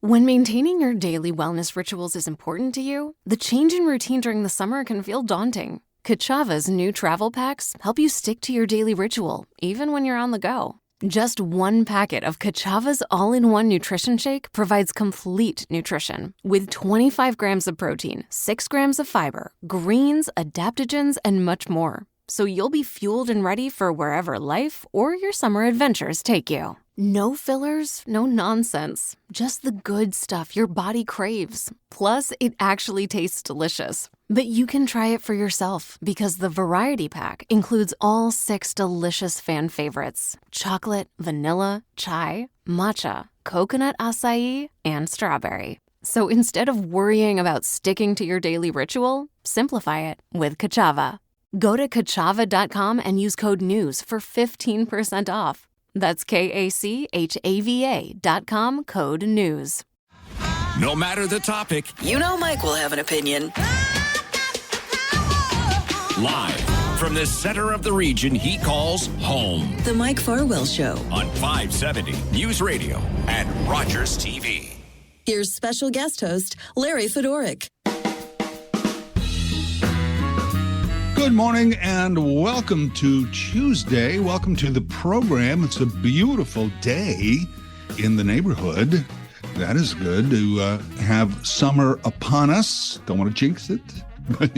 When maintaining your daily wellness rituals is important to you, the change in routine during the summer can feel daunting. Kachava's new travel packs help you stick to your daily ritual, even when you're on the go. Just one packet of Kachava's all-in-one nutrition shake provides complete nutrition with 25 grams of protein, 6 grams of fiber, greens, adaptogens, and much more. So you'll be fueled and ready for wherever life or your summer adventures take you. No fillers, no nonsense, just the good stuff your body craves. Plus, it actually tastes delicious. But you can try it for yourself because the variety pack includes all 6 delicious fan favorites: chocolate, vanilla, chai, matcha, coconut acai, and strawberry. So instead of worrying about sticking to your daily ritual, simplify it with Kachava. Go to kachava.com and use code NEWS for 15% off. That's KACHAVA.com, code NEWS. No matter the topic, you know Mike will have an opinion. Live from the center of the region he calls home. The Mike Farwell Show. On 570 News Radio and Rogers TV. Here's special guest host, Larry Fedoruk. Good morning and welcome to Tuesday. Welcome to the program. It's a beautiful day in the neighborhood. That is good to have summer upon us. Don't want to jinx it, but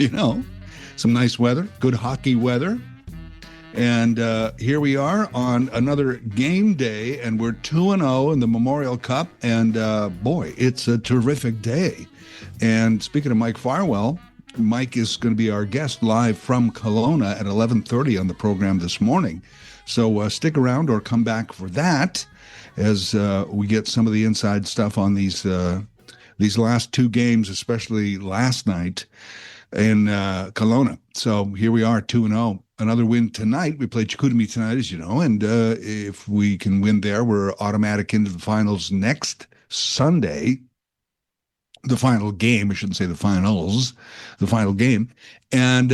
some nice weather, good hockey weather. And here we are on another game day, and we're 2-0 in the Memorial Cup. And boy, it's a terrific day. And speaking of Mike Farwell, Mike is going to be our guest live from Kelowna at 11:30 on the program this morning. So stick around or come back for that as we get some of the inside stuff on these last two games, especially last night in Kelowna. So here we are, 2-0. Another win tonight. We play Chicoutimi tonight, as you know, and if we can win there, we're automatic into the finals next Sunday. The final game, I shouldn't say the finals, the final game. And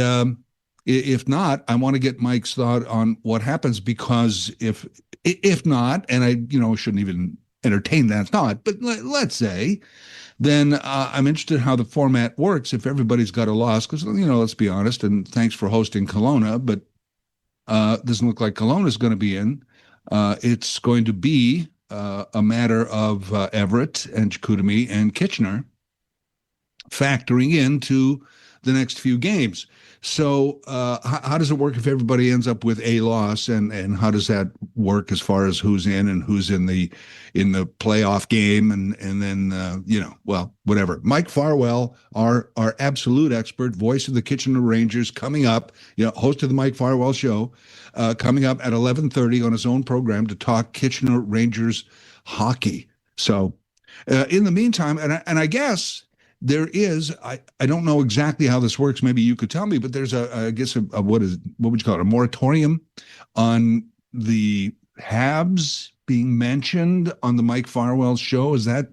if not, I want to get Mike's thought on what happens, because if not, and I shouldn't even entertain that thought, but let's say, then I'm interested in how the format works if everybody's got a loss, because, let's be honest, and thanks for hosting Kelowna, but doesn't look like Kelowna is going to be in. It's going to be a matter of Everett and Chicoutimi and Kitchener factoring into the next few games. So how does it work if everybody ends up with a loss, and how does that work as far as who's in and who's in the playoff game, and then whatever. Mike Farwell, our absolute expert, voice of the Kitchener Rangers, coming up, host of the Mike Farwell Show, coming up at 11:30 on his own program to talk Kitchener Rangers hockey. So in the meantime, and I guess there is, I don't know exactly how this works. Maybe you could tell me, but there's what would you call it? A moratorium on the Habs being mentioned on the Mike Farwell Show. Is that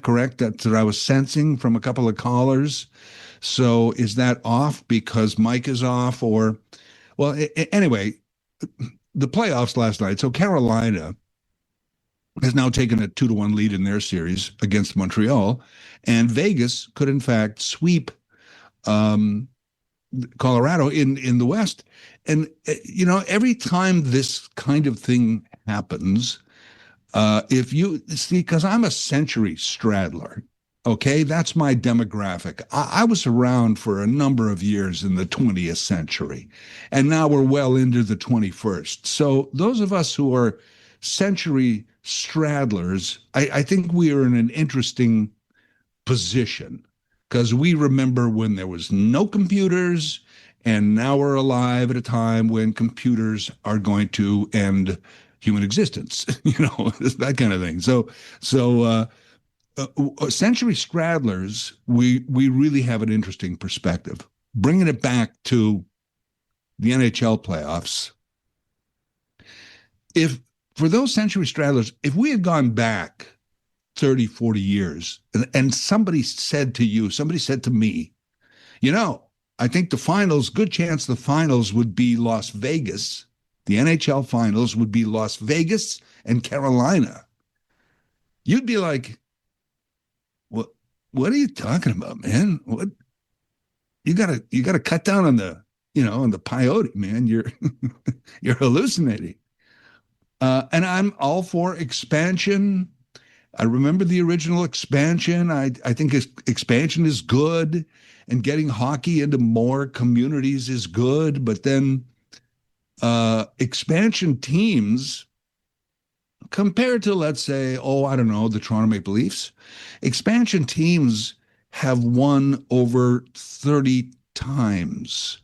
correct? That's what I was sensing from a couple of callers. So is that off because Mike is off, or, well, anyway, the playoffs last night. So Carolina has now taken a 2-1 lead in their series against Montreal, and Vegas could in fact sweep Colorado in the West. And every time this kind of thing happens, if you see, because I'm a century straddler, okay, that's my demographic. I was around for a number of years in the 20th century, and now we're well into the 21st. So those of us who are century straddlers, I think we are in an interesting position, because we remember when there was no computers, and now we're alive at a time when computers are going to end human existence, that kind of thing. So century straddlers, we really have an interesting perspective. Bringing it back to the NHL playoffs, for those century straddlers, if we had gone back 30, 40 years, and somebody said to me, I think good chance the finals would be Las Vegas. The NHL finals would be Las Vegas and Carolina. You'd be like, what are you talking about, man? What you gotta cut down on the on the peyote, man. You're you're hallucinating. And I'm all for expansion. I remember the original expansion. I think expansion is good, and getting hockey into more communities is good. But then expansion teams, compared to, let's say, I don't know, the Toronto Maple Leafs, expansion teams have won over 30 times.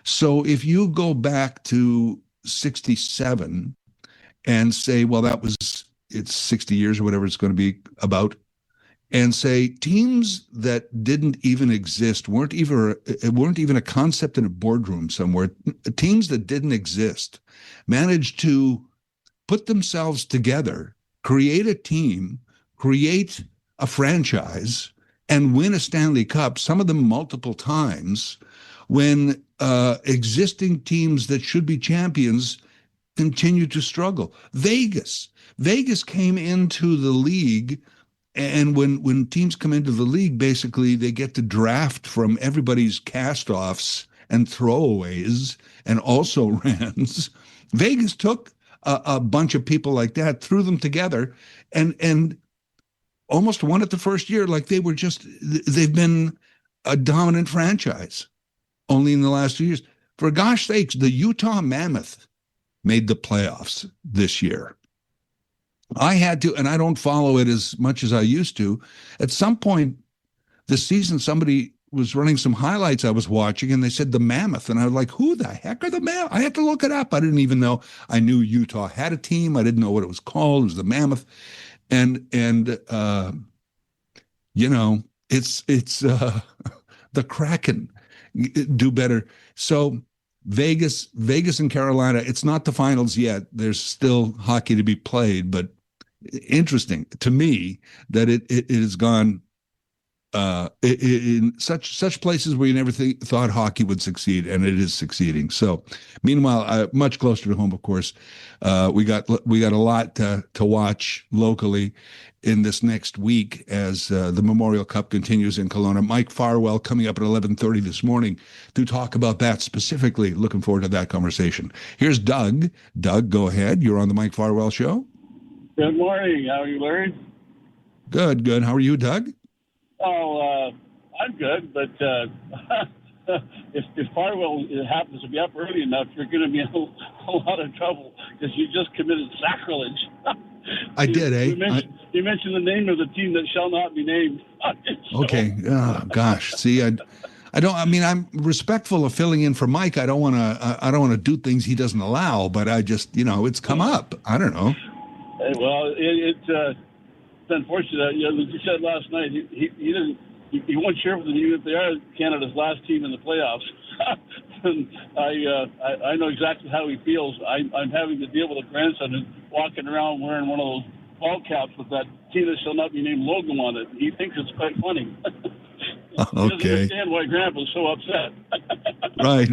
So if you go back to 67 and say, well, it's 60 years or whatever it's going to be about, and say teams that didn't even exist, weren't even a concept in a boardroom somewhere, teams that didn't exist managed to put themselves together, create a team, create a franchise, and win a Stanley Cup, some of them multiple times, when existing teams that should be champions continue to struggle. Vegas came into the league, and when teams come into the league, basically they get to draft from everybody's cast-offs and throwaways and also rans. Vegas took a bunch of people like that, threw them together, and almost won it the first year. Like they've been a dominant franchise only in the last 2 years. For gosh sakes, the Utah Mammoth made the playoffs this year. I had to, and I don't follow it as much as I used to. At some point this season, somebody was running some highlights I was watching, and they said the Mammoth, and I was like, who the heck are the Mammoth? I had to look it up. I didn't even know. I knew Utah had a team. I didn't know what it was called. It was the Mammoth. And it's the Kraken do better. So Vegas and Carolina, it's not the finals yet. There's still hockey to be played, but interesting to me that it has gone in such places where you never thought hockey would succeed, and it is succeeding. So, meanwhile, much closer to home, of course, we got a lot to watch locally in this next week as the Memorial Cup continues in Kelowna. Mike Farwell coming up at 11:30 this morning to talk about that specifically. Looking forward to that conversation. Here's Doug. Doug, go ahead. You're on the Mike Farwell Show. Good morning. How are you, Larry? Good. How are you, Doug? Oh, I'm good, but if Farwell happens to be up early enough, you're going to be in a lot of trouble because you just committed sacrilege. I did, eh? You mentioned the name of the team that shall not be named. Okay. Oh, gosh. See, I don't. I mean, I'm respectful of filling in for Mike. I don't want to do things he doesn't allow. But I just, it's come up. I don't know. Well, it's unfortunate. As you said last night, he didn't. He wasn't sure if they are Canada's last team in the playoffs. And I know exactly how he feels. I'm having to deal with a grandson who's walking around wearing one of those ball caps with that team that shall not be named logo on it. He thinks it's quite funny. He doesn't understand why Grandpa's so upset. Right.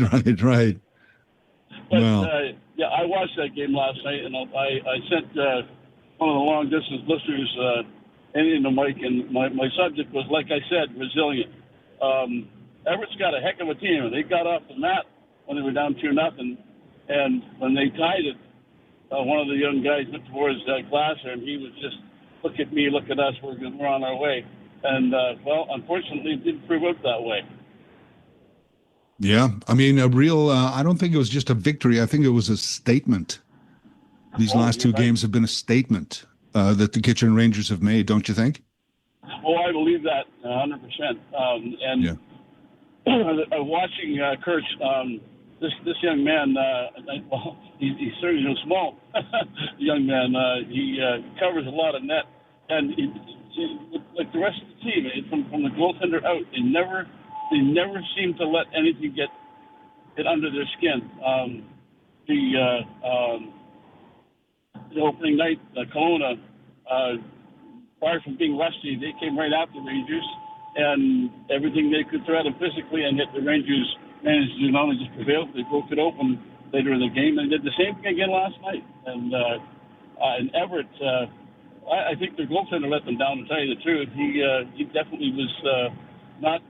But, well, I watched that game last night, and I sent one of the long-distance listeners anything to Mike, and my subject was, like I said, resilient. Everett's got a heck of a team, and they got off the mat when they were down 2-0, and when they tied it, one of the young guys went towards Glasser, and he was just, look at me, look at us, we're on our way. And, unfortunately, it didn't prove out that way. Yeah, I mean, I don't think it was just a victory. I think it was a statement. These last two games have been a statement that the Kitchener Rangers have made, don't you think? Oh, I believe that 100%. Watching Kirch, this young man, he's certainly small young man. He covers a lot of net, and like the rest of the team, from the goaltender out, they never seem to let anything get under their skin. The opening night, Kelowna, far from being rusty, they came right after the Rangers, and everything they could threaten physically, and yet the Rangers managed to not only just prevail, they broke it open later in the game, and did the same thing again last night. And Everett, I think their goaltender let them down. To tell you the truth, he definitely was not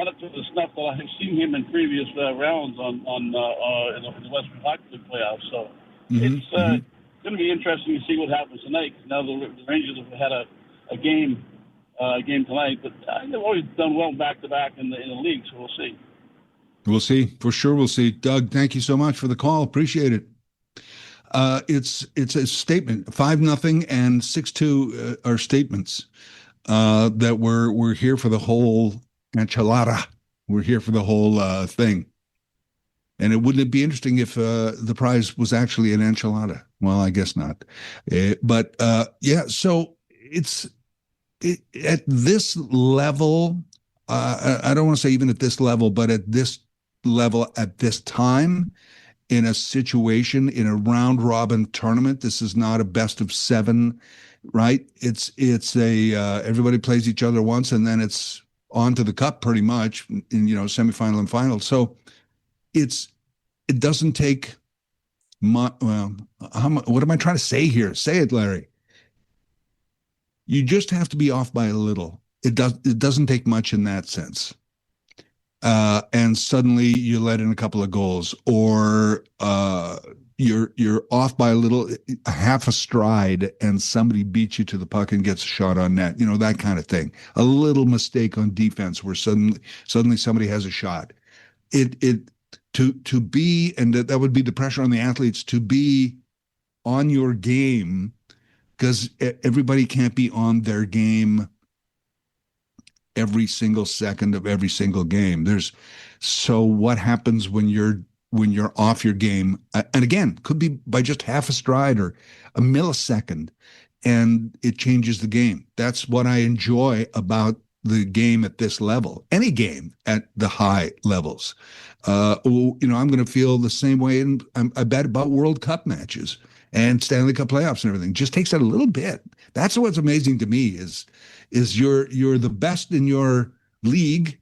up to the snuff that I've seen him in previous rounds on in the Western Hockey League playoffs. So it's going to be interesting to see what happens tonight. Because now the Rangers have had a game tonight, but they've always done well back to back in the league. So we'll see. We'll see. For sure, we'll see. Doug, thank you so much for the call. Appreciate it. It's a statement. 5-0 and 6-2 are statements that we're here for the whole enchilada. We're here for the whole thing. And wouldn't it be interesting if the prize was actually an enchilada? Well, I guess not. But so at this level, I don't want to say even at this level, but at this level, at this time, in a situation, in a round robin tournament, this is not a best of 7, right? It's a everybody plays each other once, and then it's on to the cup pretty much in semifinal and final. So it doesn't take what am I trying to say here? Say it, Larry. You just have to be off by a little. It doesn't take much in that sense. And suddenly you let in a couple of goals, or you're off by a half a stride, and somebody beats you to the puck and gets a shot on net. That kind of thing. A little mistake on defense where suddenly somebody has a shot. To be, and that would be the pressure on the athletes to be on your game, because everybody can't be on their game every single second of every single game. So what happens when you're off your game? And again, could be by just half a stride or a millisecond, and it changes the game. That's what I enjoy about the game at this level. Any game at the high levels. I'm going to feel the same way, and I bet about World Cup matches and Stanley Cup playoffs and everything. Just takes that a little bit. That's what's amazing to me is you're the best in your league,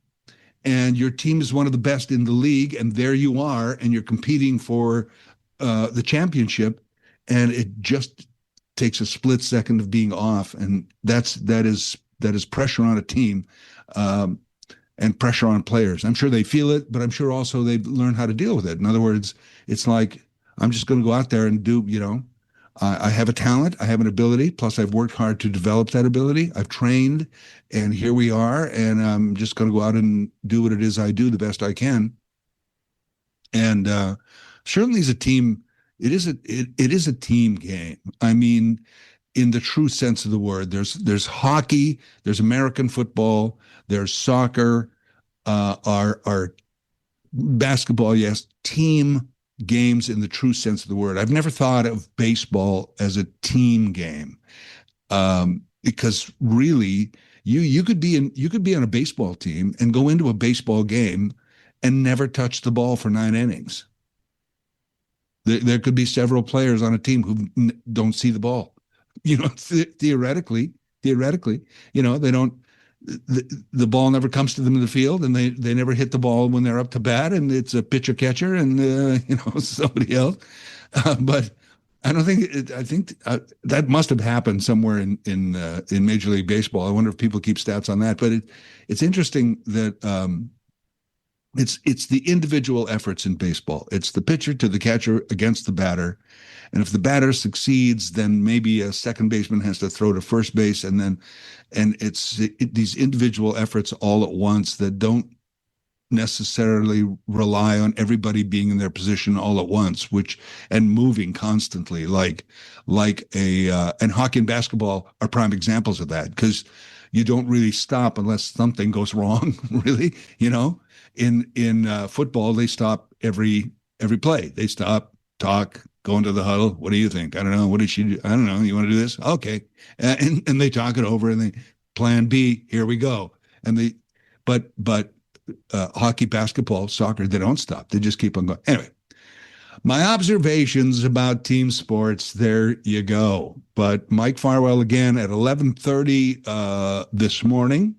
and your team is one of the best in the league, and there you are, and you're competing for the championship, and it just takes a split second of being off, and that is pressure on a team, and pressure on players. I'm sure they feel it, but I'm sure also they learn how to deal with it. In other words, it's like, I'm just going to go out there and do, I have a talent, I have an ability, plus I've worked hard to develop that ability. I've trained, and here we are, and I'm just going to go out and do what it is I do the best I can. And certainly as a team, it is a team game. I mean, in the true sense of the word, there's hockey, there's American football, there's soccer, our basketball, yes, team games in the true sense of the word. I've never thought of baseball as a team game, because really you could be on a baseball team and go into a baseball game and never touch the ball for 9 innings. There could be several players on a team who don't see the ball. Theoretically, they don't. The ball never comes to them in the field, and they never hit the ball when they're up to bat, and it's a pitcher catcher and somebody else. But I don't think I think that must have happened somewhere in Major League Baseball. I wonder if people keep stats on that. But it's interesting that it's the individual efforts in baseball. It's the pitcher to the catcher against the batter. And if the batter succeeds, then maybe a second baseman has to throw to first base, and it's these individual efforts all at once that don't necessarily rely on everybody being in their position all at once, and moving constantly, like and hockey and basketball are prime examples of that, because you don't really stop unless something goes wrong. Really, in football they stop every play. They stop, talk, go into the huddle. What do you think? I don't know. What did she do? I don't know. You want to do this? Okay. And they talk it over, and they plan B, here we go. And but hockey, basketball, soccer, they don't stop. They just keep on going. Anyway, my observations about team sports, there you go. But Mike Farwell again at 11:30 this morning.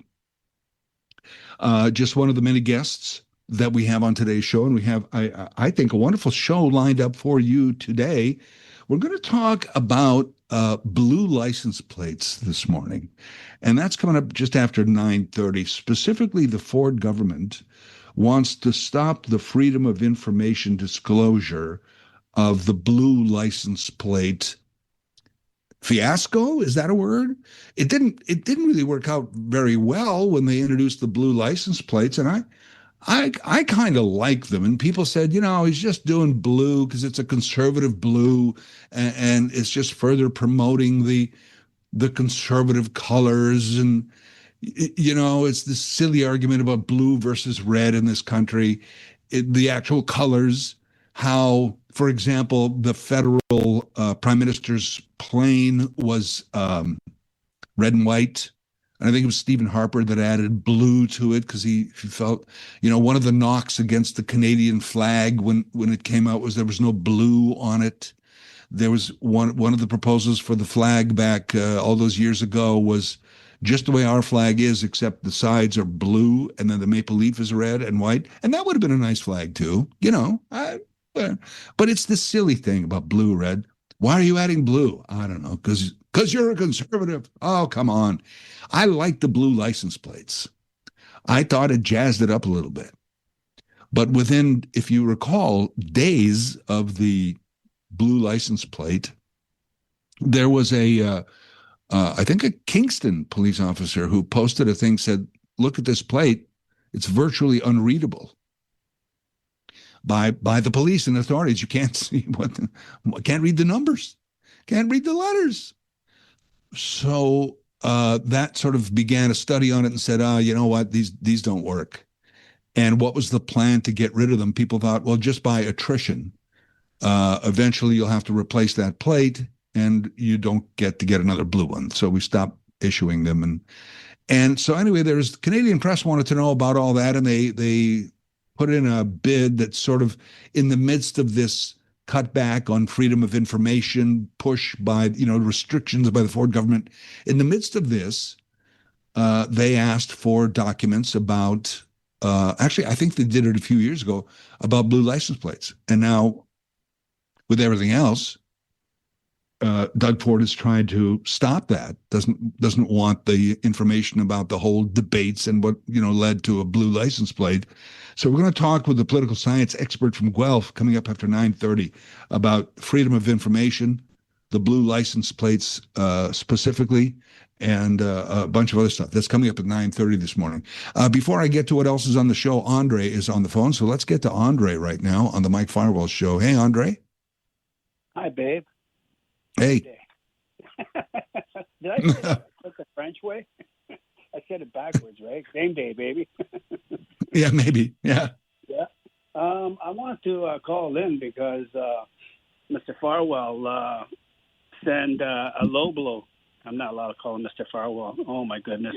Just one of the many guests that we have on today's show. And we have, I think, a wonderful show lined up for you today. We're going to talk about blue license plates this morning, and that's coming up just after 9:30. Specifically, the Ford government wants to stop the freedom of information disclosure of the blue license plate fiasco. Is that a word? It didn't really work out very well when they introduced the blue license plates, and I kind of like them. And people said, he's just doing blue because it's a conservative blue, and it's just further promoting the conservative colors. And it's this silly argument about blue versus red in this country. The actual colors, how, for example, the federal prime minister's plane was red and white. And I think it was Stephen Harper that added blue to it because he felt, one of the knocks against the Canadian flag when it came out was there was no blue on it. There was one of the proposals for the flag back all those years ago was just the way our flag is, except the sides are blue and then the maple leaf is red and white. And that would have been a nice flag too, but it's this silly thing about blue, red. Why are you adding blue? I don't know, because you're a conservative. Oh, come on. I like the blue license plates. I thought it jazzed it up a little bit. But within, if you recall, days of the blue license plate, there was I think a Kingston police officer who posted a thing, said, look at this plate. It's virtually unreadable by the police and authorities. You can't see can't read the numbers, can't read the letters. So that sort of began a study on it and said, you know what, these don't work. And what was the plan to get rid of them? People thought, well, just by attrition. Eventually you'll have to replace that plate and you don't get another blue one. So we stopped issuing them. And so anyway, there's Canadian Press wanted to know about all that, and they put in a bid that's sort of in the midst of this cutback on freedom of information, push by, restrictions by the Ford government. In the midst of this, they asked for documents about, actually, I think they did it a few years ago, about blue license plates. And now, with everything else, Doug Ford has tried to stop that. Doesn't want the information about the whole debates and what led to a blue license plate. So we're going to talk with the political science expert from Guelph coming up after 9:30 about freedom of information, the blue license plates specifically, and a bunch of other stuff. That's coming up at 9:30 this morning. Before I get to what else is on the show, Andre is on the phone. So let's get to Andre right now on the Mike Farwell Show. Hey, Andre. Hi, babe. Hey. Did I say that the French way? I said it backwards, right? Same day, baby. Yeah, maybe. Yeah. Yeah. I want to call in because Mr. Farwell sent a low blow. I'm not allowed to call him Mr. Farwell. Oh, my goodness.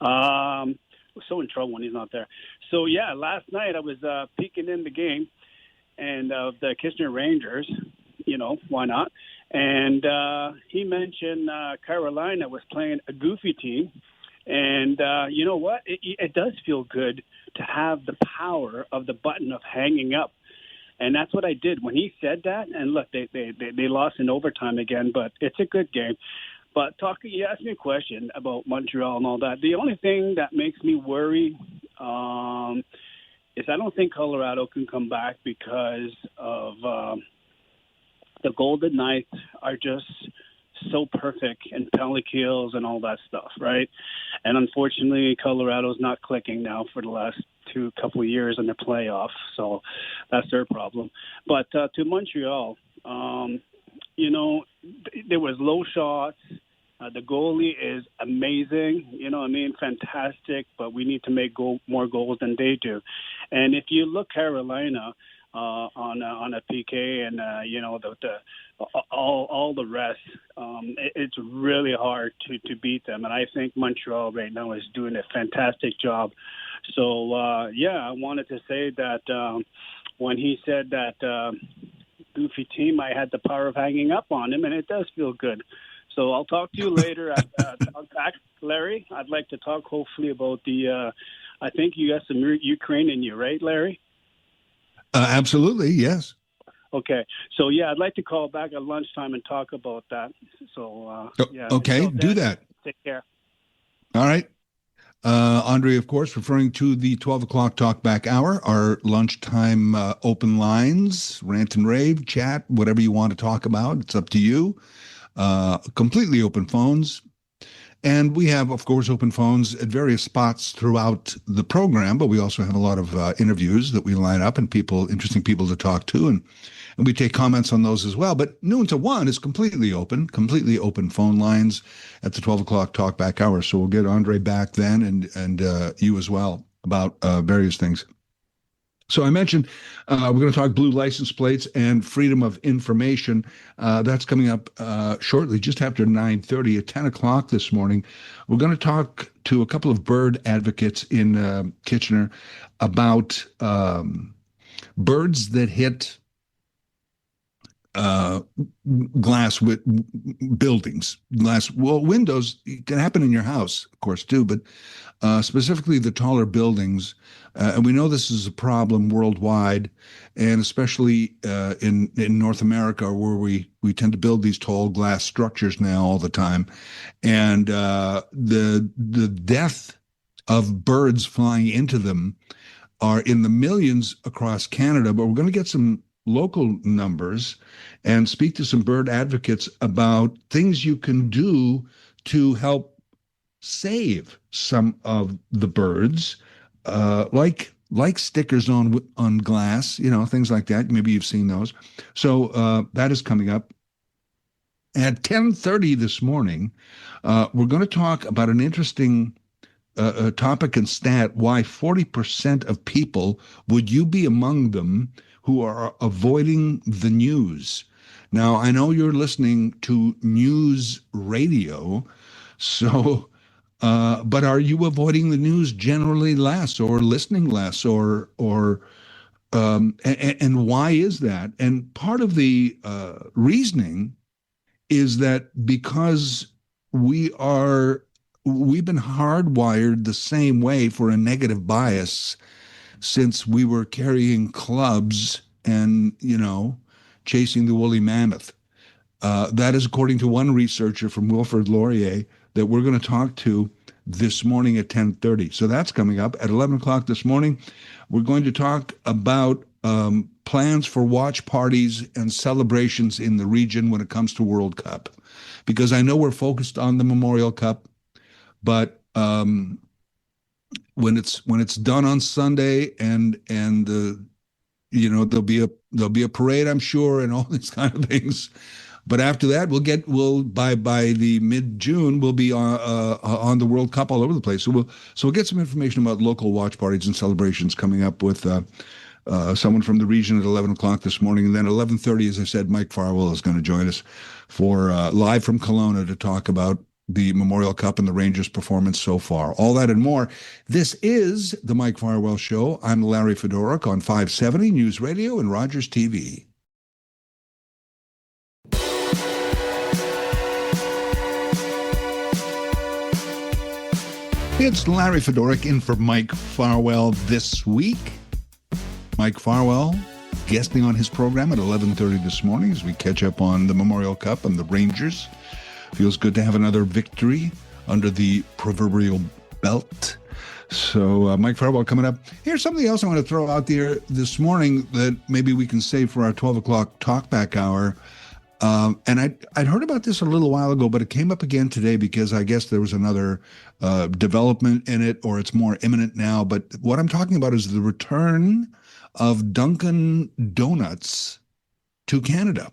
We're so in trouble when he's not there. So, yeah, last night I was peeking in the game and the Kitchener Rangers. Why not? And he mentioned Carolina was playing a goofy team. And you know what? It does feel good to have the power of the button of hanging up. And that's what I did when he said that. And look, they lost in overtime again, but it's a good game. But you asked me a question about Montreal and all that. The only thing that makes me worry is I don't think Colorado can come back because of the Golden Knights are just so perfect in penalty kills and all that stuff, right? And unfortunately, Colorado's not clicking now for the last couple of years in the playoffs, so that's their problem. But to Montreal, there was low shots. The goalie is amazing, fantastic, but we need to make more goals than they do. And if you look Carolina, on a PK and all the rest, it's really hard to beat them. And I think Montreal right now is doing a fantastic job. So I wanted to say that when he said that goofy team, I had the power of hanging up on him, and it does feel good. So I'll talk to you later. Larry, I'd like to talk hopefully about I think you got some Ukraine in you, right, Larry? Absolutely, yes. Okay. So, yeah, I'd like to call back at lunchtime and talk about that. So, yeah. Okay, Until do then, that. take care. All right. Andre, of course, referring to the 12 o'clock talkback hour, our lunchtime open lines, rant and rave, chat, whatever you want to talk about. It's up to you. Completely open phones. And we have, of course, open phones at various spots throughout the program, but we also have a lot of interviews that we line up and interesting people to talk to. And we take comments on those as well. But noon to 1 is completely open phone lines at the 12 o'clock talkback hour. So we'll get Andre back then and you as well about various things. So I mentioned we're going to talk blue license plates and freedom of information. That's coming up shortly, just after 9:30 at 10 o'clock this morning. We're going to talk to a couple of bird advocates in Kitchener about birds that hit glass with buildings, windows. It can happen in your house, of course, too, but specifically the taller buildings. And we know this is a problem worldwide, and especially in North America, where we tend to build these tall glass structures now all the time. And the death of birds flying into them are in the millions across Canada, but we're going to get some local numbers and speak to some bird advocates about things you can do to help save some of the birds, like stickers on glass, things like that. Maybe you've seen those. So that is coming up at 10:30 this morning. We're going to talk about an interesting topic and stat: why 40% of people, would you be among them, who are avoiding the news? Now, I know you're listening to news radio, so, but are you avoiding the news generally less, or listening less, and why is that? And part of the reasoning is that because we've been hardwired the same way for a negative bias since we were carrying clubs and, chasing the woolly mammoth. That is according to one researcher from Wilfrid Laurier that we're going to talk to this morning at 10:30. So that's coming up at 11 o'clock this morning. We're going to talk about plans for watch parties and celebrations in the region when it comes to World Cup, because I know we're focused on the Memorial Cup, but when it's done on Sunday and there'll be a parade, I'm sure, and all these kind of things. But after that, by the mid-June, we'll be on the World Cup all over the place. So we'll get some information about local watch parties and celebrations coming up with someone from the region at 11 o'clock this morning. And then 11:30, as I said, Mike Farwell is going to join us for live from Kelowna to talk about the Memorial Cup and the Rangers' performance so far. All that and more. This is the Mike Farwell Show. I'm Larry Fedoruk on 570 News Radio and Rogers TV. It's Larry Fedoruk in for Mike Farwell this week. Mike Farwell guesting on his program at 11:30 this morning as we catch up on the Memorial Cup and the Rangers. Feels good to have another victory under the proverbial belt. So Mike Farwell coming up. Here's something else I want to throw out there this morning that maybe we can save for our 12 o'clock talkback hour. And I'd heard about this a little while ago, but it came up again today because I guess there was another development in it, or it's more imminent now. But what I'm talking about is the return of Dunkin' Donuts to Canada.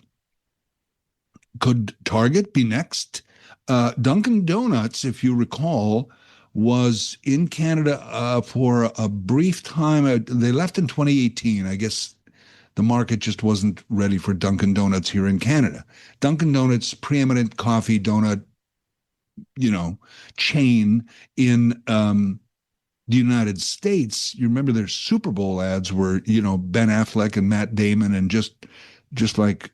Could Target be next? Dunkin' Donuts, if you recall, was in Canada for a brief time. They left in 2018. I guess the market just wasn't ready for Dunkin' Donuts here in Canada. Dunkin' Donuts, preeminent coffee donut, chain in the United States. You remember their Super Bowl ads were, Ben Affleck and Matt Damon, and just like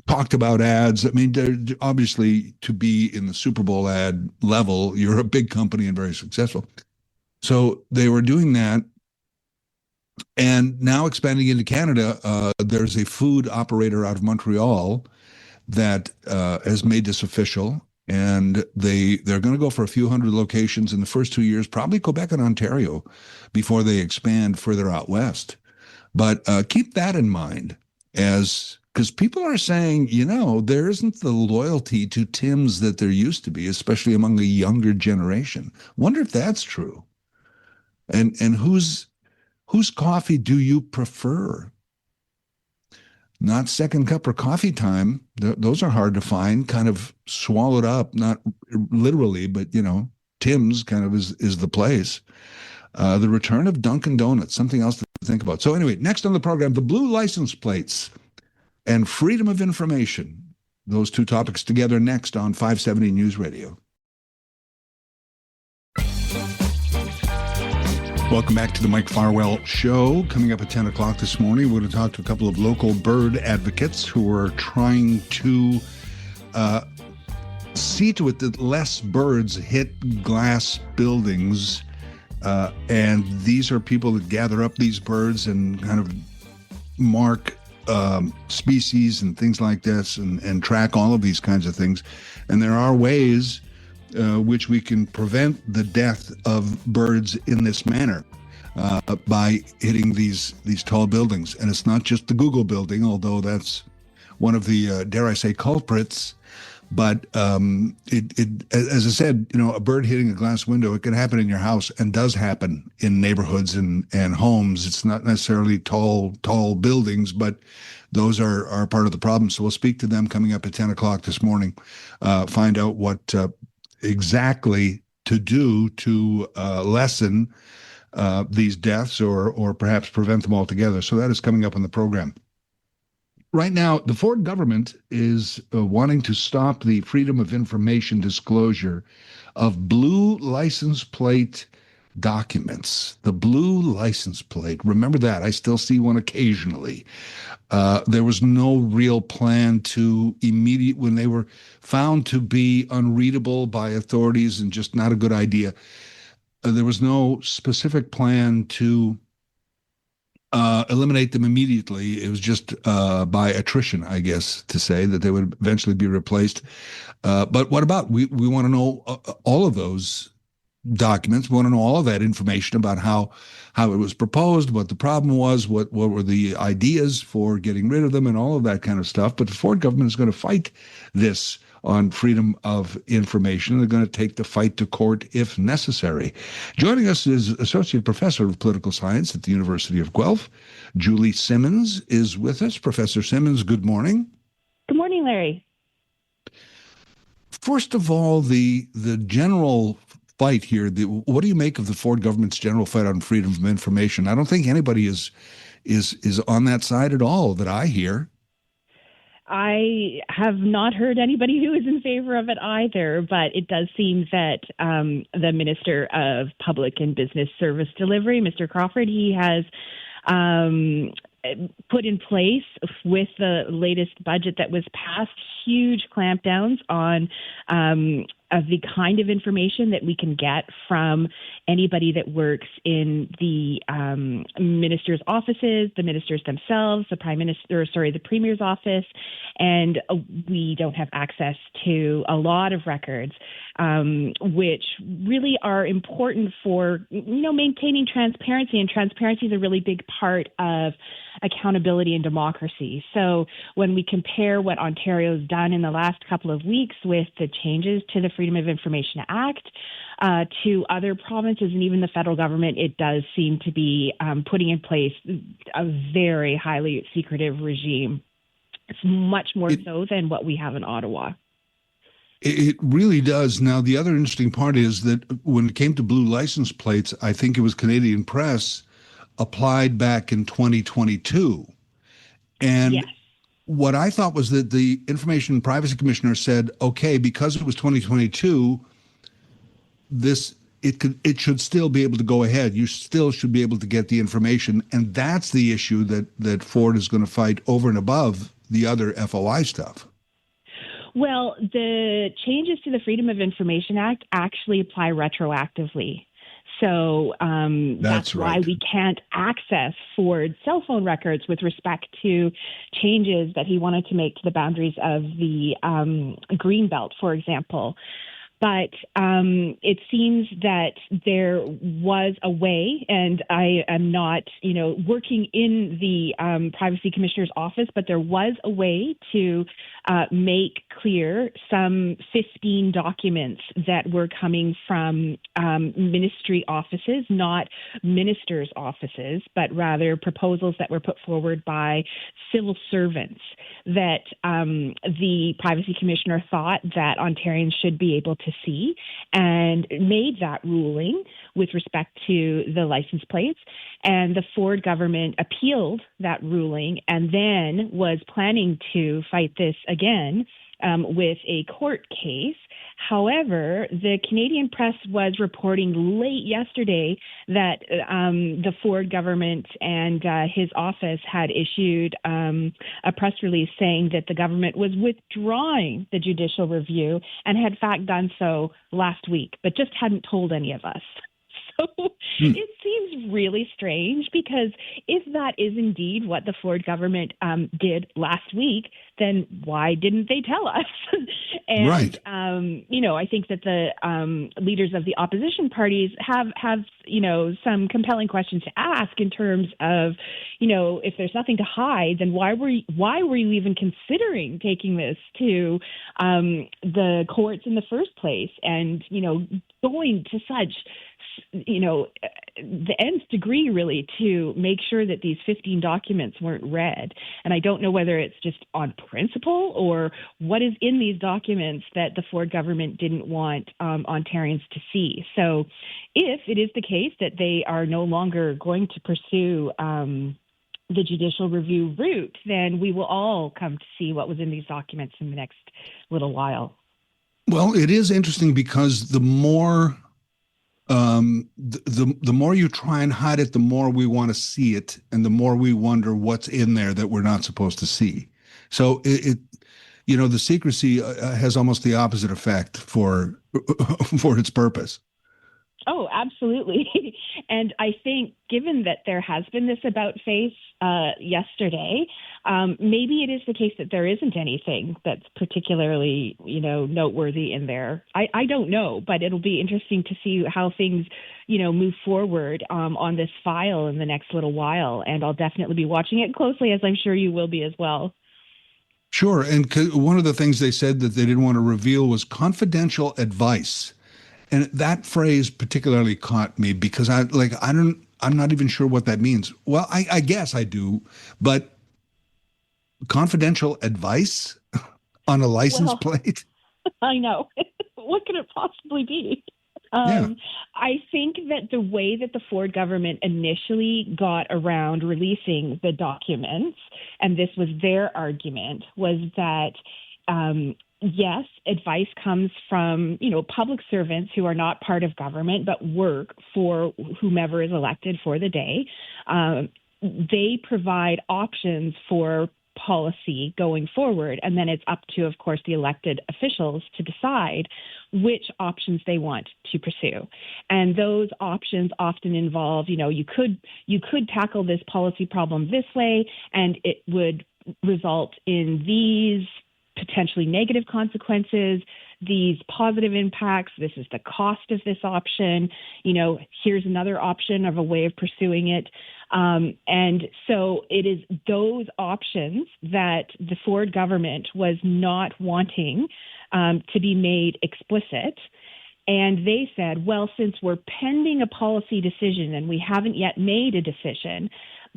talked about ads. I mean, they're obviously, to be in the Super Bowl ad level, you're a big company and very successful. So they were doing that. And now expanding into Canada, there's a food operator out of Montreal that has made this official, and they're going to go for a few hundred locations in the first 2 years, probably Quebec and Ontario, before they expand further out west. But keep that in mind, as because people are saying, there isn't the loyalty to Tim's that there used to be, especially among the younger generation. Wonder if that's true. And whose coffee do you prefer? Not second cup or coffee time. Those are hard to find, kind of swallowed up, not literally, but, Tim's kind of is the place. The return of Dunkin' Donuts, something else to think about. So anyway, next on the program, the blue license plates and freedom of information. Those two topics together next on 570 News Radio. Welcome back to the Mike Farwell Show. Coming up at 10 o'clock this morning, we're going to talk to a couple of local bird advocates who are trying to see to it that less birds hit glass buildings. And these are people that gather up these birds and kind of mark species and things like this and track all of these kinds of things. And there are ways which we can prevent the death of birds in this manner by hitting these tall buildings. And it's not just the Google building, although that's one of the, dare I say, culprits. But as I said, a bird hitting a glass window, it can happen in your house and does happen in neighborhoods and homes. It's not necessarily tall buildings, but those are part of the problem. So we'll speak to them coming up at 10 o'clock this morning, find out what exactly to do to lessen these deaths or perhaps prevent them altogether. So that is coming up on the program. Right now, the Ford government is wanting to stop the freedom of information disclosure of blue license plate documents. The blue license plate. Remember that. I still see one occasionally. There was no real plan to when they were found to be unreadable by authorities and just not a good idea. There was no specific plan to eliminate them immediately. It was just by attrition, I guess, to say that they would eventually be replaced. But what about, we want to know all of those documents. We want to know all of that information about how it was proposed, what the problem was, what were the ideas for getting rid of them, and all of that kind of stuff. But the Ford government is going to fight this on freedom of information. They're going to take the fight to court if necessary. Joining us is Associate Professor of Political Science at the University of Guelph. Julie Simmons is with us. Professor Simmons, good morning. Good morning, Larry. First of all, the general fight here, what do you make of the Ford government's general fight on freedom of information? I don't think anybody is on that side at all that I hear. I have not heard anybody who is in favor of it either, but it does seem that the Minister of Public and Business Service Delivery, Mr. Crawford, he has put in place with the latest budget that was passed huge clampdowns on of the kind of information that we can get from anybody that works in the minister's offices, the ministers themselves, the premier's office, and we don't have access to a lot of records, which really are important for maintaining transparency. And transparency is a really big part of accountability and democracy. So when we compare what Ontario's done in the last couple of weeks with the changes to the Freedom of Information Act to other provinces and even the federal government, it does seem to be putting in place a very highly secretive regime. It's much more so than what we have in Ottawa. It really does. Now, the other interesting part is that when it came to blue license plates, I think it was Canadian Press applied back in 2022. And yes. What I thought was that the Information and Privacy Commissioner said, okay, because it was 2022, it should still be able to go ahead. You still should be able to get the information. And that's the issue that Ford is going to fight over and above the other FOI stuff. Well, the changes to the Freedom of Information Act actually apply retroactively. So that's why right. we can't access Ford's cell phone records with respect to changes that he wanted to make to the boundaries of the Greenbelt, for example. But it seems that there was a way, and I am not, working in the Privacy Commissioner's office, but there was a way to make clear some 15 documents that were coming from ministry offices, not ministers' offices, but rather proposals that were put forward by civil servants that the Privacy Commissioner thought that Ontarians should be able to see, and made that ruling with respect to the license plates. And the Ford government appealed that ruling and then was planning to fight this again with a court case. However, the Canadian press was reporting late yesterday that the Ford government and his office had issued a press release saying that the government was withdrawing the judicial review and had in fact done so last week, but just hadn't told any of us. So it seems really strange, because if that is indeed what the Ford government did last week, then why didn't they tell us? And, right. I think that the leaders of the opposition parties have some compelling questions to ask in terms of, if there's nothing to hide, then why were you even considering taking this to the courts in the first place, and, going to such the nth degree, really, to make sure that these 15 documents weren't read. And I don't know whether it's just on principle or what is in these documents that the Ford government didn't want Ontarians to see. So if it is the case that they are no longer going to pursue the judicial review route, then we will all come to see what was in these documents in the next little while. Well, it is interesting because the more the more you try and hide it, the more we want to see it, and the more we wonder what's in there that we're not supposed to see. So the secrecy has almost the opposite effect for its purpose. Oh, absolutely. And I think, given that there has been this about face yesterday, maybe it is the case that there isn't anything that's particularly, noteworthy in there. I don't know, but it'll be interesting to see how things, move forward on this file in the next little while. And I'll definitely be watching it closely, as I'm sure you will be as well. Sure. And one of the things they said that they didn't want to reveal was confidential advice. And that phrase particularly caught me because I'm not even sure what that means. Well, I guess I do, but confidential advice on a license plate? I know. What could it possibly be? I think that the way that the Ford government initially got around releasing the documents, and this was their argument, was that yes, advice comes from, public servants who are not part of government but work for whomever is elected for the day. They provide options for policy going forward, and then it's up to, of course, the elected officials to decide which options they want to pursue. And those options often involve, you could tackle this policy problem this way, and it would result in these potentially negative consequences, these positive impacts. This is the cost of this option. Here's another option of a way of pursuing it. And so it is those options that the Ford government was not wanting to be made explicit. And they said, well, since we're pending a policy decision and we haven't yet made a decision,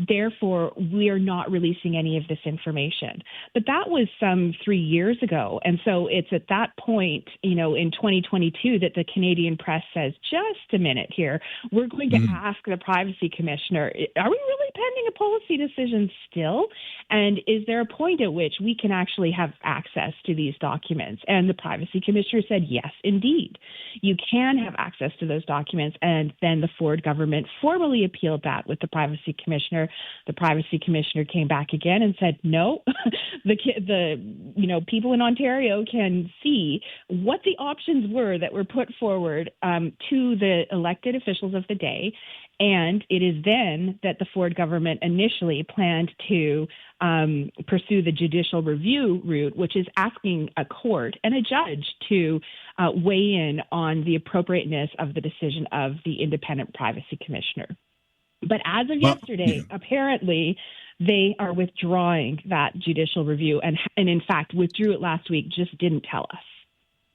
therefore, we are not releasing any of this information. But that was some 3 years ago. And so it's at that point, in 2022 that the Canadian press says, just a minute here, we're going to ask the Privacy Commissioner, are we really pending a policy decision still? And is there a point at which we can actually have access to these documents? And the Privacy Commissioner said, yes, indeed. You can have access to those documents. And then the Ford government formally appealed that with the Privacy Commissioner. there. The privacy commissioner came back again and said, no, the people in Ontario can see what the options were that were put forward to the elected officials of the day. And it is then that the Ford government initially planned to pursue the judicial review route, which is asking a court and a judge to weigh in on the appropriateness of the decision of the independent privacy commissioner. But as of yesterday, apparently they are withdrawing that judicial review and in fact withdrew it last week, just didn't tell us.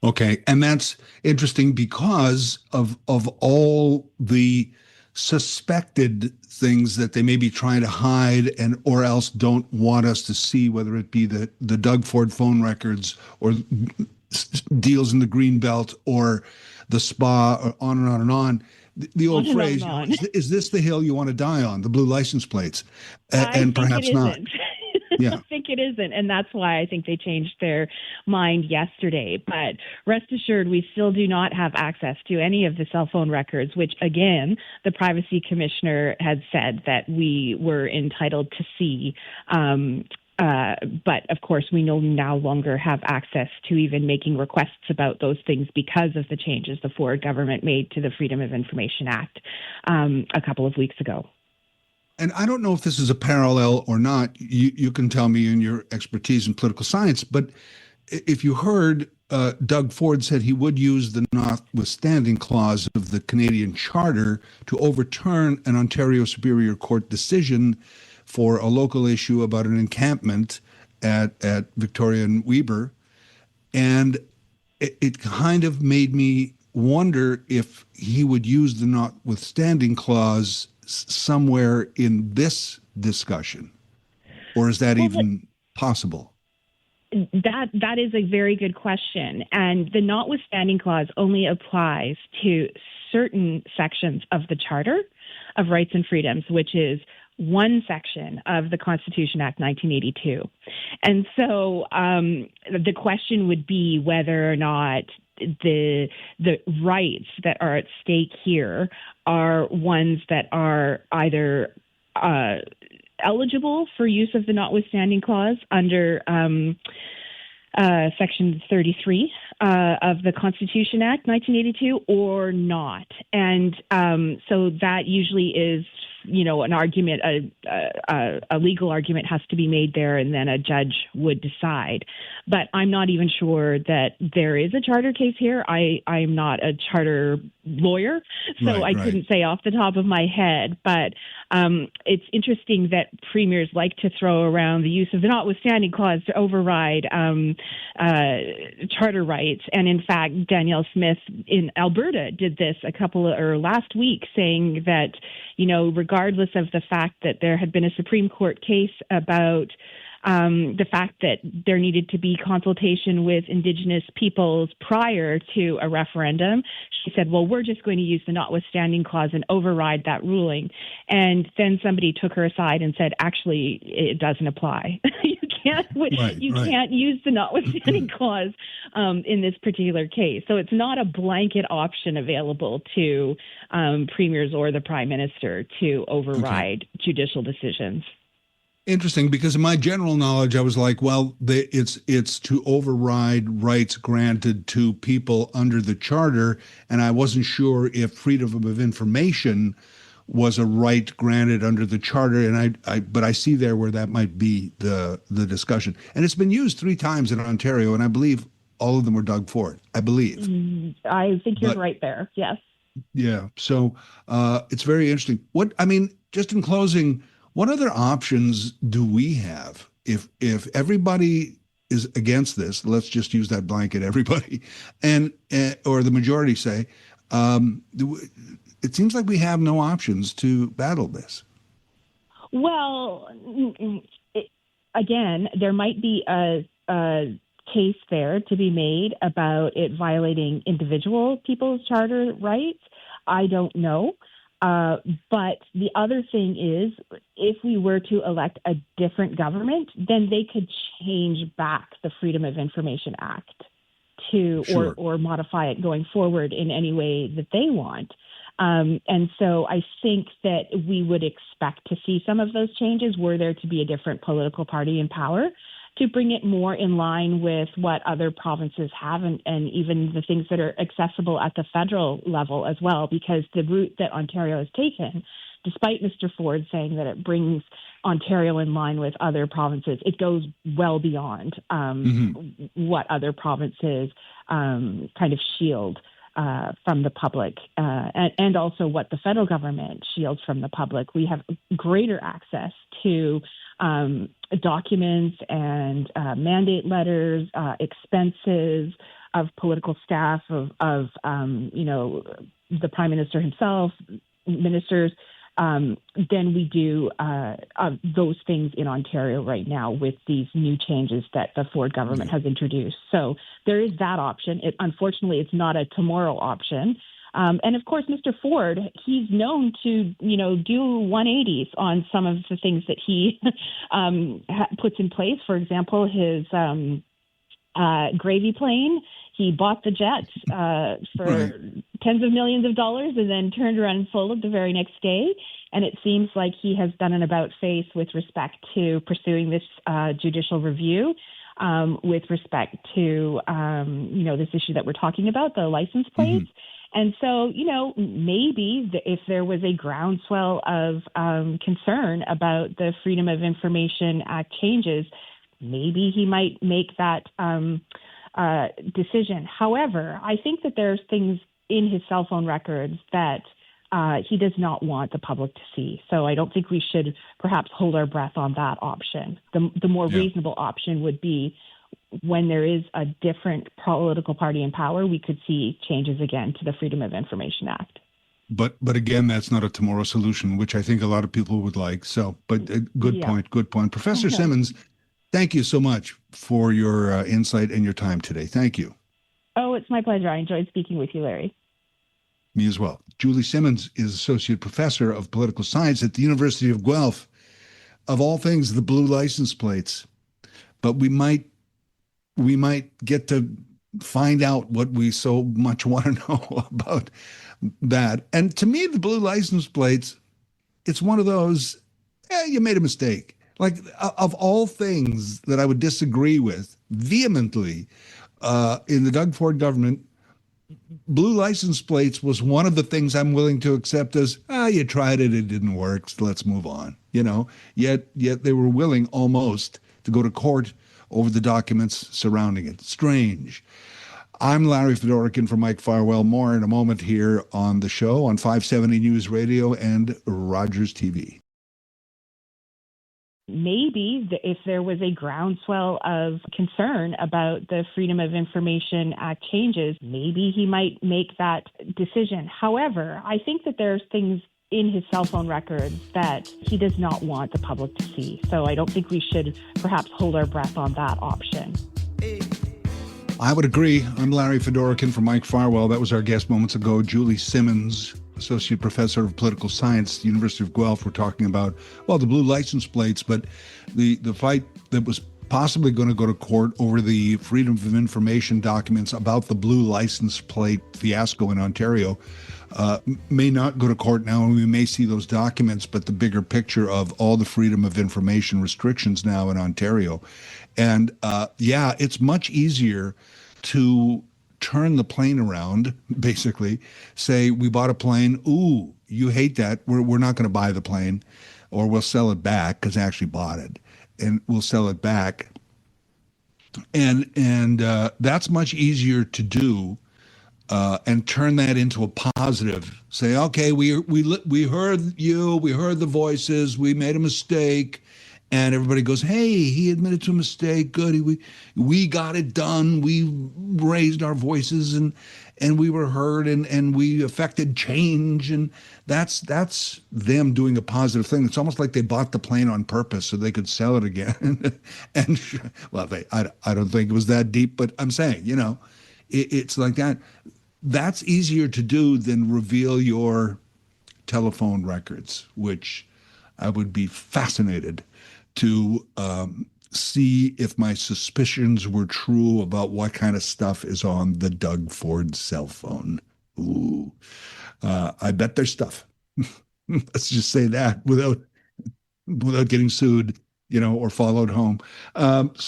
Okay. And that's interesting because of all the suspected things that they may be trying to hide and or else don't want us to see, whether it be the Doug Ford phone records or deals in the Greenbelt or the spa or on and on and on. The old phrase, is this the hill you want to die on, the blue license plates? And perhaps not. Yeah. I think it isn't. And that's why I think they changed their mind yesterday. But rest assured, we still do not have access to any of the cell phone records, which, again, the privacy commissioner had said that we were entitled to see. But, of course, we no longer have access to even making requests about those things because of the changes the Ford government made to the Freedom of Information Act a couple of weeks ago. And I don't know if this is a parallel or not. You can tell me in your expertise in political science. But if you heard, Doug Ford said he would use the notwithstanding clause of the Canadian Charter to overturn an Ontario Superior Court decision for a local issue about an encampment at Victoria and Weber. And it kind of made me wonder if he would use the notwithstanding clause somewhere in this discussion, or is that even possible? That is a very good question. And the notwithstanding clause only applies to certain sections of the Charter of Rights and Freedoms, which is one section of the Constitution Act 1982. And so the question would be whether or not the rights that are at stake here are ones that are either eligible for use of the notwithstanding clause under Section 33 of the Constitution Act 1982 or not. And so that usually is, an argument, a legal argument has to be made there, and then a judge would decide. But I'm not even sure that there is a charter case here. I'm not a charter lawyer, so I couldn't say off the top of my head. But it's interesting that premiers like to throw around the use of the notwithstanding clause to override charter rights. And in fact, Danielle Smith in Alberta did this last week, saying that, regardless of the fact that there had been a Supreme Court case about the fact that there needed to be consultation with Indigenous peoples prior to a referendum, she said, well, we're just going to use the notwithstanding clause and override that ruling. And then somebody took her aside and said, actually, it doesn't apply. You can't use the notwithstanding clause in this particular case. So it's not a blanket option available to premiers or the prime minister to override judicial decisions. Interesting, because in my general knowledge, I was like, well, it's to override rights granted to people under the Charter, and I wasn't sure if freedom of information was a right granted under the Charter, but I see there where that might be the discussion. And it's been used 3 times in Ontario, and I believe all of them were Doug Ford, I believe. I think you're right there, yes. Yeah, so it's very interesting. Just in closing, what other options do we have if everybody is against this? Let's just use that blanket, everybody, and or the majority say. It seems like we have no options to battle this. Well, again, there might be a case there to be made about it violating individual people's charter rights. I don't know. But the other thing is, if we were to elect a different government, then they could change back the Freedom of Information Act to or modify it going forward in any way that they want. And so I think that we would expect to see some of those changes were there to be a different political party in power, to bring it more in line with what other provinces have, and even the things that are accessible at the federal level as well, because the route that Ontario has taken, despite Mr. Ford saying that it brings Ontario in line with other provinces, it goes well beyond what other provinces kind of shield from the public, and also what the federal government shields from the public. We have greater access to documents and mandate letters, expenses of political staff, of the Prime Minister himself, ministers, than we do those things in Ontario right now with these new changes that the Ford government has introduced. So there is that option. Unfortunately, it's not a tomorrow option. And of course, Mr. Ford, he's known to, do 180s on some of the things that he puts in place. For example, his gravy plane. He bought the jet for tens of millions of dollars and then turned around and sold it the very next day. And it seems like he has done an about-face with respect to pursuing this judicial review, with respect to, this issue that we're talking about, the license plates. And so, maybe if there was a groundswell of concern about the Freedom of Information Act changes, maybe he might make that decision. However, I think that there's things in his cell phone records that he does not want the public to see. So I don't think we should perhaps hold our breath on that option. The more reasonable option would be when there is a different political party in power, we could see changes again to the Freedom of Information Act. But again, that's not a tomorrow solution, which I think a lot of people would like. So, but good point. Professor Simmons, thank you so much for your insight and your time today. Thank you. Oh, it's my pleasure. I enjoyed speaking with you, Larry. Me as well. Julie Simmons is Associate Professor of Political Science at the University of Guelph. Of all things, the blue license plates. But we might get to find out what we so much want to know about that. And to me, the blue license plates, it's one of those, you made a mistake. Like, of all things that I would disagree with vehemently in the Doug Ford government, blue license plates was one of the things I'm willing to accept as, you tried it, it didn't work, so let's move on. Yet they were willing almost to go to court over the documents surrounding it. Strange. I'm Larry Fedorkin for Mike Farwell. More in a moment here on the show on 570 News Radio and Rogers TV. Maybe if there was a groundswell of concern about the Freedom of Information Act changes, maybe he might make that decision. However, I think that there's things in his cell phone records that he does not want the public to see. So I don't think we should perhaps hold our breath on that option. I would agree. I'm Larry Fedorkin for Mike Farwell. That was our guest moments ago, Julie Simmons, Associate Professor of Political Science, University of Guelph. We're talking about, the blue license plates, but the fight that was possibly going to go to court over the Freedom of Information documents about the blue license plate fiasco in Ontario may not go to court now, and we may see those documents, but the bigger picture of all the Freedom of Information restrictions now in Ontario. And it's much easier to turn the plane around, basically, say, we bought a plane, ooh, you hate that, we're not going to buy the plane, or we'll sell it back because I actually bought it, and we'll sell it back. And that's much easier to do, and turn that into a positive. Say, okay, we heard you, we heard the voices, we made a mistake, and everybody goes, hey, he admitted to a mistake. Good, we got it done. We raised our voices and we were heard and we affected change. And that's them doing a positive thing. It's almost like they bought the plane on purpose so they could sell it again. And I don't think it was that deep, but I'm saying, it's like that. That's easier to do than reveal your telephone records, which I would be fascinated to see if my suspicions were true about what kind of stuff is on the Doug Ford cell phone. Ooh. I bet their stuff. Let's just say that without getting sued, or followed home. But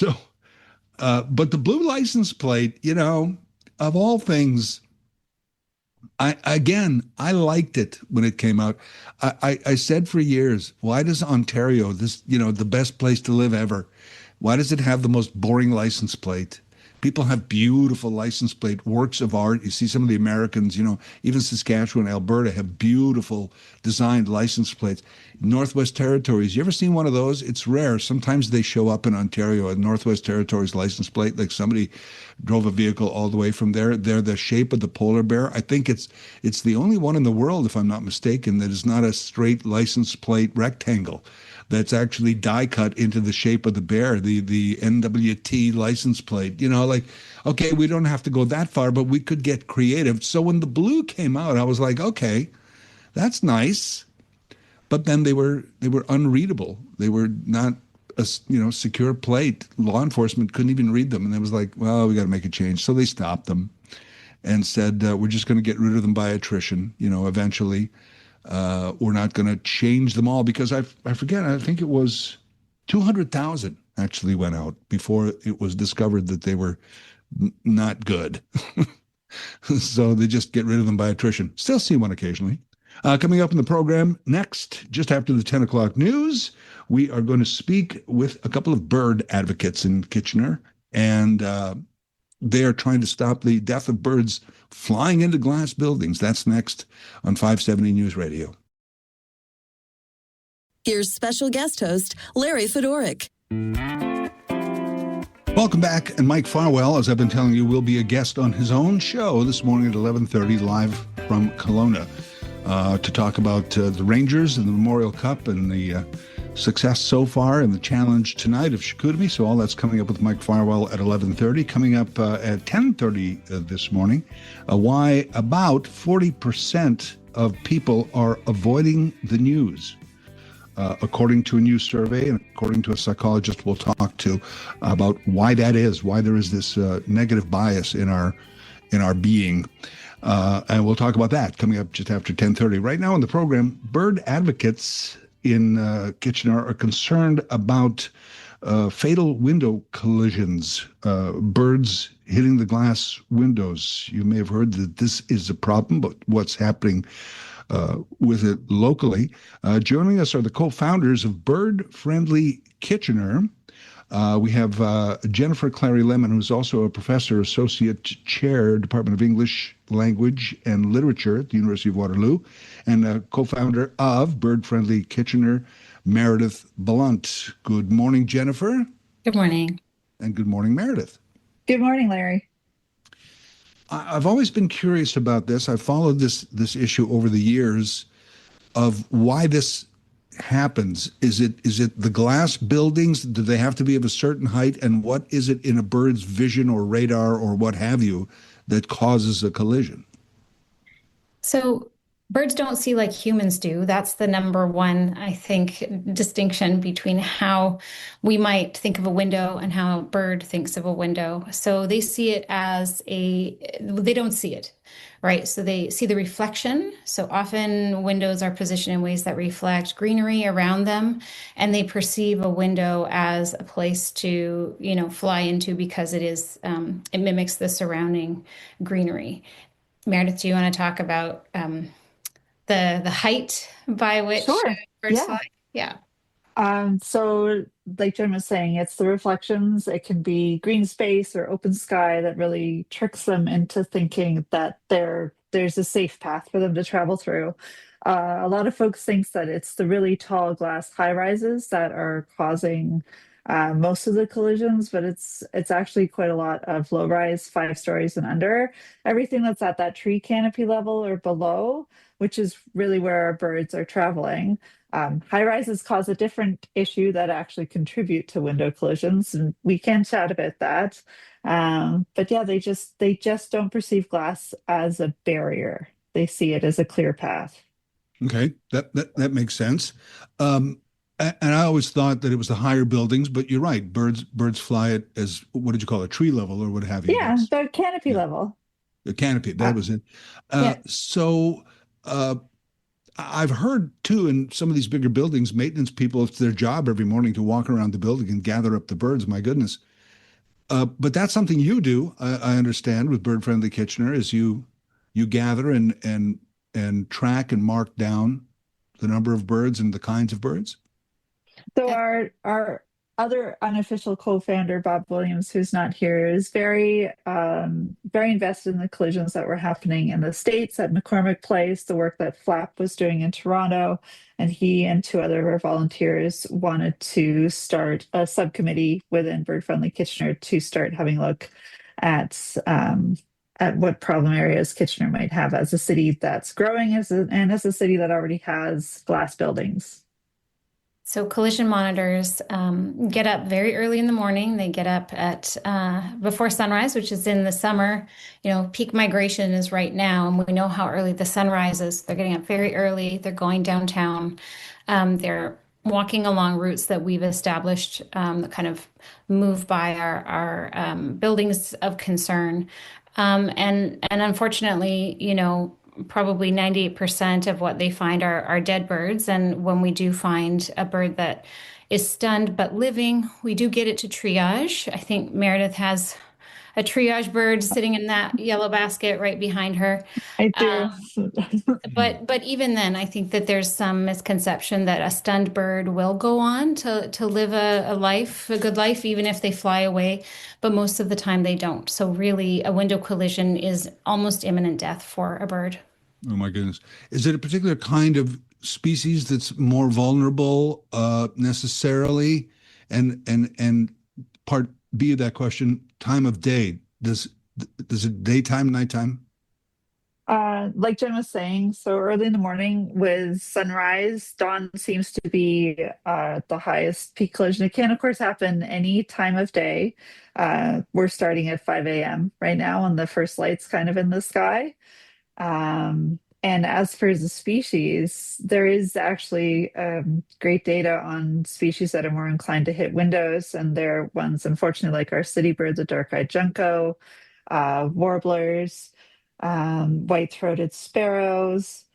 the blue license plate, of all things, I liked it when it came out. I said for years, why does Ontario, the best place to live ever, why does it have the most boring license plate? People have beautiful license plate, works of art. You see some of the Americans, even Saskatchewan, Alberta have beautiful designed license plates. Northwest Territories, you ever seen one of those? It's rare. Sometimes they show up in Ontario, a Northwest Territories license plate, like somebody drove a vehicle all the way from there. They're the shape of the polar bear. I think it's the only one in the world, if I'm not mistaken, that is not a straight license plate rectangle. That's actually die cut into the shape of the bear, the NWT license plate. Okay, we don't have to go that far, but we could get creative. So when the blue came out, I was like, okay, that's nice. But then they were unreadable. They were not a secure plate. Law enforcement couldn't even read them, and it was like, well, we got to make a change. So they stopped them and said, we're just going to get rid of them by attrition. Eventually. We're not going to change them all because I forget, I think it was 200,000 actually went out before it was discovered that they were not good. So they just get rid of them by attrition. Still see one occasionally. Coming up in the program next, just after the 10 o'clock news, we are going to speak with a couple of bird advocates in Kitchener, and they are trying to stop the death of birds flying into glass buildings. That's next on 570 News Radio. Here's special guest host, Larry Fedoruk. Welcome back. And Mike Farwell, as I've been telling you, will be a guest on his own show this morning at 11:30 live from Kelowna to talk about the Rangers and the Memorial Cup and the success so far and the challenge tonight of Chicoutimi. So all that's coming up with Mike Farwell at 11:30. Coming up at 10:30 this morning, why about 40% of people are avoiding the news. According to a new survey and according to a psychologist we'll talk to about why that is, why there is this negative bias in our being. And we'll talk about that coming up just after 10:30. Right now in the program, bird advocates in Kitchener are concerned about fatal window collisions, birds hitting the glass windows. You may have heard that this is a problem, but what's happening with it locally. Joining us are the co-founders of Bird Friendly Kitchener. We have Jennifer Clary Lemon, who's also a professor, associate chair, Department of English, Language, and Literature at the University of Waterloo, and a co-founder of Bird Friendly Kitchener, Meredith Blunt. Good morning, Jennifer. Good morning. And good morning, Meredith. Good morning, Larry. I've always been curious about this. I've followed this issue over the years of why this happens. Is it the glass buildings? Do they have to be of a certain height? And what is it in a bird's vision or radar or what have you that causes a collision? So birds don't see like humans do. That's the number one, I think, distinction between how we might think of a window and how a bird thinks of a window. So they see it they don't see it, right? So they see the reflection. So often windows are positioned in ways that reflect greenery around them, and they perceive a window as a place to, fly into because it mimics the surrounding greenery. Meredith, do you want to talk about the height by which birds fly? Yeah. So like Jen was saying, it's the reflections. It can be green space or open sky that really tricks them into thinking that there's a safe path for them to travel through. A lot of folks think that it's the really tall glass high rises that are causing most of the collisions, but it's actually quite a lot of low rise, 5 stories and under. Everything that's at that tree canopy level or below, which is really where our birds are traveling. High rises cause a different issue that actually contribute to window collisions, and we can chat about that. But yeah, they just don't perceive glass as a barrier. They see it as a clear path. Okay, that makes sense. And I always thought that it was the higher buildings, but you're right. Birds fly it as, what did you call it, tree level or what have you? Yeah, the canopy level. The canopy, that was it. Yeah. So uh, I've heard too in some of these bigger buildings, maintenance people, it's their job every morning to walk around the building and gather up the birds. My goodness. But that's something you do, I understand, with Bird Friendly Kitchener, is you gather and track and mark down the number of birds and the kinds of birds. So our other unofficial co-founder, Bob Williams, who's not here, is very invested in the collisions that were happening in the States at McCormick Place, the work that Flap was doing in Toronto, and he and two other of our volunteers wanted to start a subcommittee within Bird Friendly Kitchener to start having a look at what problem areas Kitchener might have as a city that's growing and as a city that already has glass buildings. So collision monitors get up very early in the morning. They get up at before sunrise, which is in the summer. Peak migration is right now, and we know how early the sun rises. They're getting up very early. They're going downtown. They're walking along routes that we've established that kind of move by our buildings of concern. And unfortunately, probably 98% of what they find are dead birds. And when we do find a bird that is stunned but living, we do get it to triage. I think Meredith has a triage bird sitting in that yellow basket right behind her. I do. But even then, I think that there's some misconception that a stunned bird will go on to live a good life, even if they fly away. But most of the time they don't. So really, a window collision is almost imminent death for a bird. Oh my goodness. Is it a particular kind of species that's more vulnerable necessarily? And part B of that question, time of day. Does it daytime, nighttime? Like Jen was saying, so early in the morning with sunrise, dawn seems to be the highest peak collision. It can, of course, happen any time of day. We're starting at 5 a.m. right now, and the first light's kind of in the sky. And as for the species, there is actually great data on species that are more inclined to hit windows, and they're ones, unfortunately, like our city bird, the dark-eyed junco, warblers, white-throated sparrows.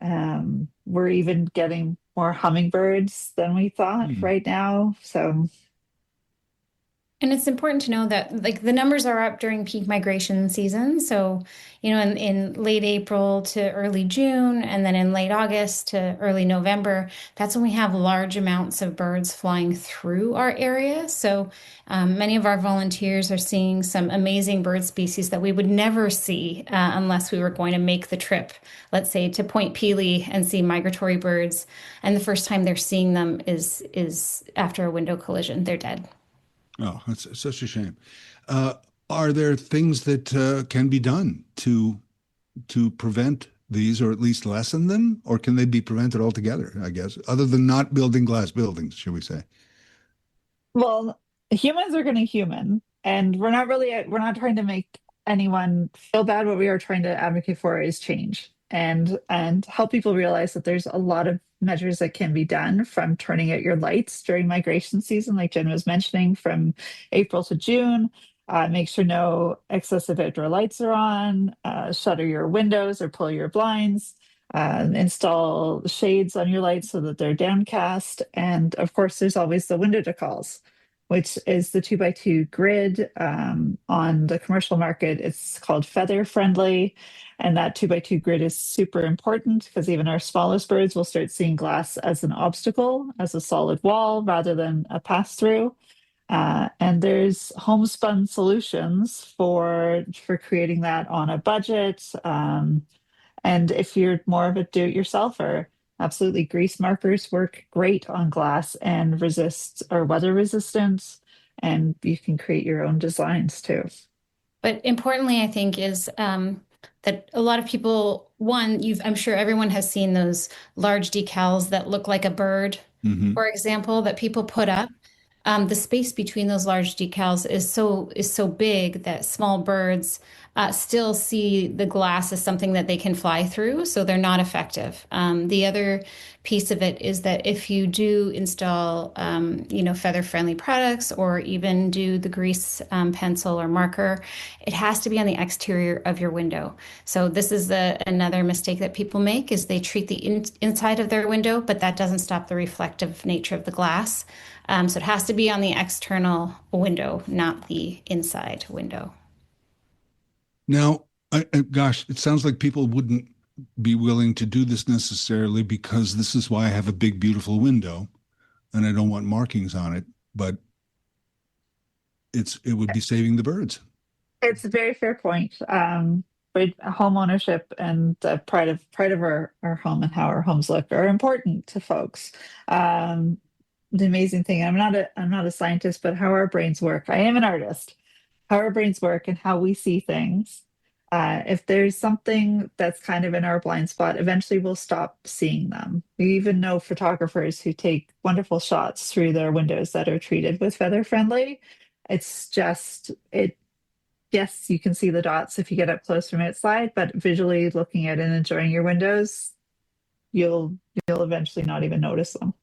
We're even getting more hummingbirds than we thought right now. And it's important to know that the numbers are up during peak migration season. So, in late April to early June, and then in late August to early November, that's when we have large amounts of birds flying through our area. So many of our volunteers are seeing some amazing bird species that we would never see unless we were going to make the trip, let's say, to Point Pelee and see migratory birds. And the first time they're seeing them is after a window collision. They're dead. Oh, that's such a shame. Are there things that can be done to prevent these, or at least lessen them, or can they be prevented altogether, I guess, other than not building glass buildings, should we say? Well, humans are going to human, and we're not trying to make anyone feel bad. What we are trying to advocate for is change and help people realize that there's a lot of measures that can be done, from turning out your lights during migration season, like Jen was mentioning, from April to June. Make sure no excessive outdoor lights are on, shutter your windows or pull your blinds, install shades on your lights so that they're downcast. And of course, there's always the window decals, which is the 2x2 grid on the commercial market. It's called feather friendly. And that 2x2 grid is super important because even our smallest birds will start seeing glass as an obstacle, as a solid wall rather than a pass through. And there's homespun solutions for creating that on a budget. And if you're more of a do-it-yourselfer, absolutely, grease markers work great on glass and resist or weather resistance. And you can create your own designs too. But importantly, I think is that a lot of people, I'm sure everyone has seen those large decals that look like a bird, for example, that people put up. the space between those large decals is so big that small birds still see the glass as something that they can fly through, so they're not effective. The other piece of it is that if you do install, feather-friendly products or even do the grease pencil or marker, it has to be on the exterior of your window. So this is another mistake that people make is they treat the inside of their window, but that doesn't stop the reflective nature of the glass. So it has to be on the external window, not the inside window. Now, gosh, it sounds like people wouldn't be willing to do this necessarily because this is why I have a big, beautiful window and I don't want markings on it, but it would be saving the birds. It's a very fair point. But home ownership and pride of our home and how our homes look are important to folks. The amazing thing, I'm not a scientist, but how our brains work. I am an artist. How our brains work and how we see things. If there's something that's kind of in our blind spot, eventually we'll stop seeing them. We even know photographers who take wonderful shots through their windows that are treated with feather friendly. It's just it. Yes, you can see the dots if you get up close from outside, but visually looking at and enjoying your windows, you'll eventually not even notice them.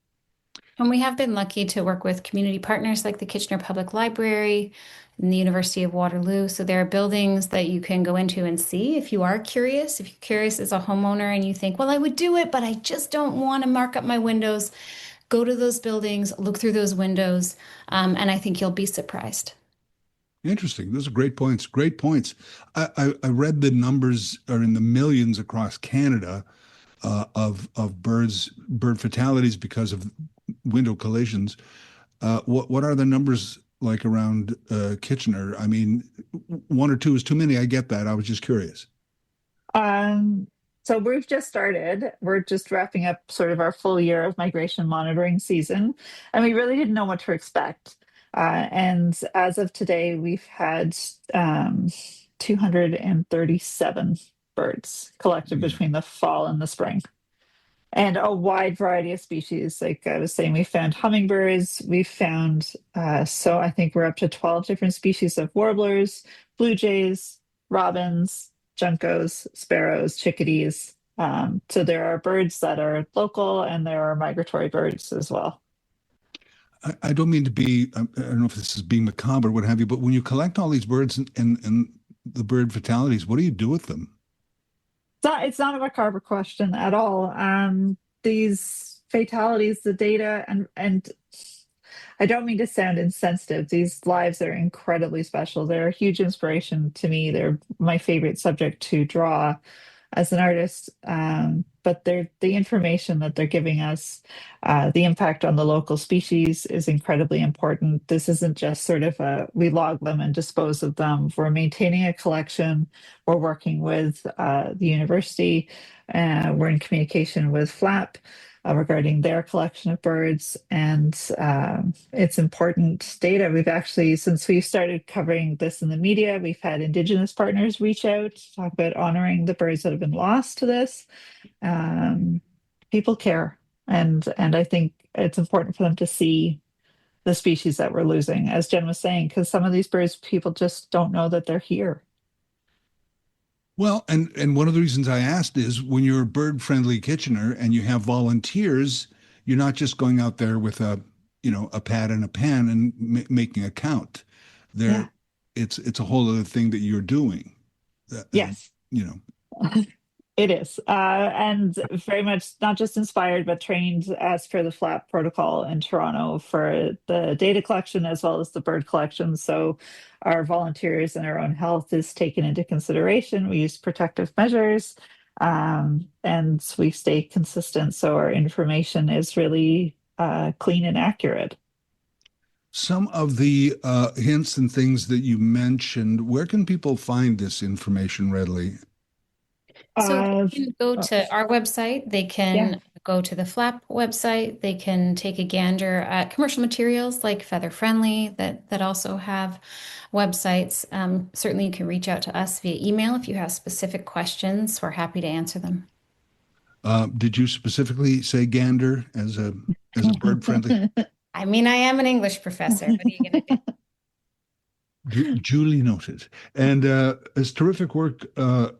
And we have been lucky to work with community partners like the Kitchener Public Library and the University of Waterloo. So there are buildings that you can go into and see if you are curious. If you're curious as a homeowner and you think, well, I would do it, but I just don't want to mark up my windows, go to those buildings, look through those windows, and I think you'll be surprised. Interesting. Those are great points. Great points. I read the numbers are in the millions across Canada of bird fatalities because of window collisions. What are the numbers like around Kitchener? I mean, one or two is too many. I get that. I was just curious. So we've just started. We're just wrapping up sort of our full year of migration monitoring season, and we really didn't know what to expect. And as of today, we've had 237 birds collected between the fall and the spring. And a wide variety of species. Like I was saying, we found hummingbirds. We found, so I think we're up to 12 different species of warblers, blue jays, robins, juncos, sparrows, chickadees. So there are birds that are local and there are migratory birds as well. I don't mean to be, I don't know if this is being macabre or what have you, but when you collect all these birds and the bird fatalities, what do you do with them? It's not a macabre question at all. These fatalities, the data, and I don't mean to sound insensitive. These lives are incredibly special. They're a huge inspiration to me. They're my favorite subject to draw as an artist. But the information that they're giving us, the impact on the local species is incredibly important. This isn't just sort of we log them and dispose of them. We're maintaining a collection. We're working with the university. We're in communication with FLAP regarding their collection of birds, and it's important data. We've actually, since we started covering this in the media, we've had Indigenous partners reach out to talk about honoring the birds that have been lost to this. People care, and I think it's important for them to see the species that we're losing, as Jen was saying, because some of these birds, people just don't know that they're here. Well, and one of the reasons I asked is when you're bird-friendly Kitchener and you have volunteers, you're not just going out there with a pad and a pen and making a count. It's a whole other thing that you're doing. Yes. It is. And very much not just inspired, but trained as per the FLAP protocol in Toronto for the data collection as well as the bird collection. So our volunteers and our own health is taken into consideration. We use protective measures and we stay consistent. So our information is really clean and accurate. Some of the hints and things that you mentioned, where can people find this information readily? So they can go to our website. They can go to the FLAP website. They can take a gander at commercial materials like Feather Friendly that also have websites. Certainly, you can reach out to us via email if you have specific questions. We're happy to answer them. Did you specifically say gander as a bird friendly? I mean, I am an English professor. What are you going to do? Duly noted. And it's terrific work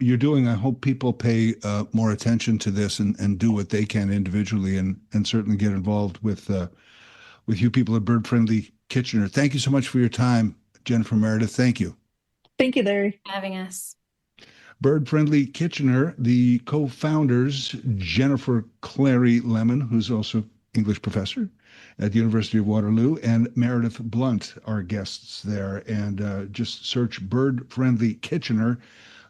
you're doing. I hope people pay more attention to this and do what they can individually and certainly get involved with you people at Bird Friendly Kitchener. Thank you so much for your time, Jennifer Meredith. Thank you. Thank you, Larry. Having us. Bird Friendly Kitchener, the co-founders, Jennifer Clary Lemon, who's also English professor at the University of Waterloo, and Meredith Blunt are guests there. And just search Bird Friendly Kitchener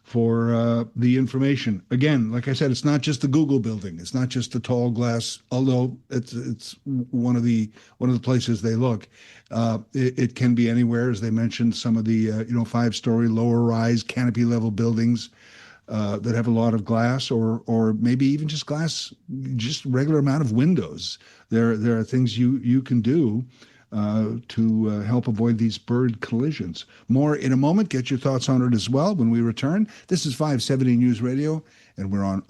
for the information. Again, like I said, it's not just the Google building. It's not just the tall glass, although it's one of the places they look. It can be anywhere, as they mentioned, some of the 5-story lower rise canopy level buildings that have a lot of glass, or maybe even just glass, just regular amount of windows. There are things you can do to help avoid these bird collisions. More in a moment. Get your thoughts on it as well when we return. This is 570 News Radio, and we're on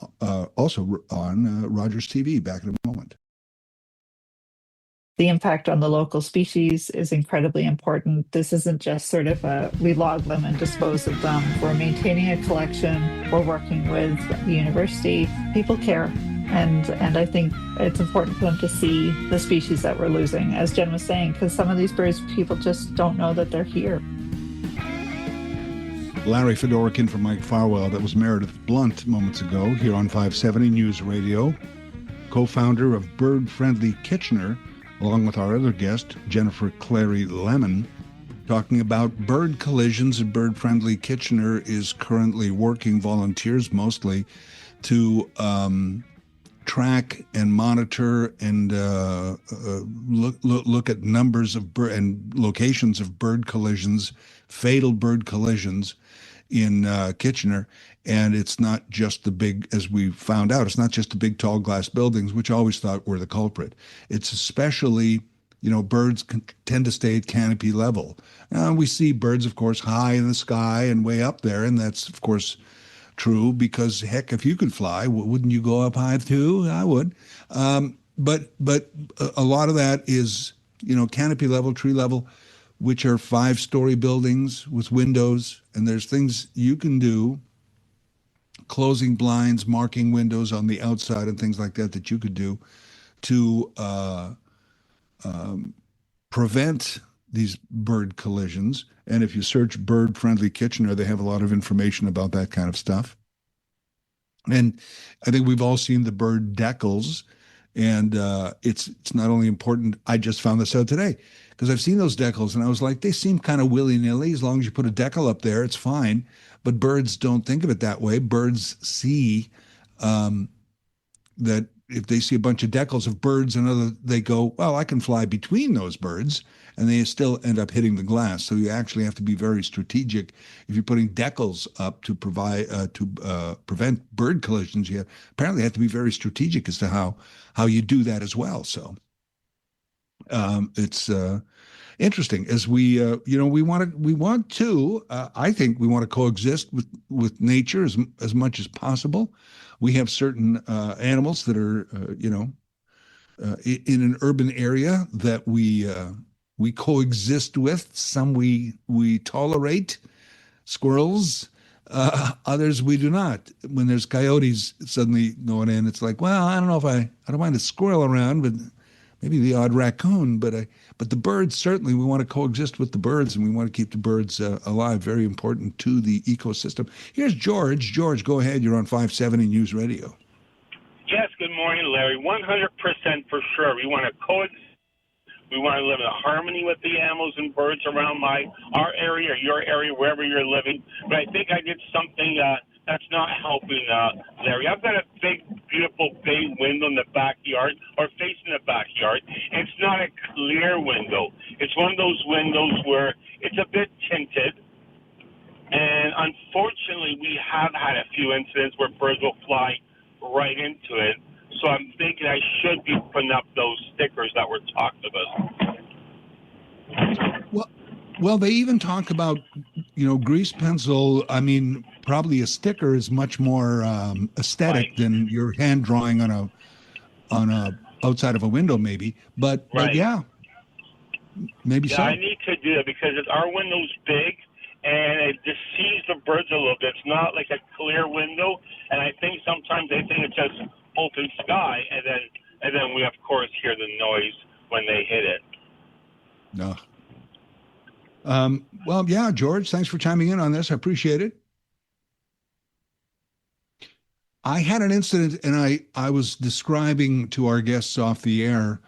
also on Rogers TV. Back in a moment. The impact on the local species is incredibly important. This isn't just sort of we log them and dispose of them. We're maintaining a collection. We're working with the university. People care. And I think it's important for them to see the species that we're losing, as Jen was saying, because some of these birds, people just don't know that they're here. Larry Fedoruk in for Mike Farwell. That was Meredith Blunt moments ago here on 570 News Radio, co-founder of Bird Friendly Kitchener, along with our other guest, Jennifer Clary Lemon, talking about bird collisions. And Bird Friendly Kitchener is currently working, volunteers mostly, to track and monitor and look at numbers of and locations of bird collisions, fatal bird collisions in Kitchener. And it's not just the big, as we found out, it's not just the big tall glass buildings, which I always thought were the culprit. It's especially, birds tend to stay at canopy level. We see birds, of course, high in the sky and way up there, and that's, of course, true, because heck, if you could fly, wouldn't you go up high too? I would. But a lot of that is, canopy level, tree level, which are 5-story buildings with windows, and there's things you can do, closing blinds, marking windows on the outside and things like that you could do to prevent these bird collisions. And if you search Bird Friendly Kitchener, they have a lot of information about that kind of stuff. And I think we've all seen the bird decals, and it's not only important. I just found this out today because I've seen those decals, and I was like, they seem kind of willy-nilly. As long as you put a decal up there, it's fine. But birds don't think of it that way. Birds see that if they see a bunch of decals of birds and they go, well, I can fly between those birds, and they still end up hitting the glass. So you actually have to be very strategic. If you're putting decals up to prevent bird collisions, you apparently have to be very strategic as to how you do that as well. So it's interesting as we want to I think we want to coexist with nature as much as possible. We have certain animals that are in an urban area that we coexist with. Some we tolerate, squirrels, others we do not. When there's coyotes suddenly going in, it's like, well, I don't know if I don't mind a squirrel around, but maybe the odd raccoon. But the birds, certainly we want to coexist with the birds, and we want to keep the birds alive. Very important to the ecosystem. Here's George. George, go ahead. You're on 570 News Radio. Yes, good morning, Larry. 100% for sure. We want to coexist. We want to live in harmony with the animals and birds around our area or your area, wherever you're living. But I think I did something that's not helping, Larry. I've got a big, beautiful bay window in the backyard, or facing the backyard. And it's not a clear window. It's one of those windows where it's a bit tinted. And unfortunately, we have had a few incidents where birds will fly right into it. So I'm thinking I should be putting up those stickers that we're talking about. Well, they even talk about, grease pencil. I mean, probably a sticker is much more aesthetic than your hand drawing on a outside of a window, maybe. But yeah, maybe Yeah, so. I need to do that because our window's big and it deceives the birds a little bit. It's not like a clear window, and I think sometimes they think it's just open sky, and then we of course hear the noise when they hit it. No. Well, yeah, George, thanks for chiming in on this. I appreciate it. I had an incident, and I was describing to our guests off the air,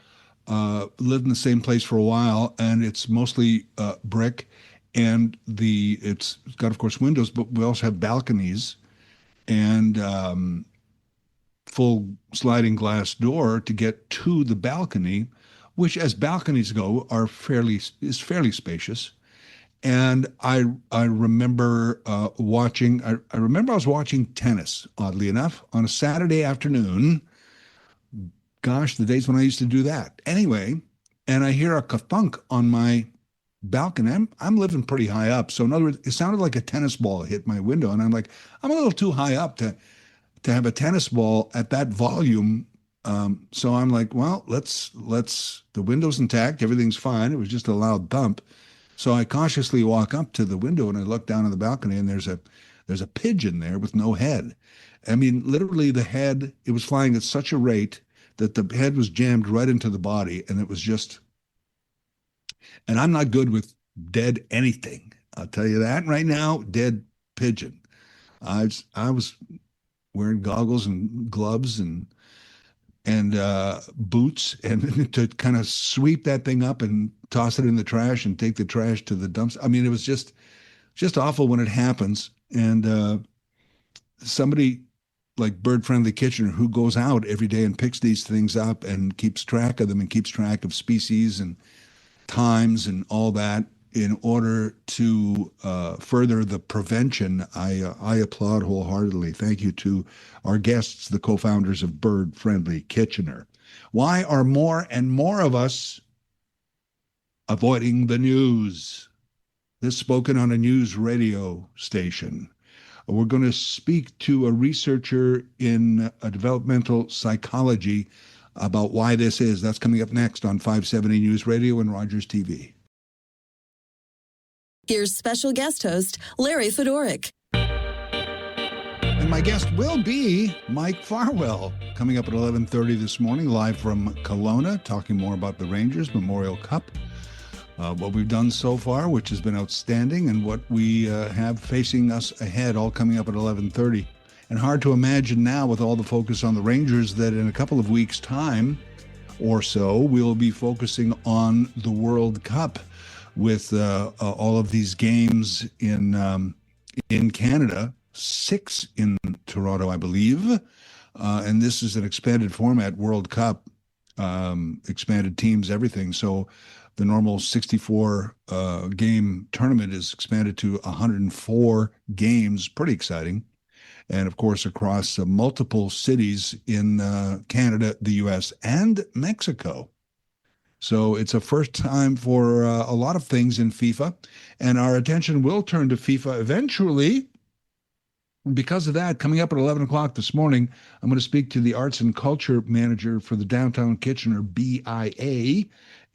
lived in the same place for a while, and it's mostly brick, and it's got, of course, windows, but we also have balconies and full sliding glass door to get to the balcony, which, as balconies go, is fairly spacious. And I remember watching. I remember I was watching tennis, oddly enough, on a Saturday afternoon. Gosh, the days when I used to do that. Anyway, and I hear a ka-thunk on my balcony. I'm living pretty high up, so in other words, it sounded like a tennis ball hit my window, and I'm like, I'm a little too high up to have a tennis ball at that volume. So I'm like, well, let's. The window's intact, everything's fine. It was just a loud thump. So I cautiously walk up to the window and I look down on the balcony, and there's a pigeon there with no head. I mean, literally the head, it was flying at such a rate that the head was jammed right into the body, and it was just, and I'm not good with dead anything. I'll tell you that right now, dead pigeon. I was wearing goggles and gloves and boots, and to kind of sweep that thing up and toss it in the trash and take the trash to the dumps. I mean, it was just awful when it happens. And somebody like Bird Friendly Kitchener, who goes out every day and picks these things up and keeps track of them and keeps track of species and times and all that in order to further the prevention, I applaud wholeheartedly. Thank you to our guests, the co-founders of Bird Friendly Kitchener. Why are more and more of us avoiding the news? This spoken on a news radio station. We're going to speak to a researcher in developmental psychology about why this is. That's coming up next on 570 News Radio and Rogers TV. Here's special guest host, Larry Fedoruk. And my guest will be Mike Farwell, coming up at 11:30 this morning, live from Kelowna, talking more about the Rangers Memorial Cup, what we've done so far, which has been outstanding, and what we have facing us ahead, all coming up at 11:30. And hard to imagine now, with all the focus on the Rangers, that in a couple of weeks' time or so, we'll be focusing on the World Cup, with all of these games in Canada, 6 in Toronto, I believe. And this is an expanded format, World Cup, expanded teams, everything. So the normal 64 game tournament is expanded to 104 games. Pretty exciting. And of course, across multiple cities in Canada, the US, and Mexico. So it's a first time for a lot of things in FIFA, and our attention will turn to FIFA eventually. Because of that, coming up at 11 o'clock this morning, I'm going to speak to the Arts and Culture Manager for the Downtown Kitchener BIA,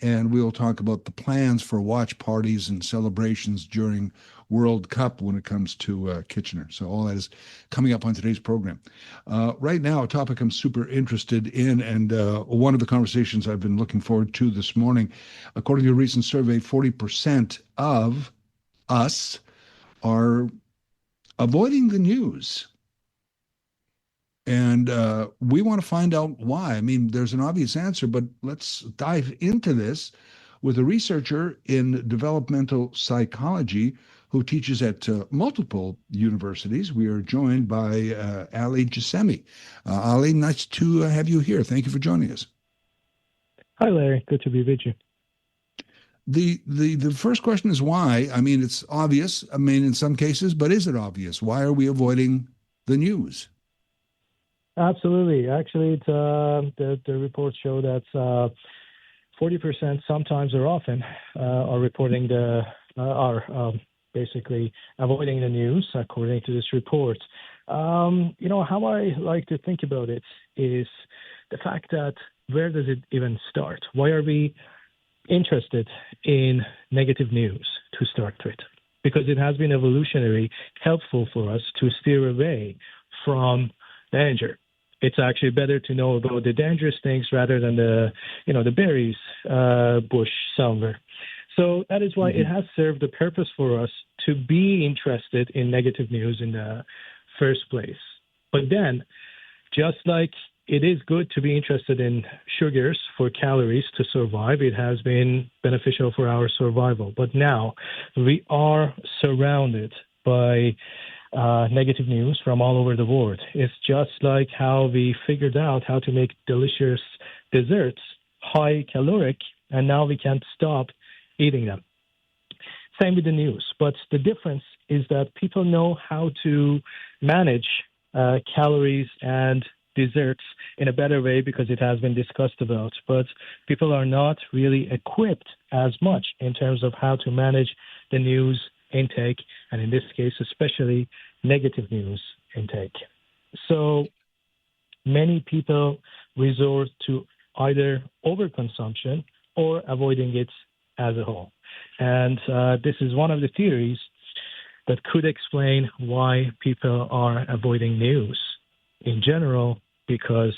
and we'll talk about the plans for watch parties and celebrations during World Cup when it comes to Kitchener. So all that is coming up on today's program. Right now, a topic I'm super interested in, and one of the conversations I've been looking forward to this morning. According to a recent survey, 40% of us are avoiding the news. And we want to find out why. I mean, there's an obvious answer, but let's dive into this with a researcher in developmental psychology who teaches at multiple universities. We are joined by Ali Gisemi. Ali, nice to have you here. Thank you for joining us. Hi, Larry. Good to be with you. The first question is why. I mean, it's obvious. I mean, in some cases, but is it obvious? Why are we avoiding the news? Absolutely. Actually, it's, the reports show that 40% sometimes or often are reporting basically avoiding the news, according to this report. How I like to think about it is the fact that where does it even start? Why are we interested in negative news to start with, because it has been evolutionary helpful for us to steer away from danger. It's actually better to know about the dangerous things rather than the berries bush somewhere. So that is why it has served the purpose for us to be interested in negative news in the first place. But then, just like it is good to be interested in sugars for calories to survive, it has been beneficial for our survival. But now we are surrounded by negative news from all over the world. It's just like how we figured out how to make delicious desserts high caloric, and now we can't stop eating them. Same with the news, but the difference is that people know how to manage calories and desserts in a better way because it has been discussed about, but people are not really equipped as much in terms of how to manage the news intake, and in this case, especially negative news intake. So many people resort to either overconsumption or avoiding it as a whole. And this is one of the theories that could explain why people are avoiding news in general, because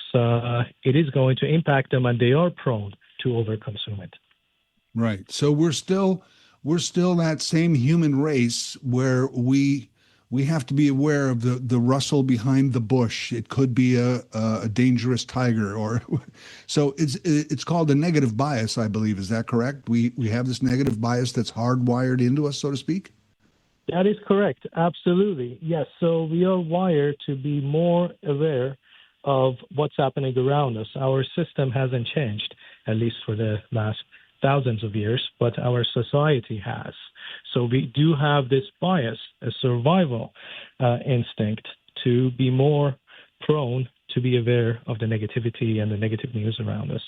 it is going to impact them and they are prone to overconsume it. Right. So we're still that same human race where we have to be aware of the rustle behind the bush. It could be a dangerous tiger, or so it's called a negative bias, I believe. Is that correct? We have this negative bias that's hardwired into us, so to speak? That is correct. Absolutely. Yes. So we are wired to be more aware of what's happening around us. Our system hasn't changed, at least for the last thousands of years, but our society has. So we do have this bias, a survival instinct, to be more prone to be aware of the negativity and the negative news around us.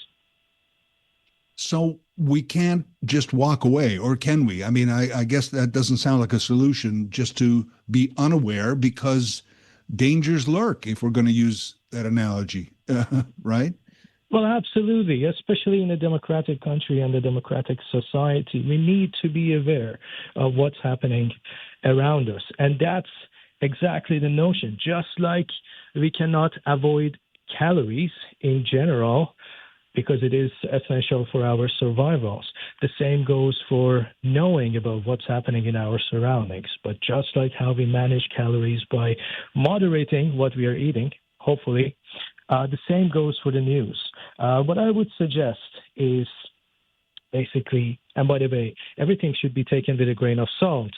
So we can't just walk away, or can we? I mean, I guess that doesn't sound like a solution, just to be unaware, because dangers lurk, if we're going to use that analogy, right? Well, absolutely, especially in a democratic country and a democratic society. We need to be aware of what's happening around us. And that's exactly the notion. Just like we cannot avoid calories in general, because it is essential for our survivals. The same goes for knowing about what's happening in our surroundings. But just like how we manage calories by moderating what we are eating, hopefully, the same goes for the news. What I would suggest is basically, and by the way, everything should be taken with a grain of salt.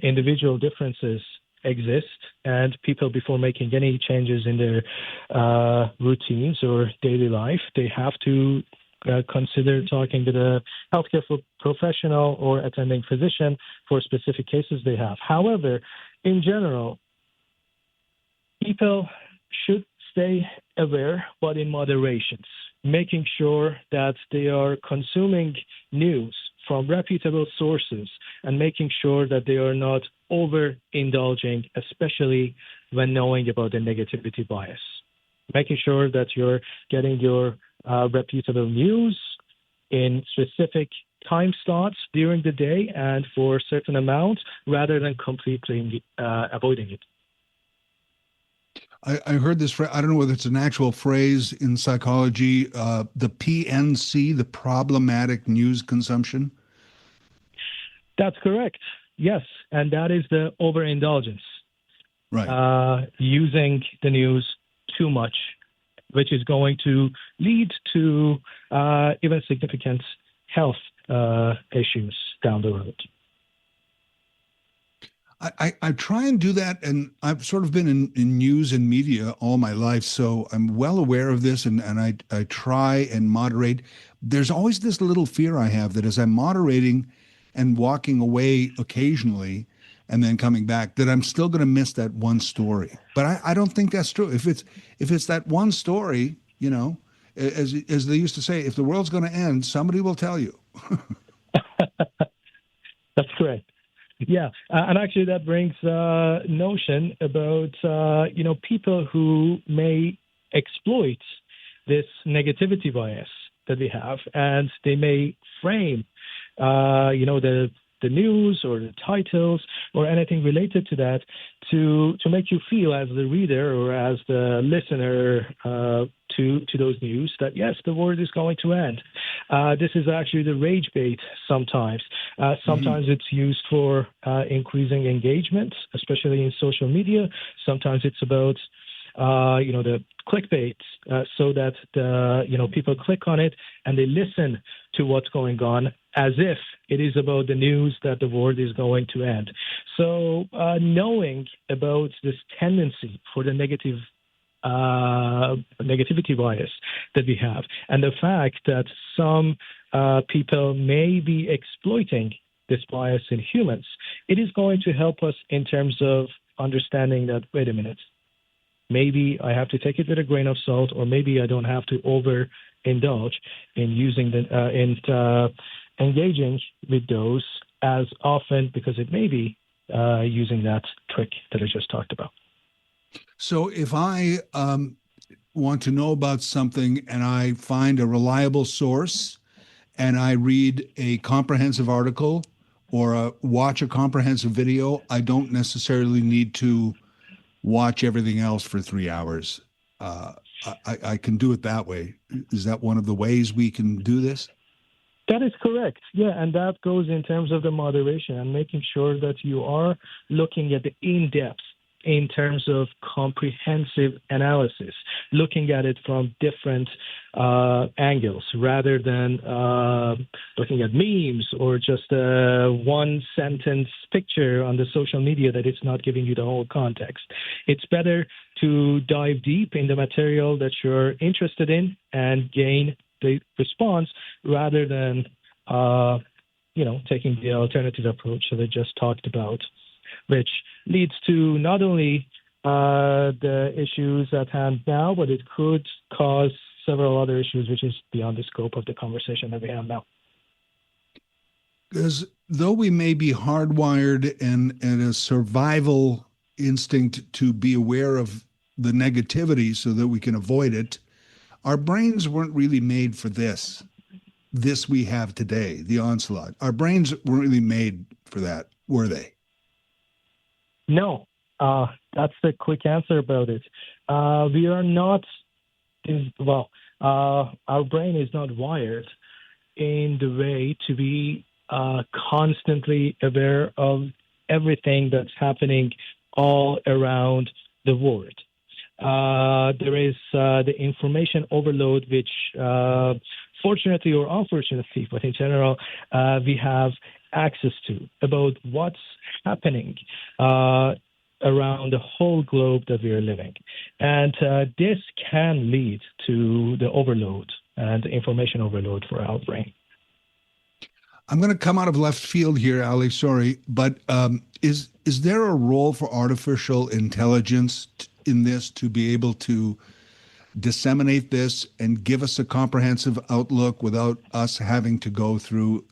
Individual differences exist, and people, before making any changes in their routines or daily life, they have to consider talking to the healthcare professional or attending physician for specific cases they have. However, in general, people should stay aware, but in moderation, making sure that they are consuming news from reputable sources and making sure that they are not overindulging, especially when knowing about the negativity bias. Making sure that you're getting your reputable news in specific time slots during the day and for a certain amount, rather than completely avoiding it. I heard this, I don't know whether it's an actual phrase in psychology, the PNC, the problematic news consumption. That's correct. Yes. And that is the overindulgence. Right. Using the news too much, which is going to lead to even significant health issues down the road. I try and do that, and I've sort of been in news and media all my life, so I'm well aware of this, and I try and moderate. There's always this little fear I have that as I'm moderating and walking away occasionally and then coming back, that I'm still going to miss that one story. But I don't think that's true. If it's that one story, you know, as they used to say, if the world's going to end, somebody will tell you. That's correct. Yeah, and actually that brings notion about, people who may exploit this negativity bias that we have, and they may frame, the news or the titles or anything related to that to make you feel as the reader or as the listener to those news that yes, the world is going to end. This is actually the rage bait sometimes. Sometimes it's used for increasing engagement, especially in social media. Sometimes it's about the clickbait, so that people click on it and they listen to what's going on as if it is about the news that the world is going to end. So knowing about this tendency for the negativity bias that we have, and the fact that some people may be exploiting this bias in humans, it is going to help us in terms of understanding that, wait a minute, maybe I have to take it with a grain of salt, or maybe I don't have to overindulge in using engaging with those as often, because it may be using that trick that I just talked about. So if I want to know about something and I find a reliable source and I read a comprehensive article or watch a comprehensive video, I don't necessarily need to watch everything else for 3 hours. I can do it that way. Is that one of the ways we can do this? That is correct. Yeah, and that goes in terms of the moderation and making sure that you are looking at the in-depth in terms of comprehensive analysis, looking at it from different angles rather than looking at memes or just a one-sentence picture on the social media that it's not giving you the whole context. It's better to dive deep in the material that you're interested in and gain the response rather than, taking the alternative approach that I just talked about, which leads to not only the issues at hand now, but it could cause several other issues, which is beyond the scope of the conversation that we have now. Because though we may be hardwired and a survival instinct to be aware of the negativity so that we can avoid it, our brains weren't really made for this we have today, the onslaught. Our brains weren't really made for that, were they? No, that's the quick answer about it. We are not, our brain is not wired in the way to be constantly aware of everything that's happening all around the world. There is the information overload, which fortunately or unfortunately, but in general, we have access to about what's happening around the whole globe that we are living. And this can lead to the overload and the information overload for our brain. I'm going to come out of left field here, Ali, sorry, but is there a role for artificial intelligence in this to be able to disseminate this and give us a comprehensive outlook without us having to go through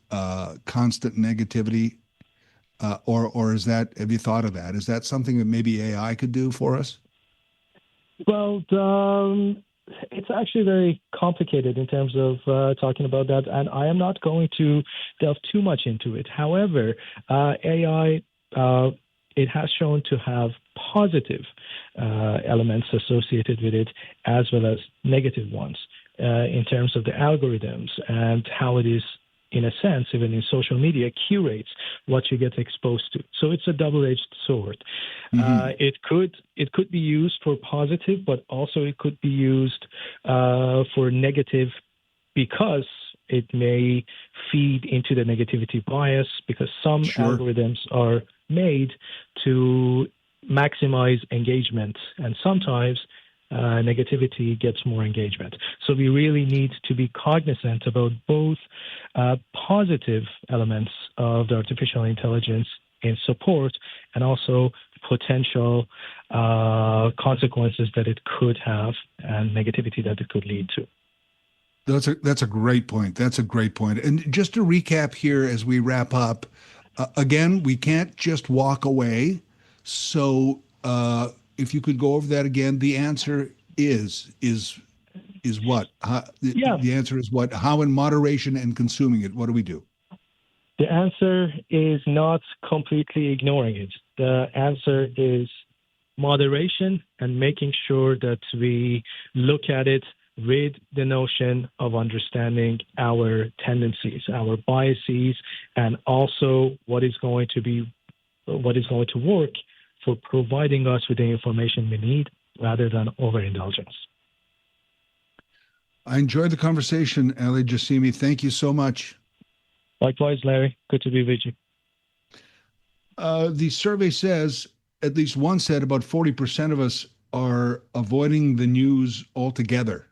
constant negativity? Or is that, have you thought of that? Is that something that maybe AI could do for us? Well, it's actually very complicated in terms of talking about that, and I am not going to delve too much into it. However, AI, it has shown to have positive elements associated with it as well as negative ones in terms of the algorithms and how it is, in a sense, even in social media, curates what you get exposed to. So it's a double-edged sword. Mm-hmm. It could be used for positive, but also it could be used for negative because it may feed into the negativity bias, because some algorithms are made to maximize engagement, and sometimes negativity gets more engagement. So we really need to be cognizant about both positive elements of the artificial intelligence in support and also potential consequences that it could have and negativity that it could lead to. That's a great point. That's a great point. And just to recap here as we wrap up, again, we can't just walk away. So if you could go over that again, the answer is is what? Yeah. The answer is what? How in moderation and consuming it? What do we do? The answer is not completely ignoring it. The answer is moderation and making sure that we look at it with the notion of understanding our tendencies, our biases, and also what is going to work for providing us with the information we need rather than overindulgence. I enjoyed the conversation, Ali Jassimi. Thank you so much. Likewise, Larry. Good to be with you. The survey says, at least one said, about 40% of us are avoiding the news altogether.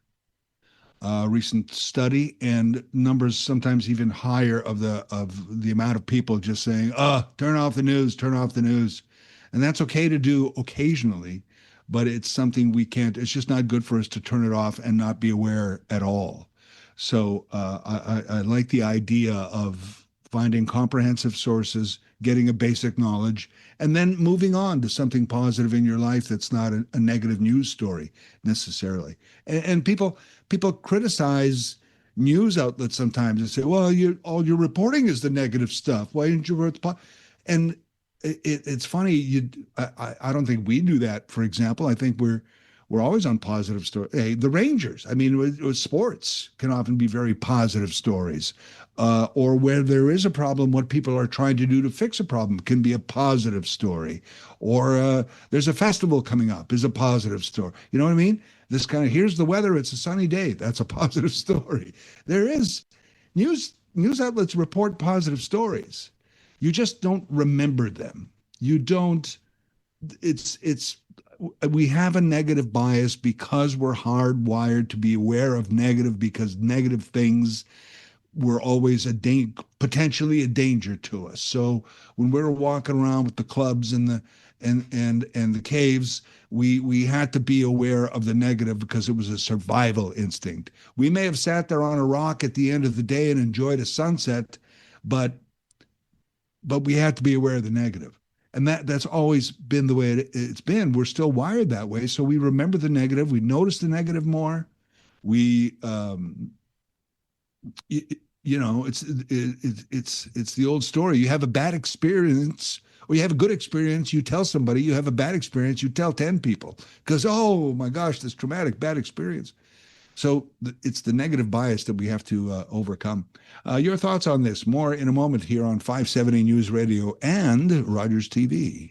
Recent study, and numbers sometimes even higher of the amount of people just saying, turn off the news, turn off the news. And that's okay to do occasionally, but it's something we can't, it's just not good for us to turn it off and not be aware at all. So I like the idea of finding comprehensive sources, getting a basic knowledge, and then moving on to something positive in your life that's not a negative news story necessarily. And people criticize news outlets sometimes and say, well, all you're reporting is the negative stuff. Why didn't you report the And it's funny. I don't think we do that, for example. I think we're always on positive stories. Hey, the Rangers, I mean, with sports can often be very positive stories. Or where there is a problem, what people are trying to do to fix a problem can be a positive story. Or there's a festival coming up is a positive story. You know what I mean? This kind of, here's the weather, it's a sunny day. That's a positive story. There is news outlets report positive stories. You just don't remember them. You don't, we have a negative bias because we're hardwired to be aware of negative, because negative things were always potentially a danger to us. So when we were walking around with the clubs and the caves, we had to be aware of the negative because it was a survival instinct. We may have sat there on a rock at the end of the day and enjoyed a sunset, but we had to be aware of the negative. And that's always been the way it's been. We're still wired that way. So we remember the negative. We notice the negative more. We, it's the old story. You have a bad experience or you have a good experience. You tell somebody. You have a bad experience. You tell 10 people because, oh my gosh, this traumatic bad experience. So it's the negative bias that we have to overcome. Your thoughts on this? More in a moment here on 570 News Radio and Rogers TV.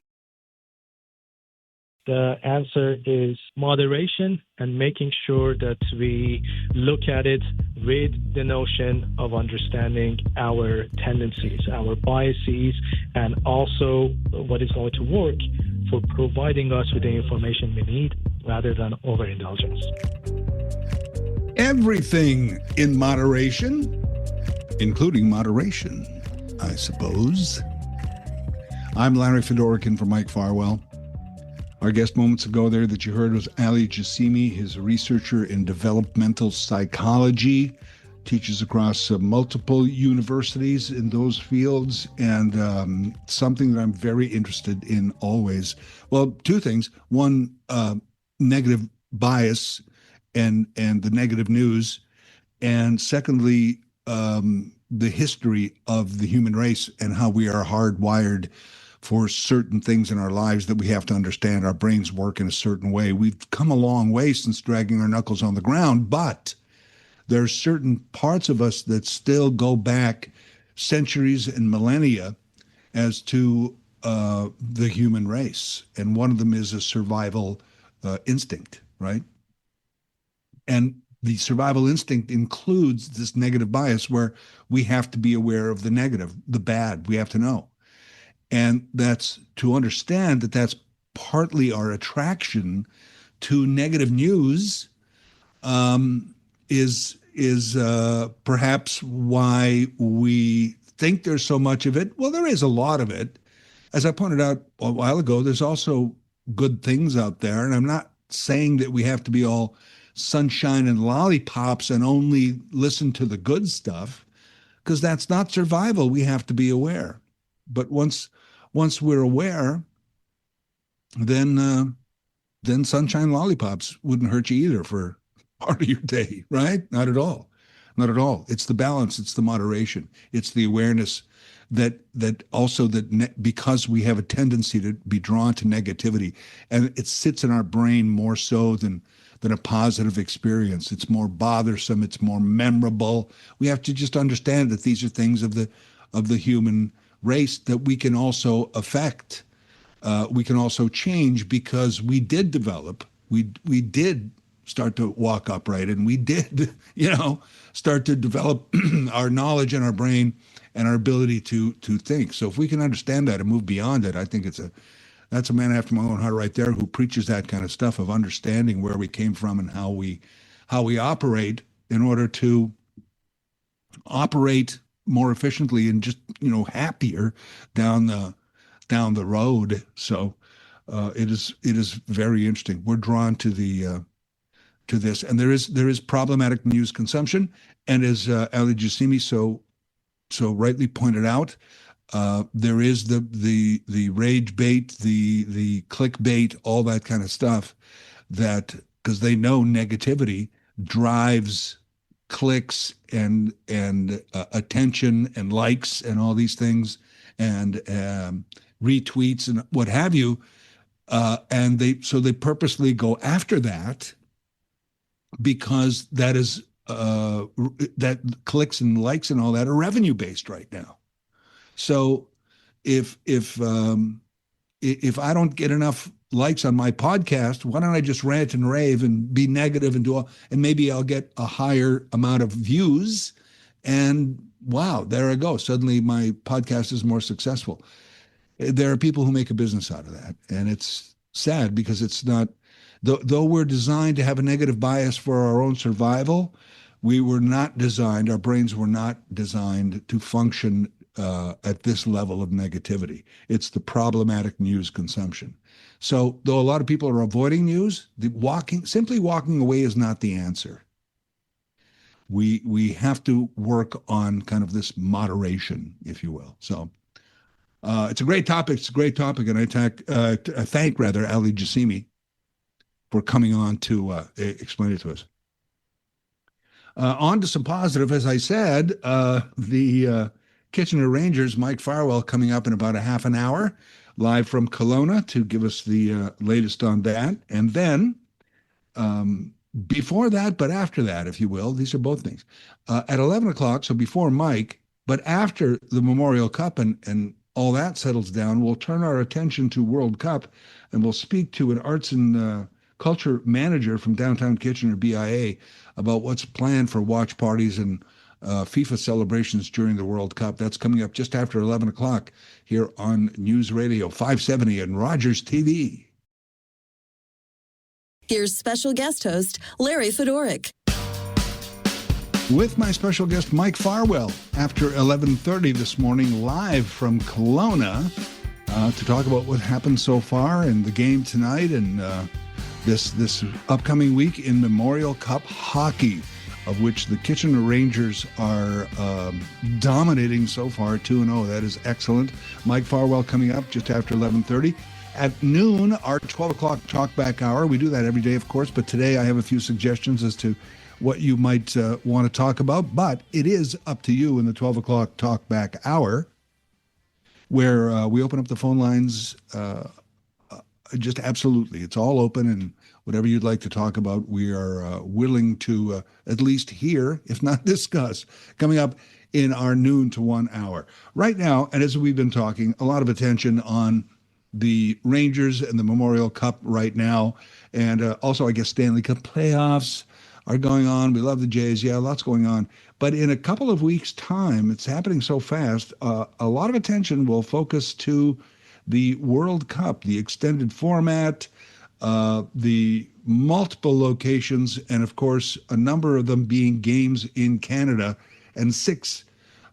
The answer is moderation and making sure that we look at it with the notion of understanding our tendencies, our biases, and also what is going to work for providing us with the information we need rather than overindulgence. Everything in moderation, including moderation, I suppose. I'm Larry Fedorkin for Mike Farwell. Our guest moments ago there that you heard was Ali Jassimi. He's a researcher in developmental psychology, teaches across multiple universities in those fields, and something that I'm very interested in always. Well, two things. One, negative bias and the negative news, and secondly, the history of the human race and how we are hardwired for certain things in our lives that we have to understand. Our brains work in a certain way. We've come a long way since dragging our knuckles on the ground, but there are certain parts of us that still go back centuries and millennia as to the human race. And one of them is a survival instinct, right? And the survival instinct includes this negative bias where we have to be aware of the negative, the bad, we have to know. And that's to understand that that's partly our attraction to negative news is perhaps why we think there's so much of it. Well, there is a lot of it. As I pointed out a while ago, there's also good things out there. And I'm not saying that we have to be all sunshine and lollipops and only listen to the good stuff, because that's not survival. We have to be aware. But once we're aware, then sunshine lollipops wouldn't hurt you either for part of your day, right? Not at all. Not at all. It's the balance. It's the moderation. It's the awareness because we have a tendency to be drawn to negativity, and it sits in our brain more so than a positive experience. It's more bothersome. It's more memorable. We have to just understand that these are things of the human race that we can also affect. We can also change because we did develop. We did start to walk upright, and we did, start to develop our knowledge in our brain and our ability to think. So if we can understand that and move beyond it, I think that's a man after my own heart right there, who preaches that kind of stuff of understanding where we came from and how we operate in order to operate more efficiently and just happier down the road. So it is very interesting. We're drawn to this, and there is problematic news consumption, and as Ali Jassimi so rightly pointed out, there is the rage bait, the clickbait, all that kind of stuff, that because they know negativity drives clicks and attention and likes and all these things and retweets and what have you, and they purposely go after that because that is that clicks and likes and all that are revenue based right now. So if I don't get enough likes on my podcast, why don't I just rant and rave and be negative and and maybe I'll get a higher amount of views, and wow, there I go. Suddenly my podcast is more successful. There are people who make a business out of that, and it's sad because it's not. Though we're designed to have a negative bias for our own survival, we were not designed, our brains were not designed to function at this level of negativity. It's the problematic news consumption. So though a lot of people are avoiding news, simply walking away is not the answer. We have to work on kind of this moderation, if you will. So it's a great topic. It's a great topic, and I thank Ali Jassimi for coming on to explain it to us. On to some positive, as I said, the Kitchener Rangers, Mike Farwell, coming up in about a half an hour, live from Kelowna to give us the latest on that. And then before that, but after that, if you will, these are both things. At 11 o'clock, so before Mike, but after the Memorial Cup and all that settles down, we'll turn our attention to World Cup, and we'll speak to an arts and culture manager from downtown Kitchener, BIA, about what's planned for watch parties and FIFA celebrations during the World Cup. That's coming up just after 11 o'clock here on News Radio 570 and Rogers TV. Here's special guest host Larry Fedoric. With my special guest Mike Farwell after 11:30 this morning, live from Kelowna, to talk about what happened so far and the game tonight and this upcoming week in Memorial Cup hockey, of which the Kitchener Rangers are dominating so far, 2-0. That is excellent. Mike Farwell coming up just after 11:30. At noon, our 12 o'clock talkback hour. We do that every day, of course, but today I have a few suggestions as to what you might want to talk about. But it is up to you in the 12 o'clock talkback hour, where we open up the phone lines. Just absolutely. It's all open, and whatever you'd like to talk about, we are willing to at least hear, if not discuss, coming up in our noon to 1 hour. Right now, and as we've been talking, a lot of attention on the Rangers and the Memorial Cup right now, and also, I guess, Stanley Cup playoffs are going on. We love the Jays. Yeah, lots going on. But in a couple of weeks' time, it's happening so fast, a lot of attention will focus to the World Cup, the extended format, the multiple locations, and of course, a number of them being games in Canada and 6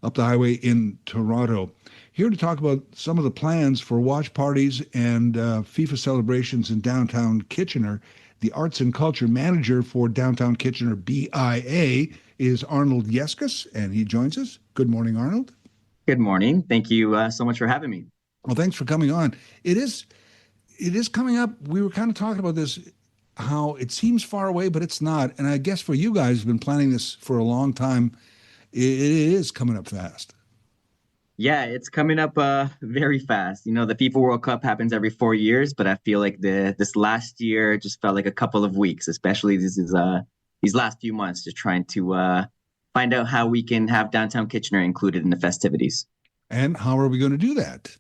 up the highway in Toronto. Here to talk about some of the plans for watch parties and FIFA celebrations in downtown Kitchener, the arts and culture manager for downtown Kitchener BIA is Arnold Yeskus, and he joins us. Good morning, Arnold. Good morning. Thank you so much for having me. Well, thanks for coming on. It is coming up. We were kind of talking about this. how it seems far away, but it's not. And I guess for you guys who've been planning this for a long time, it is coming up fast. Yeah, it's coming up very fast. You know, the FIFA World Cup happens every 4 years, but I feel like this last year just felt like a couple of weeks, especially these last few months, just trying to find out how we can have downtown Kitchener included in the festivities. And how are we going to do that?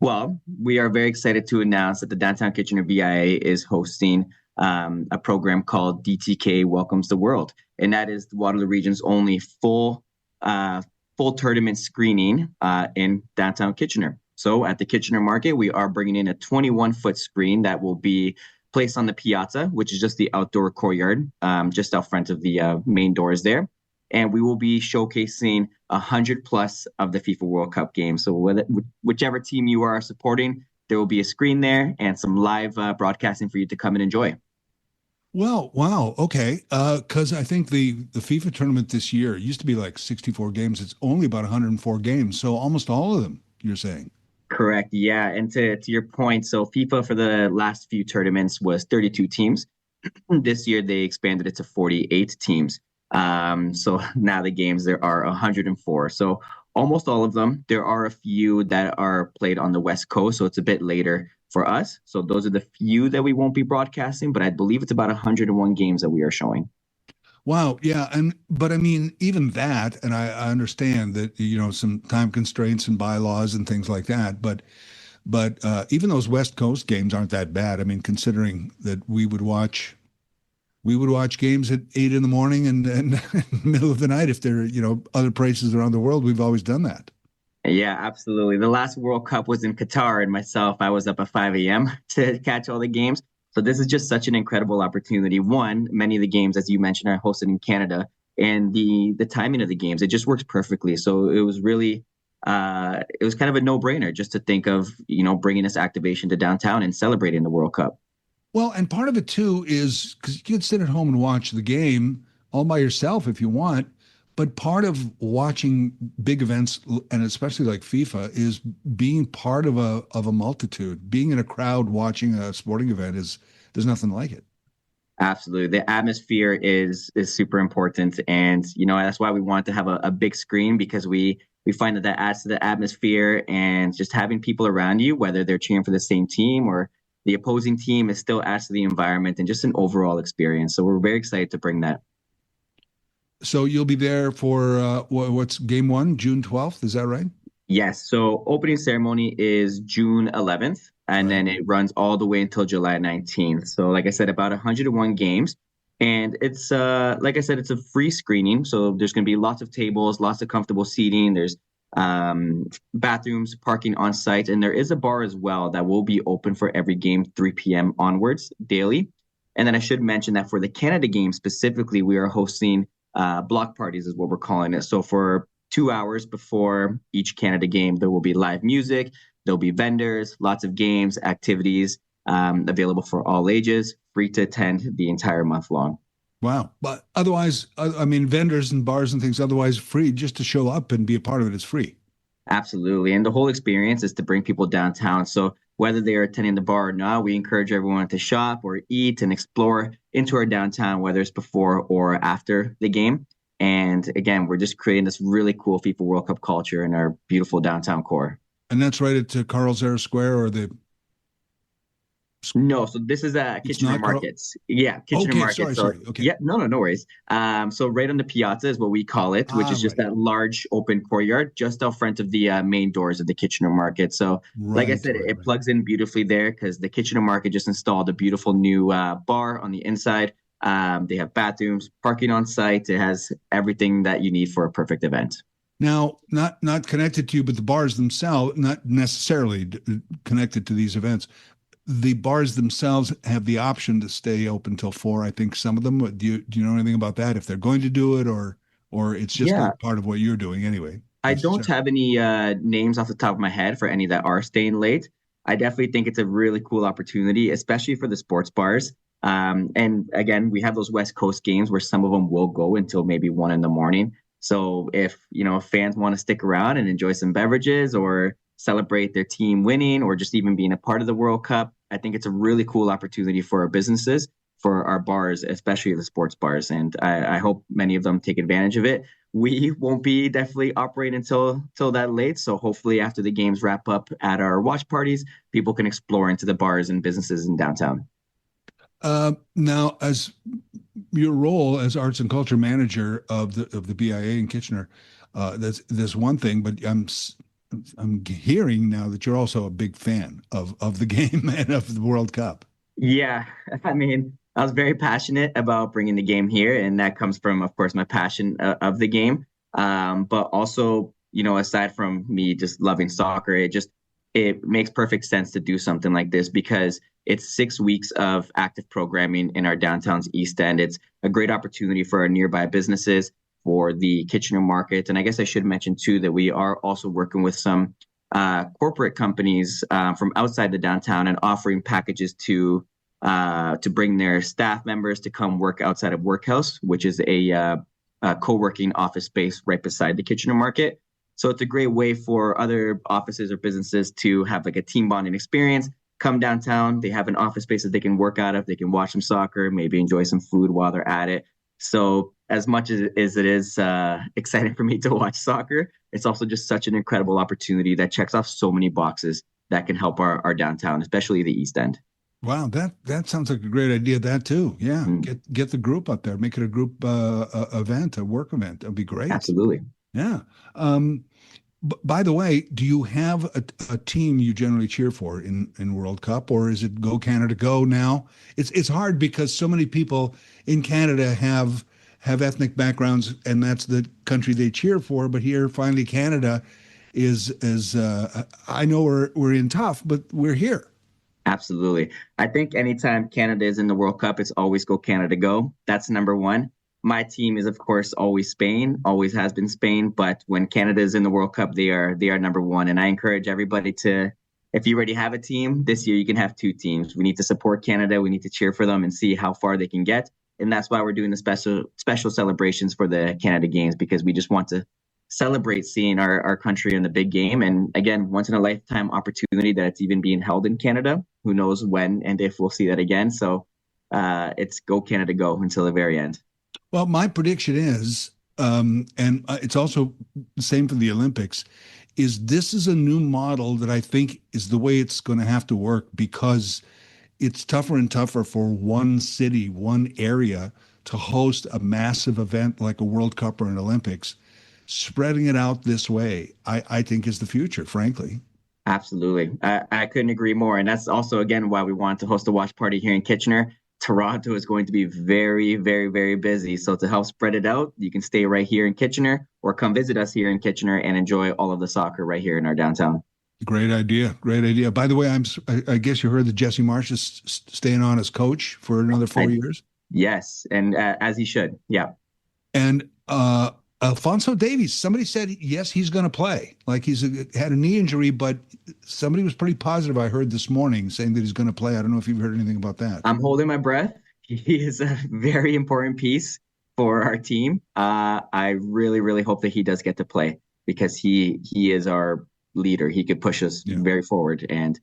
Well, we are very excited to announce that the Downtown Kitchener VIA is hosting a program called DTK Welcomes the World, and that is the Waterloo Region's only full tournament screening in downtown Kitchener. So at the Kitchener Market, we are bringing in a 21-foot screen that will be placed on the piazza, which is just the outdoor courtyard, just out front of the main doors there. And we will be showcasing 100 plus of the FIFA World Cup games. So whichever team you are supporting, there will be a screen there and some live broadcasting for you to come and enjoy. Well, wow. Okay. Because I think the FIFA tournament this year used to be like 64 games. It's only about 104 games. So almost all of them, you're saying. Correct. Yeah. And to your point, so FIFA for the last few tournaments was 32 teams. This year, they expanded it to 48 teams. So now the games, there are 104. So almost all of them. There are a few that are played on the West Coast. So it's a bit later for us. So those are the few that we won't be broadcasting, but I believe it's about 101 games that we are showing. Wow. Yeah. But I mean, even that, and I understand that, some time constraints and bylaws and things like that, but even those West Coast games aren't that bad. I mean, considering that we would watch games at 8 in the morning and middle of the night, if they're, other places around the world, we've always done that. Yeah, absolutely. The last World Cup was in Qatar, and myself, I was up at 5 a.m. to catch all the games. So this is just such an incredible opportunity. One, many of the games, as you mentioned, are hosted in Canada, and the timing of the games, it just works perfectly. So it was really, it was kind of a no-brainer just to think of, bringing this activation to downtown and celebrating the World Cup. Well, and part of it too is because you can sit at home and watch the game all by yourself if you want. But part of watching big events, and especially like FIFA, is being part of a multitude. Being in a crowd watching a sporting event there's nothing like it. Absolutely. The atmosphere is super important. And, that's why we want to have a big screen, because we find that adds to the atmosphere, and just having people around you, whether they're cheering for the same team or the opposing team, it still adds to the environment and just an overall experience. So we're very excited to bring that. So you'll be there for what's game one, June 12th? Is that right? Yes. So opening ceremony is June 11th, and then it runs all the way until July 19th. So like I said, about 101 games. And it's, like I said, it's a free screening. So there's going to be lots of tables, lots of comfortable seating. There's bathrooms, parking on site, and there is a bar as well that will be open for every game 3 p.m. onwards daily. And then I should mention that for the Canada game specifically, we are hosting block parties is what we're calling it. So for 2 hours before each Canada game, there will be live music, there'll be vendors, lots of games, activities available for all ages, free to attend the entire month long. Wow. But otherwise, I mean, vendors and bars and things, otherwise free, just to show up and be a part of it is free. Absolutely. And the whole experience is to bring people downtown. So whether they are attending the bar or not, we encourage everyone to shop or eat and explore into our downtown, whether it's before or after the game. And again, we're just creating this really cool FIFA World Cup culture in our beautiful downtown core. And that's right at Carl Zara Square or the... No, so this is Kitchener Markets. Yeah, Kitchener Markets. Sorry. Okay. Yeah, no worries. So right on the piazza is what we call it, which is just that large open courtyard just out front of the main doors of the Kitchener Market. So like I said, it plugs in beautifully there because the Kitchener Market just installed a beautiful new bar on the inside. They have bathrooms, parking on site. It has everything that you need for a perfect event. Now, not connected to you, but the bars themselves, not necessarily connected to these events. The bars themselves have the option to stay open till 4. I think some of them. Do you know anything about that? If they're going to do it, or it's just part of what you're doing anyway? I don't have any names off the top of my head for any that are staying late. I definitely think it's a really cool opportunity, especially for the sports bars. And again, we have those West Coast games where some of them will go until maybe 1 a.m. So if fans want to stick around and enjoy some beverages or celebrate their team winning or just even being a part of the World Cup, I think it's a really cool opportunity for our businesses for our bars, especially the sports bars. And I hope many of them take advantage of it. We won't be definitely operating until that late. So hopefully after the games wrap up at our watch parties, people can explore into the bars and businesses in downtown. Now, as your role as arts and culture manager of the BIA in Kitchener, that's one thing. But I'm hearing now that you're also a big fan of the game and of the World Cup. Yeah, I mean, I was very passionate about bringing the game here, and that comes from, of course, my passion of the game. But also, aside from me just loving soccer, it makes perfect sense to do something like this because it's 6 weeks of active programming in our downtown's East End. It's a great opportunity for our nearby businesses, for the Kitchener market. And I guess I should mention, too, that we are also working with some corporate companies from outside the downtown and offering packages to bring their staff members to come work outside of Workhouse, which is a co-working office space right beside the Kitchener market. So it's a great way for other offices or businesses to have like a team bonding experience. Come downtown, they have an office space that they can work out of. They can watch some soccer, maybe enjoy some food while they're at it. So as much as it is exciting for me to watch soccer, it's also just such an incredible opportunity that checks off so many boxes that can help our downtown, especially the East End. Wow, that sounds like a great idea. That too, yeah. Get the group up there, make it a group event, a work event. That'd be great. Absolutely. Yeah. By the way, do you have a team you generally cheer for in World Cup, or is it Go Canada Go now? It's hard because so many people in Canada have ethnic backgrounds, and that's the country they cheer for. But here, finally, Canada is I know we're in tough, but we're here. Absolutely. I think anytime Canada is in the World Cup, it's always Go Canada Go. That's number one. My team is, of course, always Spain, always has been Spain. But when Canada is in the World Cup, they are number one. And I encourage everybody to, if you already have a team, this year you can have two teams. We need to support Canada. We need to cheer for them and see how far they can get. And that's why we're doing the special celebrations for the Canada Games, because we just want to celebrate seeing our country in the big game. And again, once in a lifetime opportunity that it's even being held in Canada. Who knows when and if we'll see that again. So it's Go Canada Go until the very end. Well, my prediction is, and it's also the same for the Olympics, this is a new model that I think is the way it's going to have to work, because it's tougher and tougher for one city, one area to host a massive event like a World Cup or an Olympics. Spreading it out this way, I think, is the future, frankly. Absolutely. I couldn't agree more. And that's also, again, why we wanted to host a watch party here in Kitchener. Toronto is going to be very, very, very busy. So to help spread it out, you can stay right here in Kitchener or come visit us here in Kitchener and enjoy all of the soccer right here in our downtown. Great idea. Great idea. By the way, I guess you heard that Jesse Marsh is staying on as coach for another 4 years. Yes. And as he should. Yeah. And Alphonso Davies, somebody said, yes, he's going to play. Like he's had a knee injury, but somebody was pretty positive, I heard this morning, saying that he's going to play. I don't know if you've heard anything about that. I'm holding my breath. He is a very important piece for our team. I really, really hope that he does get to play, because he is our leader. He could push us very forward. And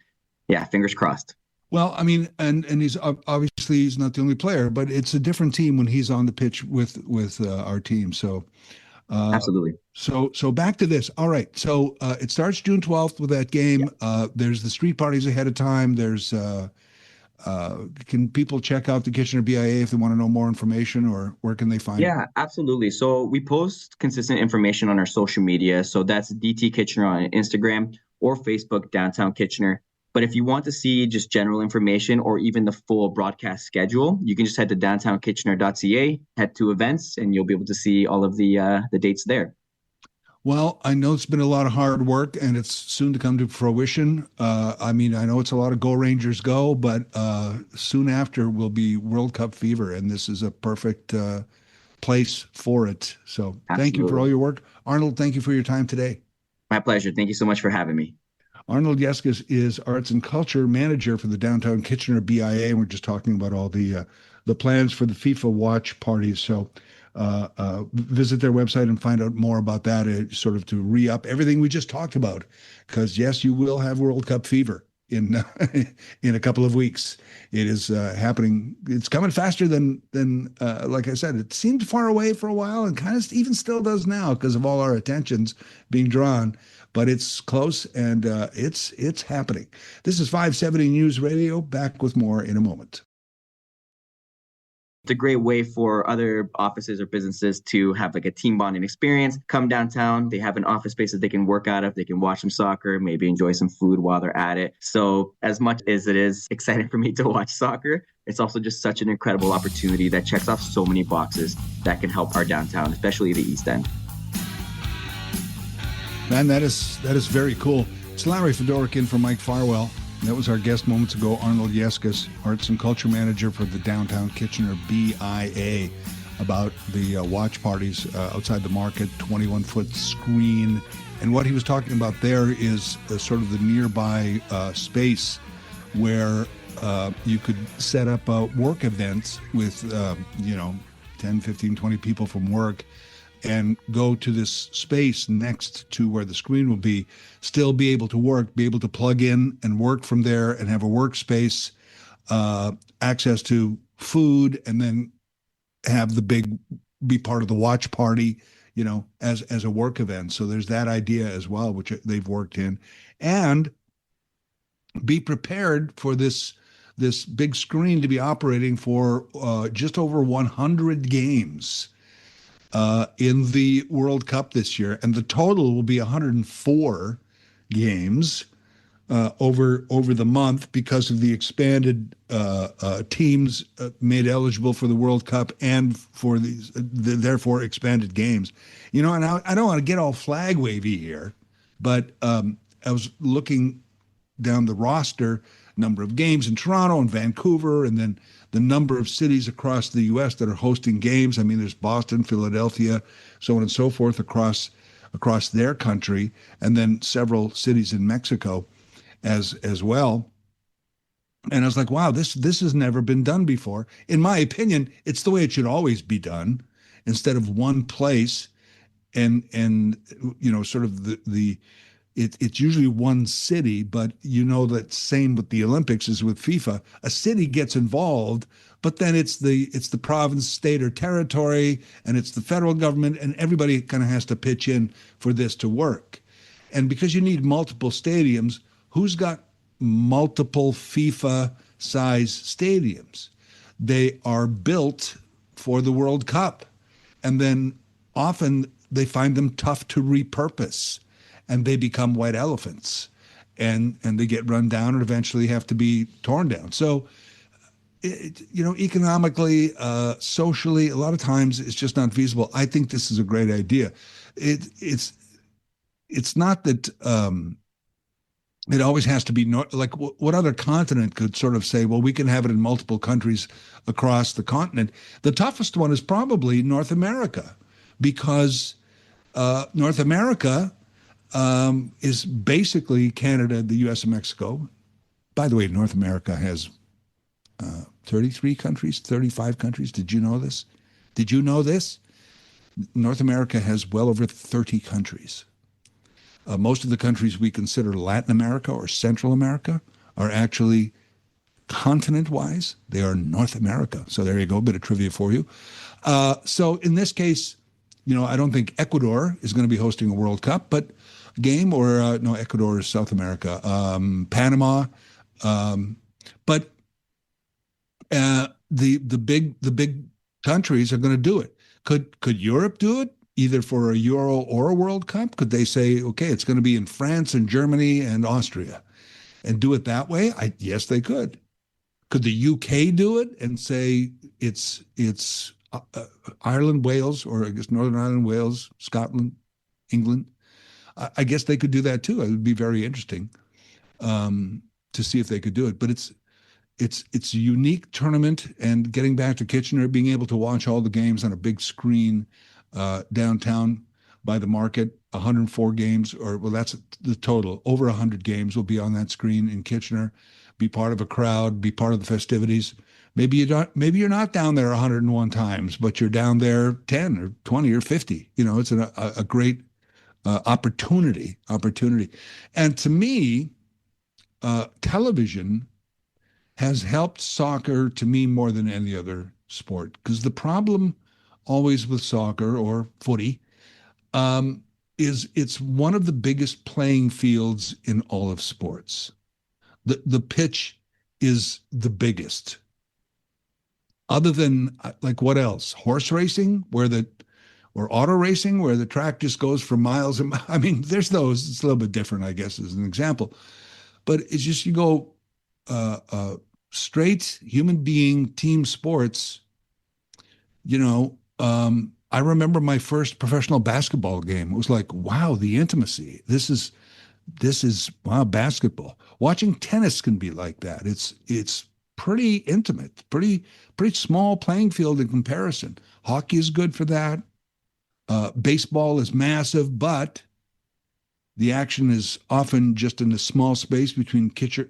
yeah, fingers crossed. Well, I mean, and he's obviously he's not the only player, but it's a different team when he's on the pitch with our team. So absolutely. So back to this. All right. So it starts June 12th with that game. There's the street parties ahead of time. There's can people check out the Kitchener BIA if they want to know more information, or where can they find it? Yeah, absolutely. So we post consistent information on our social media. So that's DT Kitchener on Instagram or Facebook, Downtown Kitchener. But if you want to see just general information or even the full broadcast schedule, you can just head to downtownkitchener.ca, head to events, and you'll be able to see all of the dates there. Well, I know it's been a lot of hard work, and it's soon to come to fruition. I mean, I know it's a lot of Go Rangers Go, but soon after will be World Cup fever, and this is a perfect place for it. So Thank you for all your work. Arnold, thank you for your time today. My pleasure. Thank you so much for having me. Arnold Yescas is Arts and Culture Manager for the Downtown Kitchener BIA, and we're just talking about all the plans for the FIFA watch parties. So visit their website and find out more about that, sort of to re-up everything we just talked about, because yes, you will have World Cup fever in in a couple of weeks. It is happening. It's coming faster than like I said. It seemed far away for a while, and kind of even still does now because of all our attentions being drawn. But it's close, and it's happening. This is 570 News Radio. Back with more in a moment. It's a great way for other offices or businesses to have like a team bonding experience. Come downtown, they have an office space that they can work out of. They can watch some soccer, maybe enjoy some food while they're at it. So as much as it is exciting for me to watch soccer, it's also just such an incredible opportunity that checks off so many boxes that can help our downtown, especially the East End. Man, that is very cool. It's Larry Fedoruk in for Mike Farwell. That was our guest moments ago, Arnold Yeskus, Arts and Culture Manager for the Downtown Kitchener BIA, about the watch parties outside the market, 21-foot screen. And what he was talking about there is sort of the nearby space where you could set up work events with, 10, 15, 20 people from work, and go to this space next to where the screen will be, still be able to work, be able to plug in and work from there and have a workspace, access to food, and then have be part of the watch party, as a work event. So there's that idea as well, which they've worked in. And be prepared for this big screen to be operating for just over 100 games in the World Cup this year, and the total will be 104 games over the month because of the expanded teams made eligible for the World Cup and for these therefore expanded games. And I don't want to get all flag wavy here, but I was looking down the roster, number of games in Toronto and Vancouver, and then the number of cities across the U.S. that are hosting games. I mean, there's Boston, Philadelphia, so on and so forth across their country, and then several cities in Mexico as well. And I was like, wow, this has never been done before. In my opinion, it's the way it should always be done, instead of one place and sort of it's usually one city, but that same with the Olympics is with FIFA. A city gets involved, but then it's the province, state, or territory, and it's the federal government, and everybody kind of has to pitch in for this to work. And because you need multiple stadiums, who's got multiple FIFA-size stadiums? They are built for the World Cup, and then often they find them tough to repurpose, and they become white elephants, and they get run down and eventually have to be torn down. So, economically, socially, a lot of times it's just not feasible. I think this is a great idea. It's not that it always has to be like what other continent could sort of say, well, we can have it in multiple countries across the continent. The toughest one is probably North America, because North America is basically Canada, the U.S., and Mexico. By the way, North America has 33 countries, 35 countries. Did you know this? Did you know this? North America has well over 30 countries. Most of the countries we consider Latin America or Central America are actually continent-wise. They are North America. So there you go, a bit of trivia for you. So in this case, I don't think Ecuador is going to be hosting a World Cup, but game, or no, Ecuador is South America, Panama, but the big countries are going to do it. Could Europe do it, either for a Euro or a World Cup? Could they say, okay, it's going to be in France and Germany and Austria, and do it that way? Yes, they could. Could the UK do it and say it's Ireland, Wales, or I guess Northern Ireland, Wales, Scotland, England? I guess they could do that too. It would be very interesting to see if they could do it. But it's a unique tournament, and getting back to Kitchener, being able to watch all the games on a big screen downtown by the market, 104 games, that's the total. Over 100 games will be on that screen in Kitchener. Be part of a crowd, be part of the festivities. Maybe you're not down there 101 times, but you're down there 10 or 20 or 50. It's a great opportunity. And to me, television has helped soccer to me more than any other sport, because the problem always with soccer or footy is it's one of the biggest playing fields in all of sports. The pitch is the biggest. Other than like what else? Horse racing, or auto racing, where the track just goes for miles and I mean, there's those. It's a little bit different, I guess, as an example. But it's just you go straight human being team sports. I remember my first professional basketball game. It was like, wow, the intimacy. This is wow, basketball. Watching tennis can be like that. It's pretty intimate, pretty small playing field in comparison. Hockey is good for that. Baseball is massive, but the action is often just in a small space between pitcher,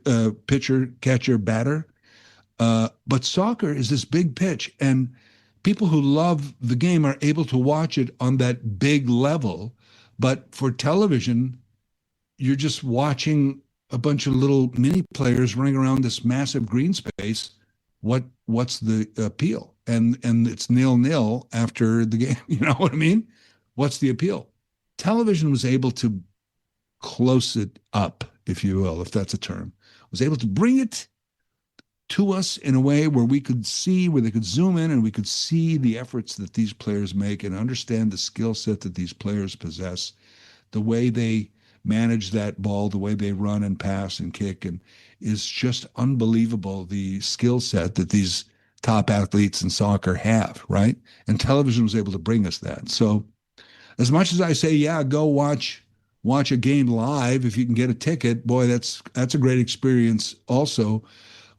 catcher, batter. But soccer is this big pitch, and people who love the game are able to watch it on that big level. But for television, you're just watching a bunch of little mini players running around this massive green space. What's the appeal? And it's 0-0 after the game. You know what I mean? What's the appeal? Television was able to close it up, if you will, if that's a term. Was able to bring it to us in a way where we could see, where they could zoom in and we could see the efforts that these players make and understand the skill set that these players possess, the way they manage that ball, the way they run and pass and kick, and is just unbelievable, the skill set that these top athletes in soccer have, right? And television was able to bring us that. So as much as I say, yeah, go watch a game live if you can get a ticket, boy, that's a great experience also.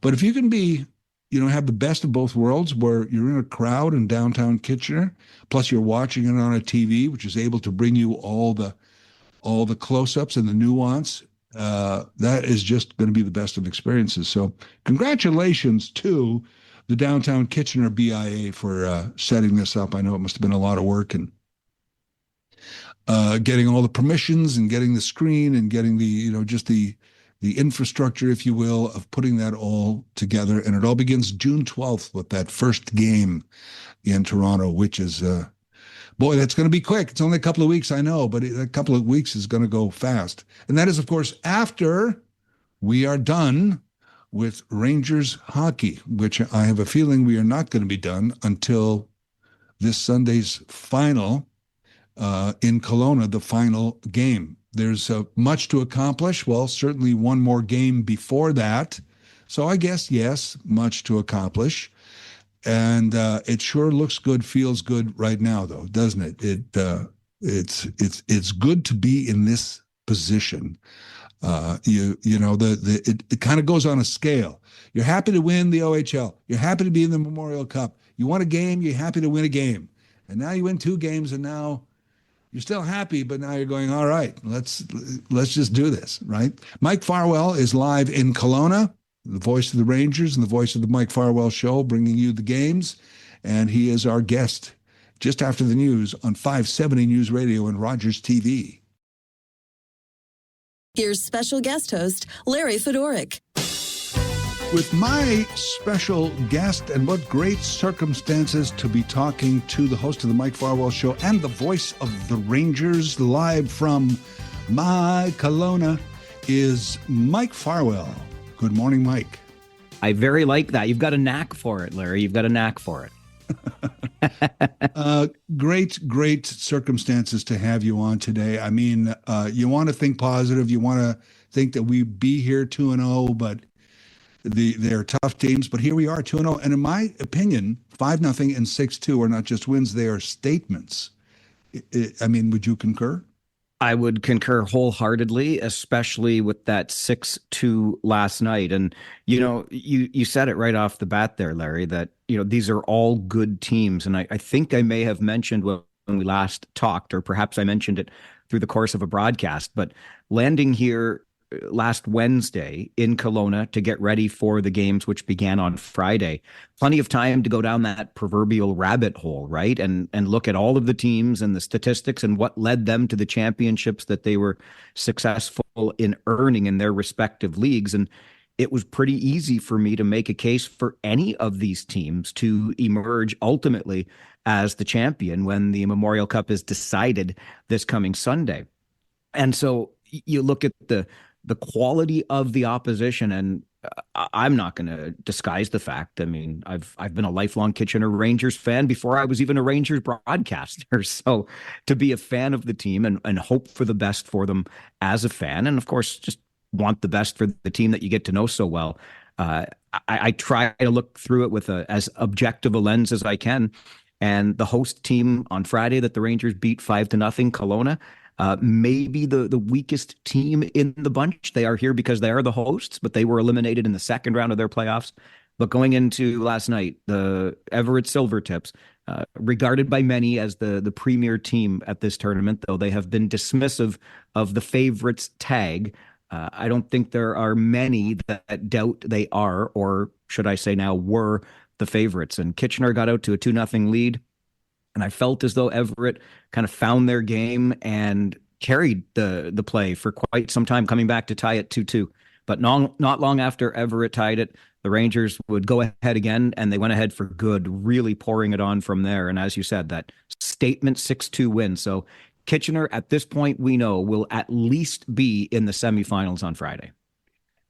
But if you can be, have the best of both worlds, where you're in a crowd in downtown Kitchener, plus you're watching it on a TV, which is able to bring you all the close-ups and the nuance, that is just going to be the best of experiences. So congratulations to the downtown Kitchener BIA for setting this up. I know it must have been a lot of work, and getting all the permissions and getting the screen and getting the infrastructure, if you will, of putting that all together. And it all begins June 12th with that first game in Toronto, which is, boy, that's going to be quick. It's only a couple of weeks, I know, but a couple of weeks is going to go fast. And that is, of course, after we are done with Rangers hockey, which I have a feeling we are not going to be done until this Sunday's final in Kelowna, the final game. There's much to accomplish. Well, certainly one more game before that. So I guess, yes, much to accomplish. And it sure looks good, feels good right now, though, doesn't it? It's good to be in this position. It kind of goes on a scale. You're happy to win the OHL. You're happy to be in the Memorial Cup. You won a game. You're happy to win a game. And now you win 2 games, and now you're still happy, but now you're going, all right, let's just do this, right? Mike Farwell is live in Kelowna, the voice of the Rangers and the voice of the Mike Farwell Show, bringing you the games. And he is our guest just after the news on 570 News Radio and Rogers TV. Here's special guest host, Larry Fedoruk. With my special guest, and what great circumstances to be talking to the host of the Mike Farwell Show and the voice of the Rangers, live from my Kelowna, is Mike Farwell. Good morning, Mike. I very like that. You've got a knack for it, Larry. You've got a knack for it. Great circumstances to have you on today. I mean, you want to think positive. You want to think that we be here 2-0, but they're tough teams. But here we are, 2-0. And in my opinion, 5-0 and 6-2 are not just wins, they are statements. I mean, would you concur? I would concur wholeheartedly, especially with that 6-2 last night. And, you said it right off the bat there, Larry, that, these are all good teams. And I think I may have mentioned when we last talked, or perhaps I mentioned it through the course of a broadcast, but landing here last Wednesday in Kelowna to get ready for the games, which began on Friday. Plenty of time to go down that proverbial rabbit hole, right? And look at all of the teams and the statistics and what led them to the championships that they were successful in earning in their respective leagues. And it was pretty easy for me to make a case for any of these teams to emerge ultimately as the champion when the Memorial Cup is decided this coming Sunday. And so you look at the quality of the opposition, and I'm not going to disguise the fact. I mean, I've been a lifelong Kitchener Rangers fan before I was even a Rangers broadcaster. So to be a fan of the team and hope for the best for them as a fan, and of course, just want the best for the team that you get to know so well. I try to look through it with as objective a lens as I can. And the host team on Friday that the Rangers beat 5-0, Kelowna, maybe the weakest team in the bunch. They are here because they are the hosts, but they were eliminated in the second round of their playoffs. But going into last night, the Everett Silvertips, regarded by many as the premier team at this tournament, though they have been dismissive of the favorites tag. I don't think there are many that doubt they are, or should I say now, were the favorites. And Kitchener got out to a 2-0 lead. And I felt as though Everett kind of found their game and carried the play for quite some time, coming back to tie it 2-2. But not long after Everett tied it, the Rangers would go ahead again, and they went ahead for good, really pouring it on from there. And as you said, that statement 6-2 win. So Kitchener, at this point, we know will at least be in the semifinals on Friday.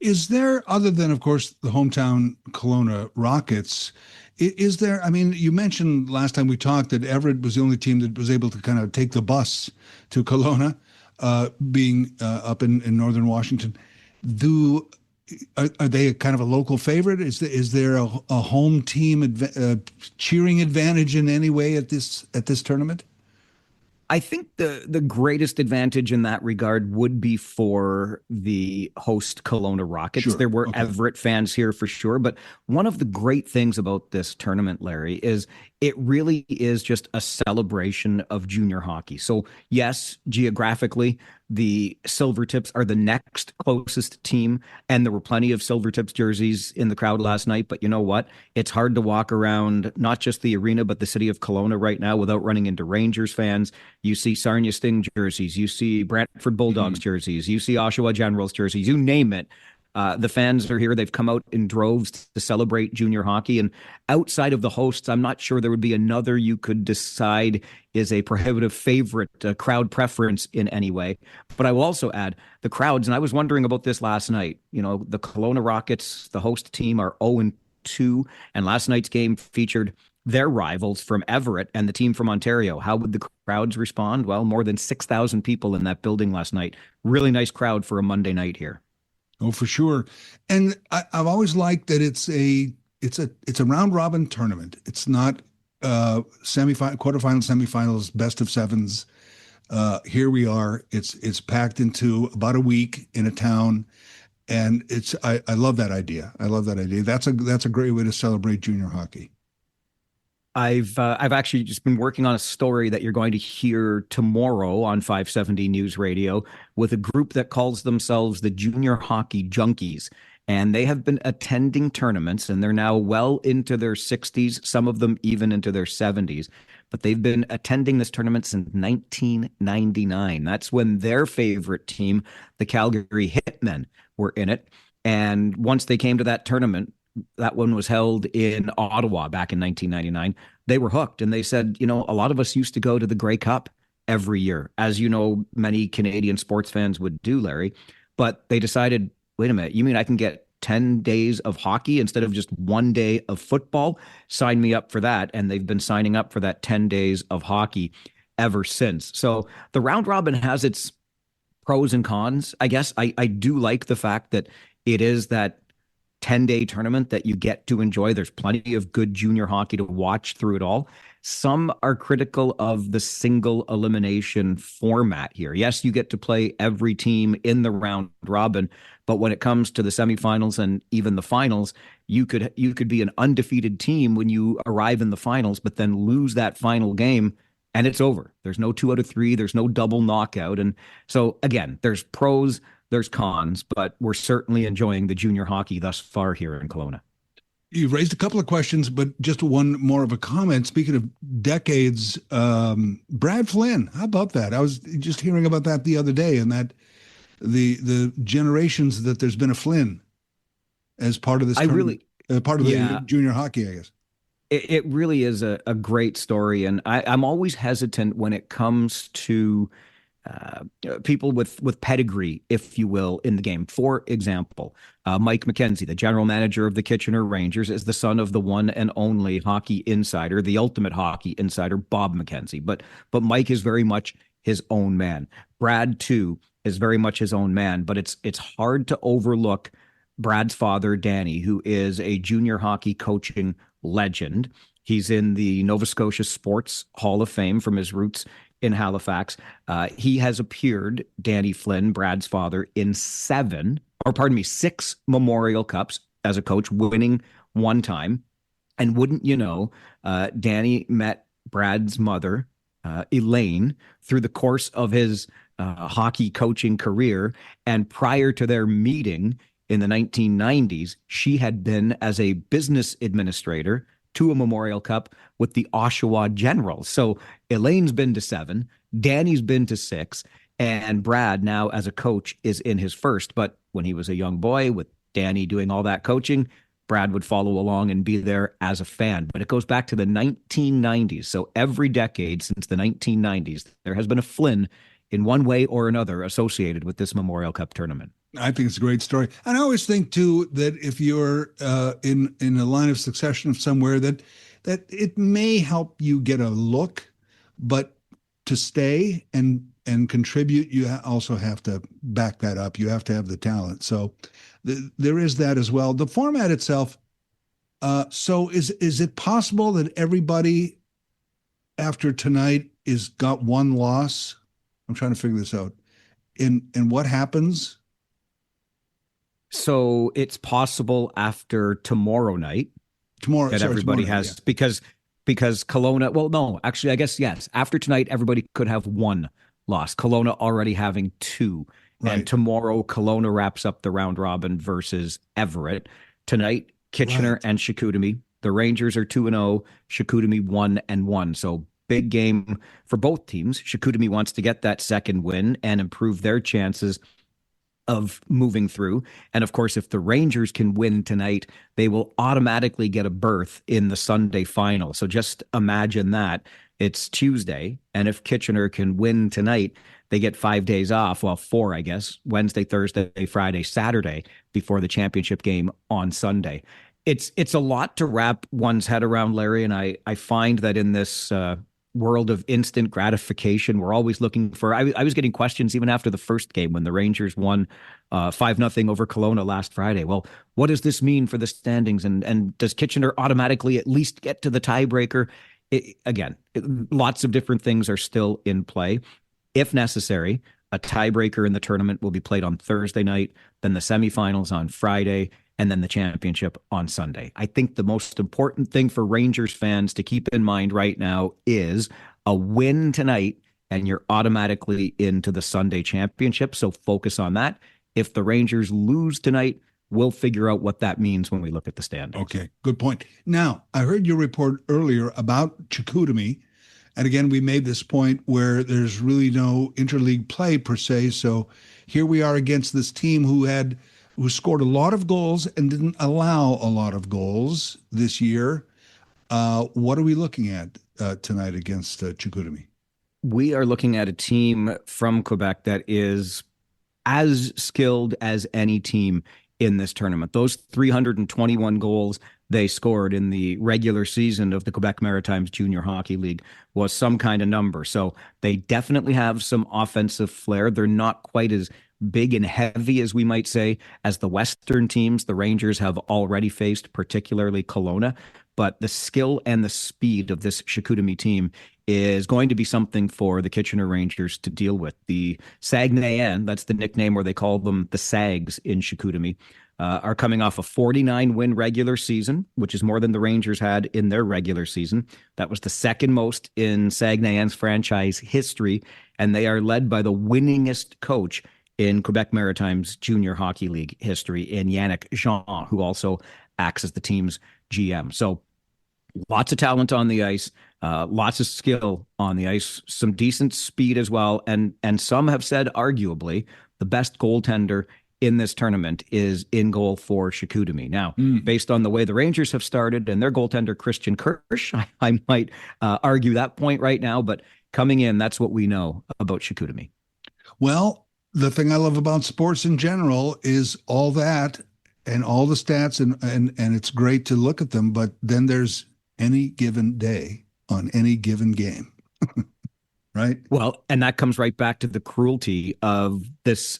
Is there, other than, of course, the hometown Kelowna Rockets, is there, I mean, you mentioned last time we talked that Everett was the only team that was able to kind of take the bus to Kelowna, being up in northern Washington. Are they a kind of a local favorite? Is there a home team cheering advantage in any way at this tournament? I think the greatest advantage in that regard would be for the host Kelowna Rockets. Sure. There were Everett fans here for sure, but one of the great things about this tournament, Larry, is it really is just a celebration of junior hockey. So yes, geographically, the Silvertips are the next closest team, and there were plenty of Silvertips jerseys in the crowd last night. But you know what? It's hard to walk around not just the arena, but the city of Kelowna right now without running into Rangers fans. You see Sarnia Sting jerseys, you see Brantford Bulldogs jerseys, you see Oshawa Generals jerseys, you name it. The fans are here. They've come out in droves to celebrate junior hockey. And outside of the hosts, I'm not sure there would be another you could decide is a prohibitive favorite, crowd preference in any way. But I will also add the crowds. And I was wondering about this last night. You know, the Kelowna Rockets, the host team, are 0-2. And last night's game featured their rivals from Everett and the team from Ontario. How would the crowds respond? Well, more than 6,000 people in that building last night. Really nice crowd for a Monday night here. Oh, for sure. And I've always liked that it's a round robin tournament. It's not quarterfinals, semifinals, best of sevens. Here we are. It's packed into about a week in a town, and I love that idea. I love that idea. That's a great way to celebrate junior hockey. I've actually just been working on a story that you're going to hear tomorrow on 570 News Radio with a group that calls themselves the Junior Hockey Junkies. And they have been attending tournaments, and they're now well into their 60s, some of them even into their 70s. But they've been attending this tournament since 1999. That's when their favorite team, the Calgary Hitmen, were in it. And once they came to that tournament, that one was held in Ottawa back in 1999. They were hooked, and they said, you know, a lot of us used to go to the Grey Cup every year, as you know, many Canadian sports fans would do, Larry. But they decided, wait a minute, you mean I can get 10 days of hockey instead of just 1 day of football? Sign me up for that. And they've been signing up for that 10 days of hockey ever since. So the round robin has its pros and cons. I guess I do like the fact that it is that 10-day tournament that you get to enjoy. There's plenty of good junior hockey to watch through it all. Some are critical of the single elimination format here. Yes, you get to play every team in the round robin, but when it comes to the semifinals and even the finals, you could be an undefeated team when you arrive in the finals, but then lose that final game and it's over. There's no 2 out of 3. There's no double knockout. And so again, there's pros, there's cons, but we're certainly enjoying the junior hockey thus far here in Kelowna. You've raised a couple of questions, but just one more of a comment. Speaking of decades, Brad Flynn, how about that? I was just hearing about that the other day, and that the generations that there's been a Flynn as part of this tournament, part of the junior hockey, I guess. It really is a great story, and I'm always hesitant when it comes to people with pedigree, if you will, in the game. For example, Mike McKenzie, the general manager of the Kitchener Rangers, is the son of the one and only hockey insider, the ultimate hockey insider, Bob McKenzie. But Mike is very much his own man. Brad, too, is very much his own man. But it's hard to overlook Brad's father, Danny, who is a junior hockey coaching legend. He's in the Nova Scotia Sports Hall of Fame from his roots in Halifax. He has appeared, Danny Flynn, Brad's father, in 6 Memorial Cups as a coach, winning one time. And wouldn't you know, Danny met Brad's mother, Elaine, through the course of his hockey coaching career. And prior to their meeting in the 1990s, she had been as a business administrator to a Memorial Cup with the Oshawa Generals. So Elaine's been to 7, Danny's been to 6, and Brad now as a coach is in his first. But when he was a young boy with Danny doing all that coaching, Brad would follow along and be there as a fan. But it goes back to the 1990s. So every decade since the 1990s, there has been a Flynn in one way or another associated with this Memorial Cup tournament. I think it's a great story. And I always think, too, that if you're in a line of succession of somewhere, that it may help you get a look, but to stay and contribute, you also have to back that up. You have to have the talent. So there is that as well. The format itself, so is it possible that everybody after tonight is got one loss? I'm trying to figure this out. And what happens? So it's possible after tomorrow night that everybody has, because Kelowna, well, no, actually, I guess, yes. After tonight, everybody could have one loss. Kelowna already having 2. Right. And tomorrow, Kelowna wraps up the round robin versus Everett. Tonight, Kitchener and Chicoutimi. The Rangers are 2-0, Chicoutimi 1-1. So big game for both teams. Chicoutimi wants to get that second win and improve their chances of moving through. And of course, if the Rangers can win tonight, they will automatically get a berth in the Sunday final. So just imagine that. It's Tuesday, and if Kitchener can win tonight, they get 5 days off. Well, 4, I guess. Wednesday, Thursday, Friday, Saturday before the championship game on Sunday. It's a lot to wrap one's head around, Larry, and I find that in this world of instant gratification, we're always looking for. I was getting questions even after the first game when the Rangers won 5-0 over Kelowna last Friday. Well, what does this mean for the standings? And does Kitchener automatically at least get to the tiebreaker? Lots of different things are still in play. If necessary, a tiebreaker in the tournament will be played on Thursday night, then the semifinals on Friday, and then the championship on Sunday. I think the most important thing for Rangers fans to keep in mind right now is a win tonight, and you're automatically into the Sunday championship. So focus on that. If the Rangers lose tonight, we'll figure out what that means when we look at the standings. Okay, good point. Now, I heard your report earlier about Chicoutimi. And again, we made this point where there's really no interleague play per se. So here we are against this team who scored a lot of goals and didn't allow a lot of goals this year. What are we looking at tonight against Chicoutimi? We are looking at a team from Quebec that is as skilled as any team in this tournament. Those 321 goals they scored in the regular season of the Quebec Maritimes Junior Hockey League was some kind of number. So they definitely have some offensive flair. They're not quite as big and heavy, as we might say, as the Western teams the Rangers have already faced, particularly Kelowna. But the skill and the speed of this Chicoutimi team is going to be something for the Kitchener Rangers to deal with. The Saguenayens, that's the nickname where they call them the Sags in Chicoutimi, are coming off a 49-win regular season, which is more than the Rangers had in their regular season. That was the second most in Saguenayens franchise history, and they are led by the winningest coach in Quebec Maritimes Junior Hockey League history in Yannick Jean, who also acts as the team's GM. So Lots of talent on the ice, lots of skill on the ice, some decent speed as well, and some have said arguably the best goaltender in this tournament is in goal for Chicoutimi. Now, based on the way the Rangers have started and their goaltender Christian Kirsch, I might argue that point right now, but coming in, that's what we know about Chicoutimi. Well, the thing I love about sports in general is all that and all the stats, and it's great to look at them, but then there's any given day on any given game. Right? Well, and that comes right back to the cruelty of this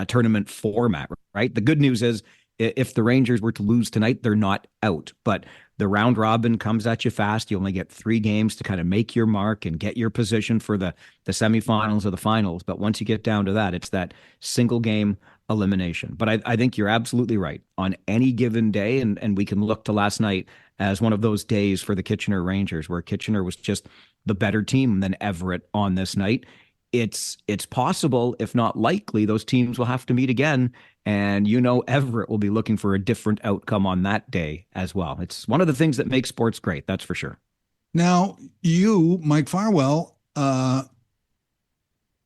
tournament format, right? The good news is if the Rangers were to lose tonight, they're not out. But the round robin comes at you fast. You only get 3 games to kind of make your mark and get your position for the semifinals or the finals. But once you get down to that, it's that single game elimination. But I think you're absolutely right. On any given day, and we can look to last night as one of those days for the Kitchener Rangers, where Kitchener was just the better team than Everett on this night. It's possible, if not likely, those teams will have to meet again. And Everett will be looking for a different outcome on that day as well. It's one of the things that makes sports great, that's for sure. Now, you, Mike Farwell,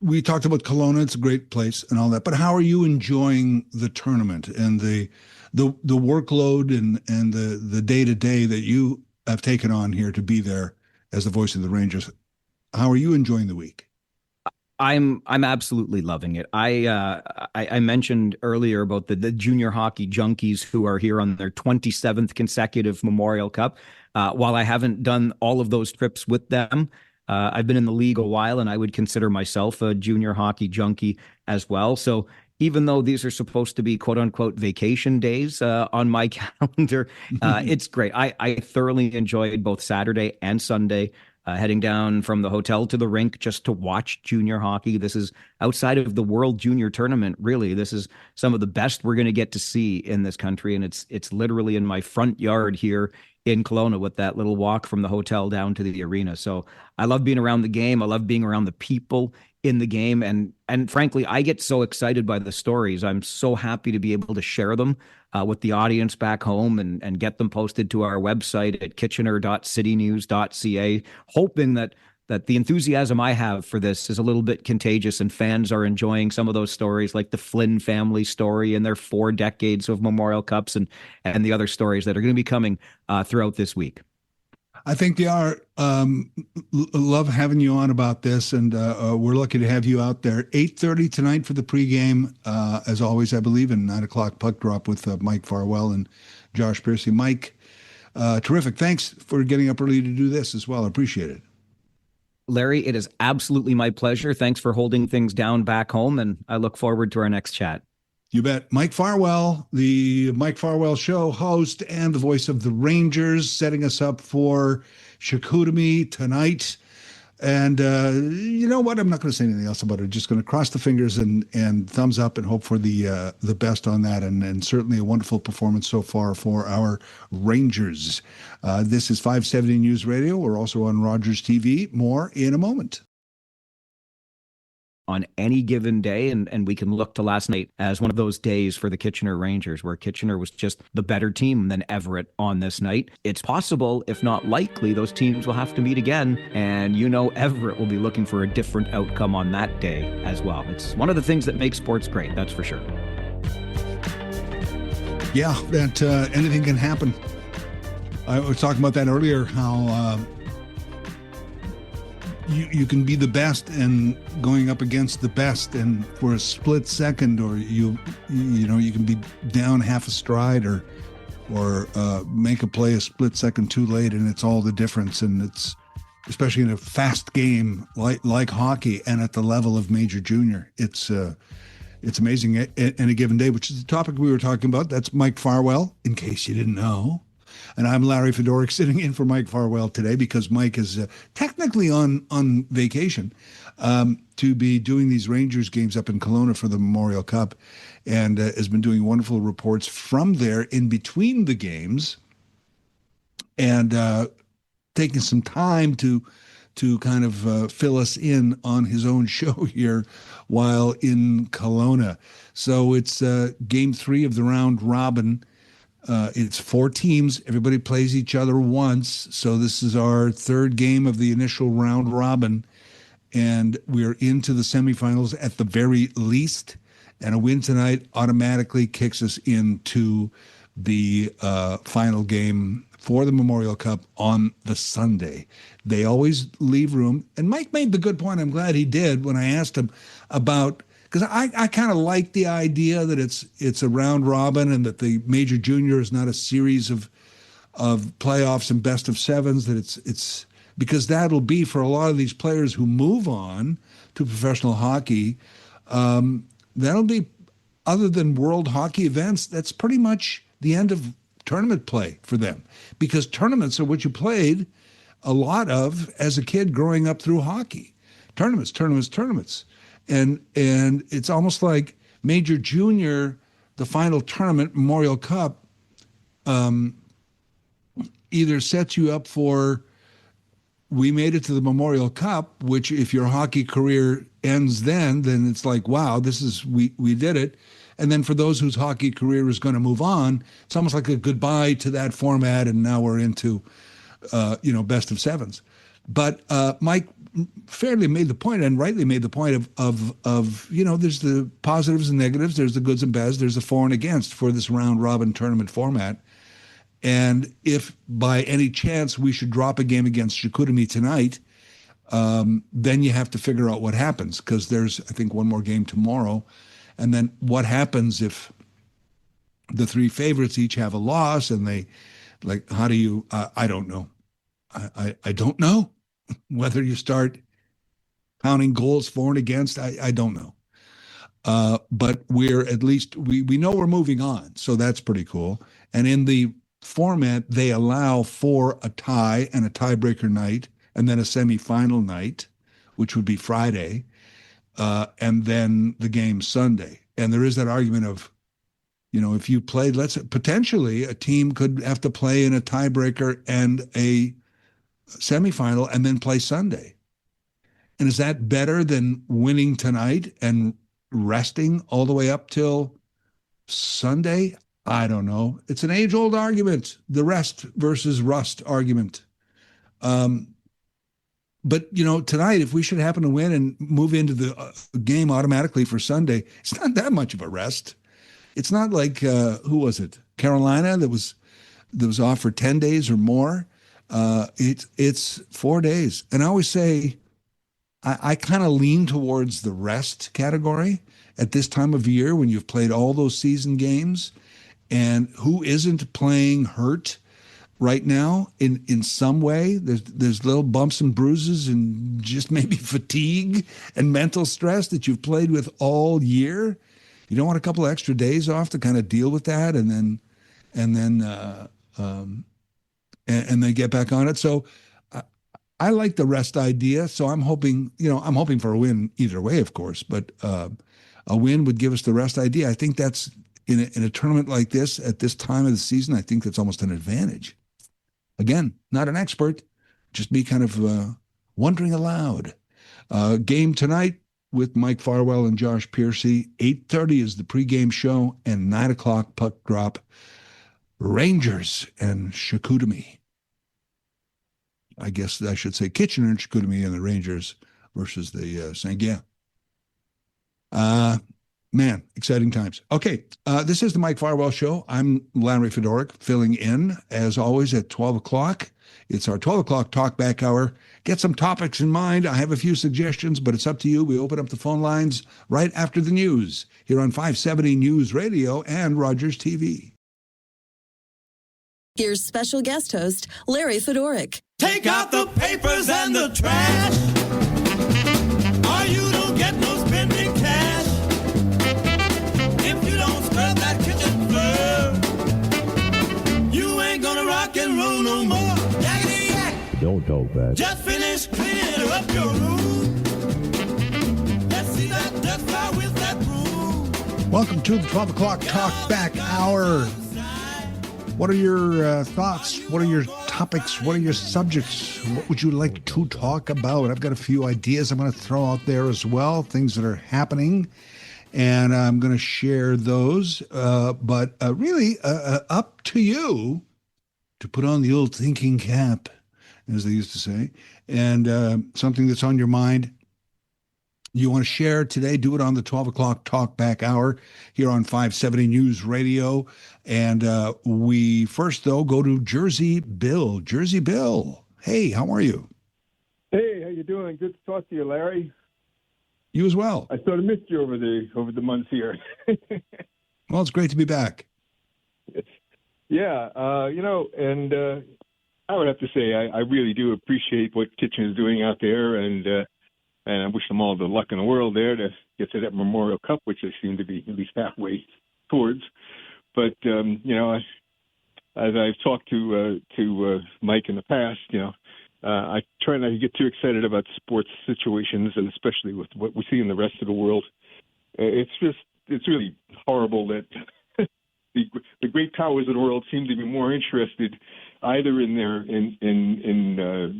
we talked about Kelowna. It's a great place and all that. But how are you enjoying the tournament and the workload and the day-to-day that you have taken on here to be there as the voice of the Rangers? How are you enjoying the week? I'm absolutely loving it. I mentioned earlier about the junior hockey junkies who are here on their 27th consecutive Memorial Cup. While I haven't done all of those trips with them, I've been in the league a while, and I would consider myself a junior hockey junkie as well. So even though these are supposed to be quote unquote vacation days on my calendar, it's great. I thoroughly enjoyed both Saturday and Sunday. Heading down from the hotel to the rink just to watch junior hockey. This is outside of the World Junior Tournament, really. This is some of the best we're going to get to see in this country, and it's literally in my front yard here in Kelowna with that little walk from the hotel down to the arena. So I love being around the game. I love being around the people in the game, and frankly, I get so excited by the stories. I'm so happy to be able to share them with the audience back home and get them posted to our website at kitchener.citynews.ca, hoping that the enthusiasm I have for this is a little bit contagious and fans are enjoying some of those stories, like the Flynn family story and their 4 decades of Memorial Cups and the other stories that are going to be coming throughout this week. I think they are. Love having you on about this, and we're lucky to have you out there. 8:30 tonight for the pregame, as always, I believe, and 9 o'clock puck drop with Mike Farwell and Josh Piercy. Mike, terrific. Thanks for getting up early to do this as well. I appreciate it. Larry, it is absolutely my pleasure. Thanks for holding things down back home, and I look forward to our next chat. You bet. Mike Farwell, the Mike Farwell Show host and the voice of the Rangers, setting us up for Chicoutimi tonight. And you know what? I'm not going to say anything else about it. Just going to cross the fingers and thumbs up and hope for the best on that. And certainly a wonderful performance so far for our Rangers. This is 570 News Radio. We're also on Rogers TV. More in a moment. On any given day, and we can look to last night as one of those days for the Kitchener Rangers, where Kitchener was just the better team than Everett on this night. It's possible, if not likely, those teams will have to meet again, and Everett will be looking for a different outcome on that day as well. It's one of the things that makes sports great, that's for sure. Yeah, that anything can happen. I was talking about that earlier, how you can be the best and going up against the best, and for a split second, or you can be down half a stride, or make a play a split second too late, and it's all the difference. And it's especially in a fast game like hockey and at the level of major junior. It's amazing. Any given day, which is the topic we were talking about. That's Mike Farwell, in case you didn't know. And I'm Larry Fedoruk, sitting in for Mike Farwell today because Mike is technically on vacation to be doing these Rangers games up in Kelowna for the Memorial Cup, and has been doing wonderful reports from there in between the games, and taking some time to kind of fill us in on his own show here while in Kelowna. So it's game 3 of the round robin. It's 4 teams. Everybody plays each other once. So this is our 3rd game of the initial round robin. And we're into the semifinals at the very least. And a win tonight automatically kicks us into the final game for the Memorial Cup on the Sunday. They always leave room. And Mike made the good point. I'm glad he did when I asked him about, because I kind of like the idea that it's a round robin and that the major junior is not a series of playoffs and best of sevens, that it's because that'll be for a lot of these players who move on to professional hockey. That'll be, other than world hockey events, that's pretty much the end of tournament play for them, because tournaments are what you played a lot of as a kid growing up through hockey. Tournaments. And it's almost like major junior, the final tournament, Memorial Cup, either sets you up for, we made it to the Memorial Cup, which if your hockey career ends then it's like, wow, we did it. And then for those whose hockey career is going to move on, it's almost like a goodbye to that format, and now we're into, best of sevens. But Mike fairly made the point, and rightly made the point of there's the positives and negatives, there's the goods and bads, there's the for and against for this round robin tournament format. And if by any chance we should drop a game against Chicoutimi tonight, then you have to figure out what happens, because there's, I think, one more game tomorrow. And then what happens if the 3 favorites each have a loss, and they, like, how do you, I don't know. I don't know whether you start counting goals for and against. I don't know. But we're at least, we know we're moving on. So that's pretty cool. And in the format, they allow for a tie and a tiebreaker night, and then a semifinal night, which would be Friday, and then the game Sunday. And there is that argument of, if you played, potentially a team could have to play in a tiebreaker and a semifinal and then play Sunday. And is that better than winning tonight and resting all the way up till Sunday? I don't know. It's an age-old argument, the rest versus rust argument. But, tonight, if we should happen to win and move into the game automatically for Sunday, it's not that much of a rest. It's not like, who was it? Carolina that was off for 10 days or more. It's 4 days. And I always say, I kind of lean towards the rest category at this time of year when you've played all those season games. And who isn't playing hurt right now in some way? There's little bumps and bruises and just maybe fatigue and mental stress that you've played with all year. You don't want a couple of extra days off to kind of deal with that, and then get back on it. So I like the rest idea. So I'm hoping for a win either way, of course, but a win would give us the rest idea. I think that's, in a tournament like this, at this time of the season, I think that's almost an advantage. Again, not an expert, just me kind of wondering aloud. Game tonight with Mike Farwell and Josh Piercy. 8:30 is the pregame show, and 9 o'clock puck drop. Rangers and Chicoutimi. I guess I should say Kitchener and Chicoutimi, and the Rangers versus the St. Gall. Man, exciting times. Okay, this is the Mike Farwell Show. I'm Larry Fedoruk, filling in, as always, at 12 o'clock. It's our 12 o'clock talkback hour. Get some topics in mind. I have a few suggestions, but it's up to you. We open up the phone lines right after the news here on 570 News Radio and Rogers TV. Here's special guest host, Larry Fedoruk. Take out the papers and the trash, or you don't get no spending cash. If you don't scrub that kitchen floor, you ain't gonna rock and roll no more. Yakety yak. Don't talk fast. Just finish cleaning up your room. Let's see that dust fly with that broom. Welcome to the 12 o'clock talkback hour. What are your thoughts? What are your topics? What are your subjects? What would you like to talk about? I've got a few ideas I'm going to throw out there as well, things that are happening. and I'm going to share those. But really, up to you to put on the old thinking cap, as they used to say, and something that's on your mind. You want to share today, do it on the 12 o'clock Talk Back Hour here on 570 News Radio. And we first, though, go to Jersey Bill. Jersey Bill, hey, how are you? Hey, how you doing? Good to talk to you, Larry. You as well. I sort of missed you over the months here. Well, it's great to be back. Yeah, and I would have to say I really do appreciate what Kitchen is doing out there, and I wish them all the luck in the world there to get to that Memorial Cup, which they seem to be at least halfway towards. But as I've talked to Mike in the past, I try not to get too excited about sports situations, and especially with what we see in the rest of the world. It's really horrible that the great powers of the world seem to be more interested either in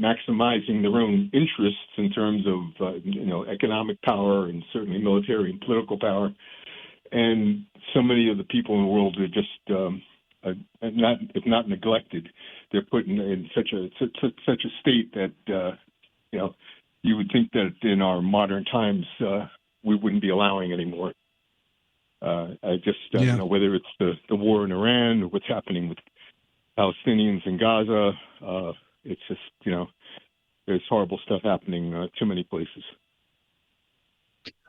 maximizing their own interests in terms of economic power and certainly military and political power, and so many of the people in the world are just if not neglected, they're put in such a state that you would think that in our modern times we wouldn't be allowing anymore. Whether it's the war in Iran or what's happening with Palestinians in Gaza, it's just there's horrible stuff happening too many places.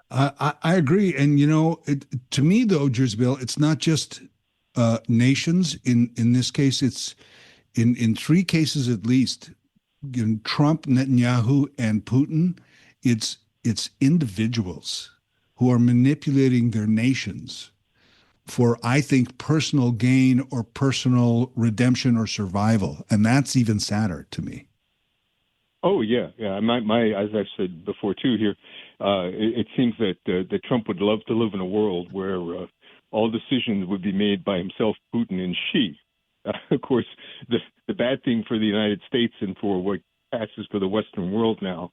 I agree, and to me though, Jersey Bill, it's not just nations. In this case, it's in three cases at least. Trump, Netanyahu, and Putin. It's individuals who are manipulating their nations for, I think, personal gain or personal redemption or survival, and that's even sadder to me. Oh yeah. My as I've said before too here, it seems that Trump would love to live in a world where all decisions would be made by himself, Putin, and Xi. Of course, the bad thing for the United States and for what passes for the Western world now,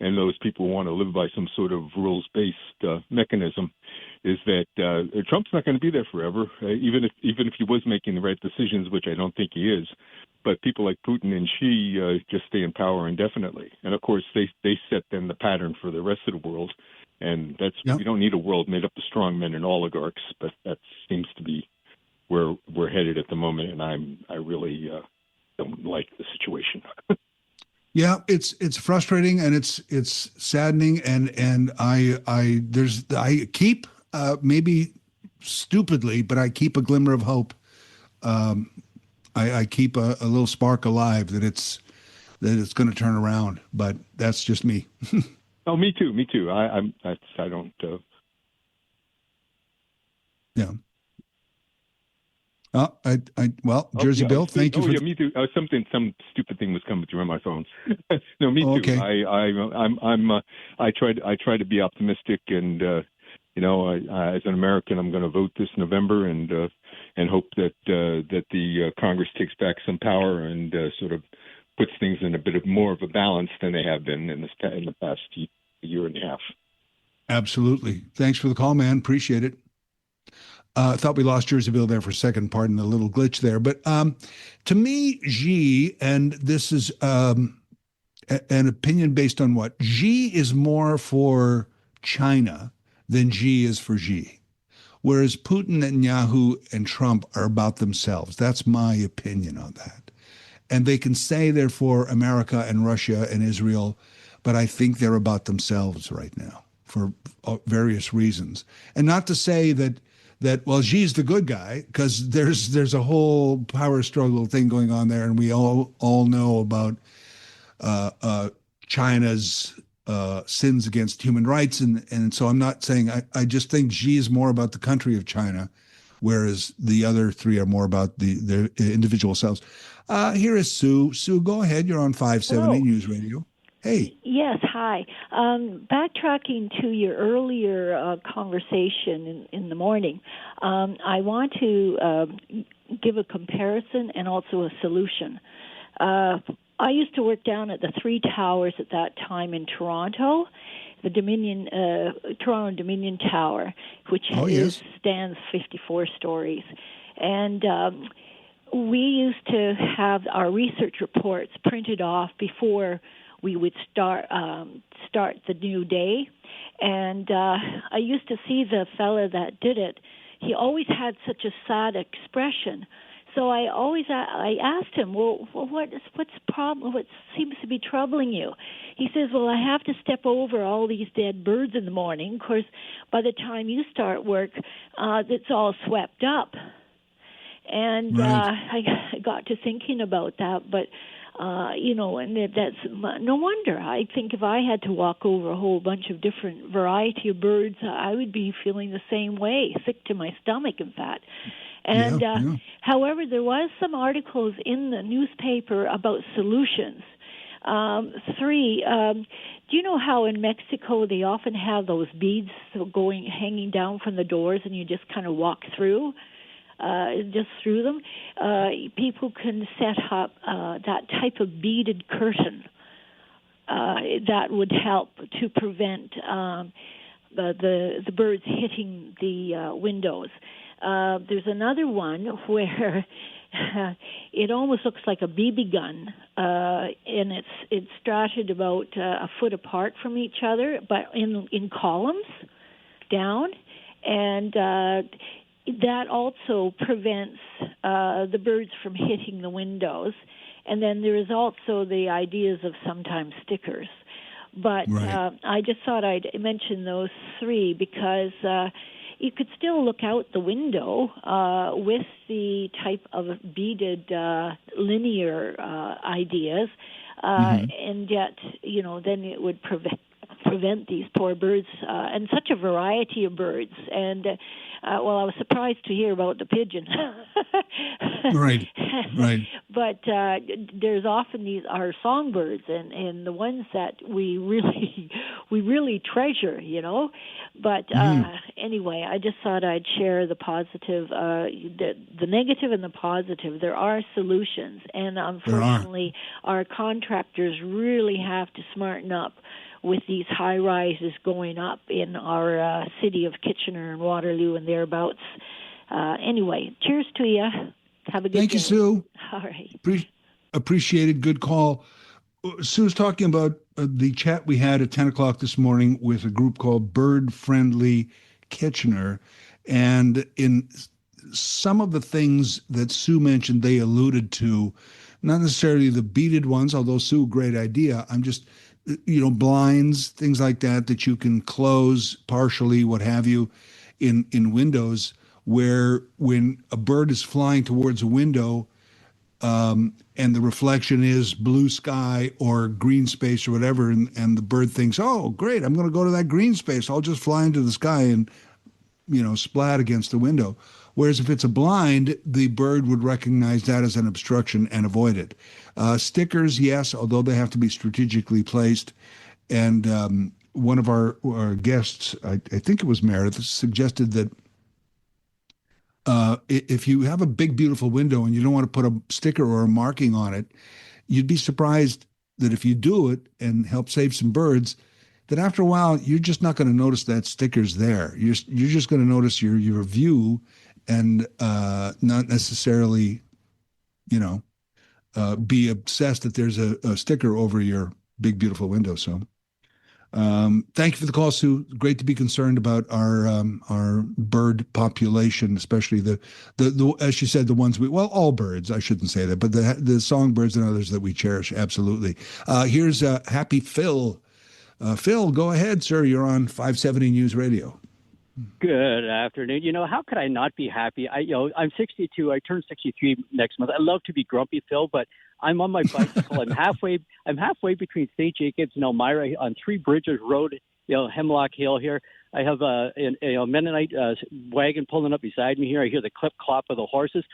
and those people who want to live by some sort of rules-based mechanism, is that Trump's not going to be there forever, even if he was making the right decisions, which I don't think he is. But people like Putin and Xi just stay in power indefinitely. And, of course, they set then the pattern for the rest of the world. And we don't need a world made up of strongmen and oligarchs, but that seems to be where we're headed at the moment, and I really don't like the situation. Yeah, it's frustrating and it's saddening, and I keep maybe stupidly, but I keep a glimmer of hope. I keep a little spark alive that it's going to turn around, but that's just me. Oh, me too. I don't. Yeah. Jersey Bill, thank you. Yeah, me too. Some stupid thing was coming through on my phone. No, me too. Okay. I try to be optimistic, and as an American, I'm going to vote this November, and hope that the Congress takes back some power and sort of puts things in a bit of more of a balance than they have been in the past year and a half. Absolutely. Thanks for the call, man. Appreciate it. I thought we lost Jersey Bill there for a second. Pardon the little glitch there. But to me, Xi, and this is an opinion based on what? Xi is more for China than Xi is for Xi. Whereas Putin, Netanyahu, and Trump are about themselves. That's my opinion on that. And they can say they're for America and Russia and Israel, but I think they're about themselves right now for various reasons. And not to say that Xi's the good guy, because there's a whole power struggle thing going on there, and we all know about China's sins against human rights, and so I'm not saying I just think Xi is more about the country of China, whereas the other three are more about their individual selves. Here is Sue. Sue, go ahead. You're on 570 News Radio. Hey. Yes, hi. Backtracking to your earlier conversation in the morning, I want to give a comparison and also a solution. I used to work down at the Three Towers at that time in Toronto, the Dominion, Toronto Dominion Tower, which stands 54 stories. And we used to have our research reports printed off before we would start the new day. And I used to see the fella that did it. He always had such a sad expression. So I asked him, well, what's the problem? What seems to be troubling you? He says, well, I have to step over all these dead birds in the morning. Of course, by the time you start work, it's all swept up. And I got to thinking about that, but and that's no wonder. I think if I had to walk over a whole bunch of different variety of birds, I would be feeling the same way, sick to my stomach, in fact. And however, there was some articles in the newspaper about solutions. Do you know how in Mexico they often have those beads hanging down from the doors, and you just kind of walk through? Just through them, people can set up that type of beaded curtain that would help to prevent the birds hitting the windows. There's another one where it almost looks like a BB gun, and it's stratified about a foot apart from each other, but in columns down, and that also prevents the birds from hitting the windows. And then there is also the ideas of sometimes stickers. But I just thought I'd mention those three because you could still look out the window with the type of beaded linear ideas, and yet, then it would prevent these poor birds, and such a variety of birds. And I was surprised to hear about the pigeon. Right. But there's often our songbirds and the ones that we really treasure, But anyway, I just thought I'd share the positive, the negative and the positive. There are solutions, and unfortunately, our contractors really have to smarten up with these high rises going up in our city of Kitchener and Waterloo and thereabouts. Anyway, cheers to you. Have a good day. Thank you, Sue. All right. Appreciated. Good call. Sue's talking about the chat we had at 10 o'clock this morning with a group called Bird Friendly Kitchener. And in some of the things that Sue mentioned, they alluded to, not necessarily the beaded ones, although Sue, great idea. I'm just, blinds, things like that you can close partially, what have you, in windows, where when a bird is flying towards a window and the reflection is blue sky or green space or whatever, and the bird thinks, oh, great, I'm going to go to that green space. I'll just fly into the sky and, splat against the window. Whereas if it's a blind, the bird would recognize that as an obstruction and avoid it. Stickers, yes, although they have to be strategically placed. And one of our guests, I think it was Meredith, suggested that if you have a big, beautiful window and you don't want to put a sticker or a marking on it, you'd be surprised that if you do it and help save some birds, that after a while, you're just not going to notice that sticker's there. You're just going to notice your view and not necessarily, be obsessed that there's a sticker over your big, beautiful window. So thank you for the call, Sue. Great to be concerned about our bird population, especially the as she said, the ones all birds, I shouldn't say that, but the songbirds and others that we cherish. Absolutely. Here's Happy Phil. Phil, go ahead, sir. You're on 570 News Radio. Good afternoon. How could I not be happy? I'm 62. I turn 63 next month. I love to be grumpy, Phil, but I'm on my bicycle. I'm halfway between St. Jacobs and Elmira on Three Bridges Road, Hemlock Hill here. I have a Mennonite wagon pulling up beside me here. I hear the clip-clop of the horses.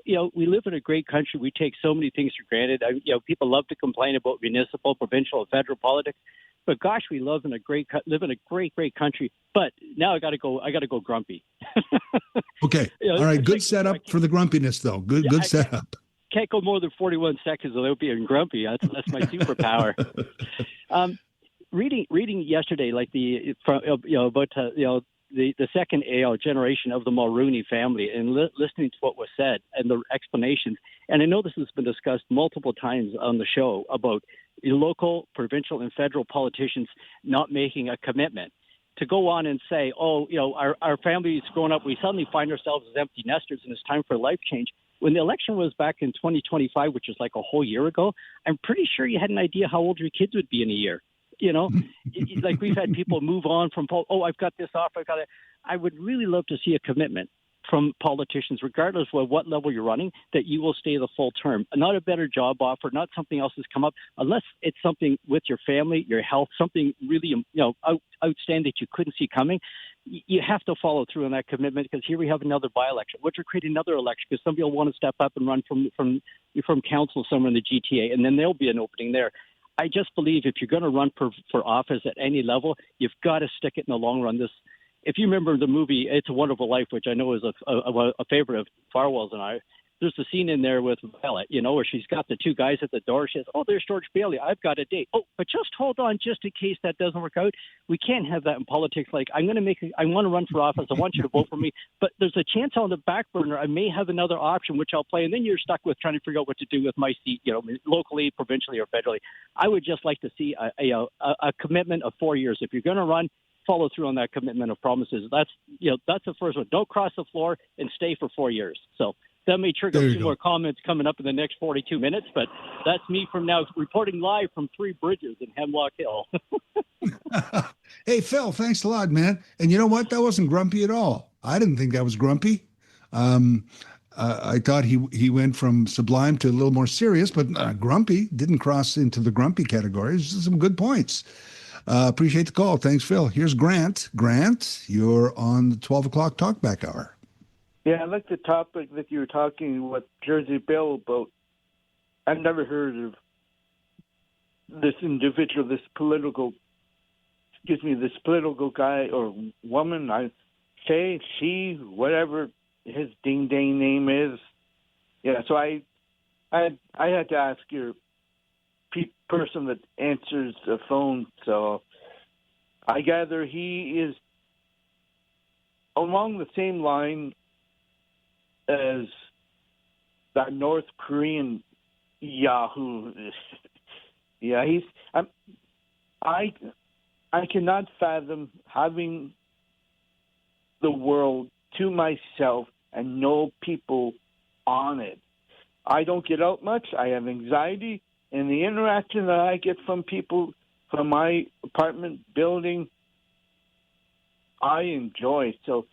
We live in a great country. We take so many things for granted. People love to complain about municipal, provincial, and federal politics. But gosh, we live in a great country. But now I got to go grumpy. Okay. All right. Good setup for the grumpiness, though. Good setup. Can't go more than 41 seconds without being grumpy. That's my superpower. reading yesterday, like about the second generation of the Mulrooney family, and listening to what was said and the explanations. And I know this has been discussed multiple times on the show about local, provincial, and federal politicians not making a commitment to go on and say, our family's grown up, we suddenly find ourselves as empty nesters and it's time for life change. When the election was back in 2025, which was like a whole year ago, I'm pretty sure you had an idea how old your kids would be in a year. Like we've had people move on from, I've got this off, I've got it. I would really love to see a commitment from politicians, regardless of what level you're running, that you will stay the full term. Not a better job offer, not something else has come up, unless it's something with your family, your health, something really outstanding that you couldn't see coming. You have to follow through on that commitment, because here we have another by-election, which will create another election, because somebody will want to step up and run from council somewhere in the GTA, and then there'll be an opening there. I just believe if you're going to run for office at any level, you've got to stick it in the long run. If you remember the movie It's a Wonderful Life, which I know is a favorite of Farwell's and I, there's a scene in there with Violet, where she's got the two guys at the door. She says, there's George Bailey. I've got a date. But just hold on, just in case that doesn't work out. We can't have that in politics. Like, I want to run for office. I want you to vote for me. But there's a chance on the back burner I may have another option, which I'll play. And then you're stuck with trying to figure out what to do with my seat, locally, provincially, or federally. I would just like to see a commitment of 4 years. If you're going to run, follow through on that commitment of promises. That's the first one. Don't cross the floor and stay for 4 years. So that may trigger a few more comments coming up in the next 42 minutes, but that's me from now reporting live from Three Bridges in Hemlock Hill. Hey, Phil, thanks a lot, man. And you know what? That wasn't grumpy at all. I didn't think that was grumpy. I thought he went from sublime to a little more serious, but grumpy. Didn't cross into the grumpy category. There's some good points. Appreciate the call. Thanks, Phil. Here's Grant. Grant, you're on the 12 o'clock talkback hour. Yeah, I like the topic that you were talking with Jersey Bill about. I've never heard of this individual, this political guy or woman. I say she, whatever his ding dang name is. Yeah, so I had to ask your person that answers the phone. So I gather he is along the same line as that North Korean Yahoo. Yeah, I cannot fathom having the world to myself and no people on it. I don't get out much. I have anxiety, and the interaction that I get from people from my apartment building, I enjoy. So,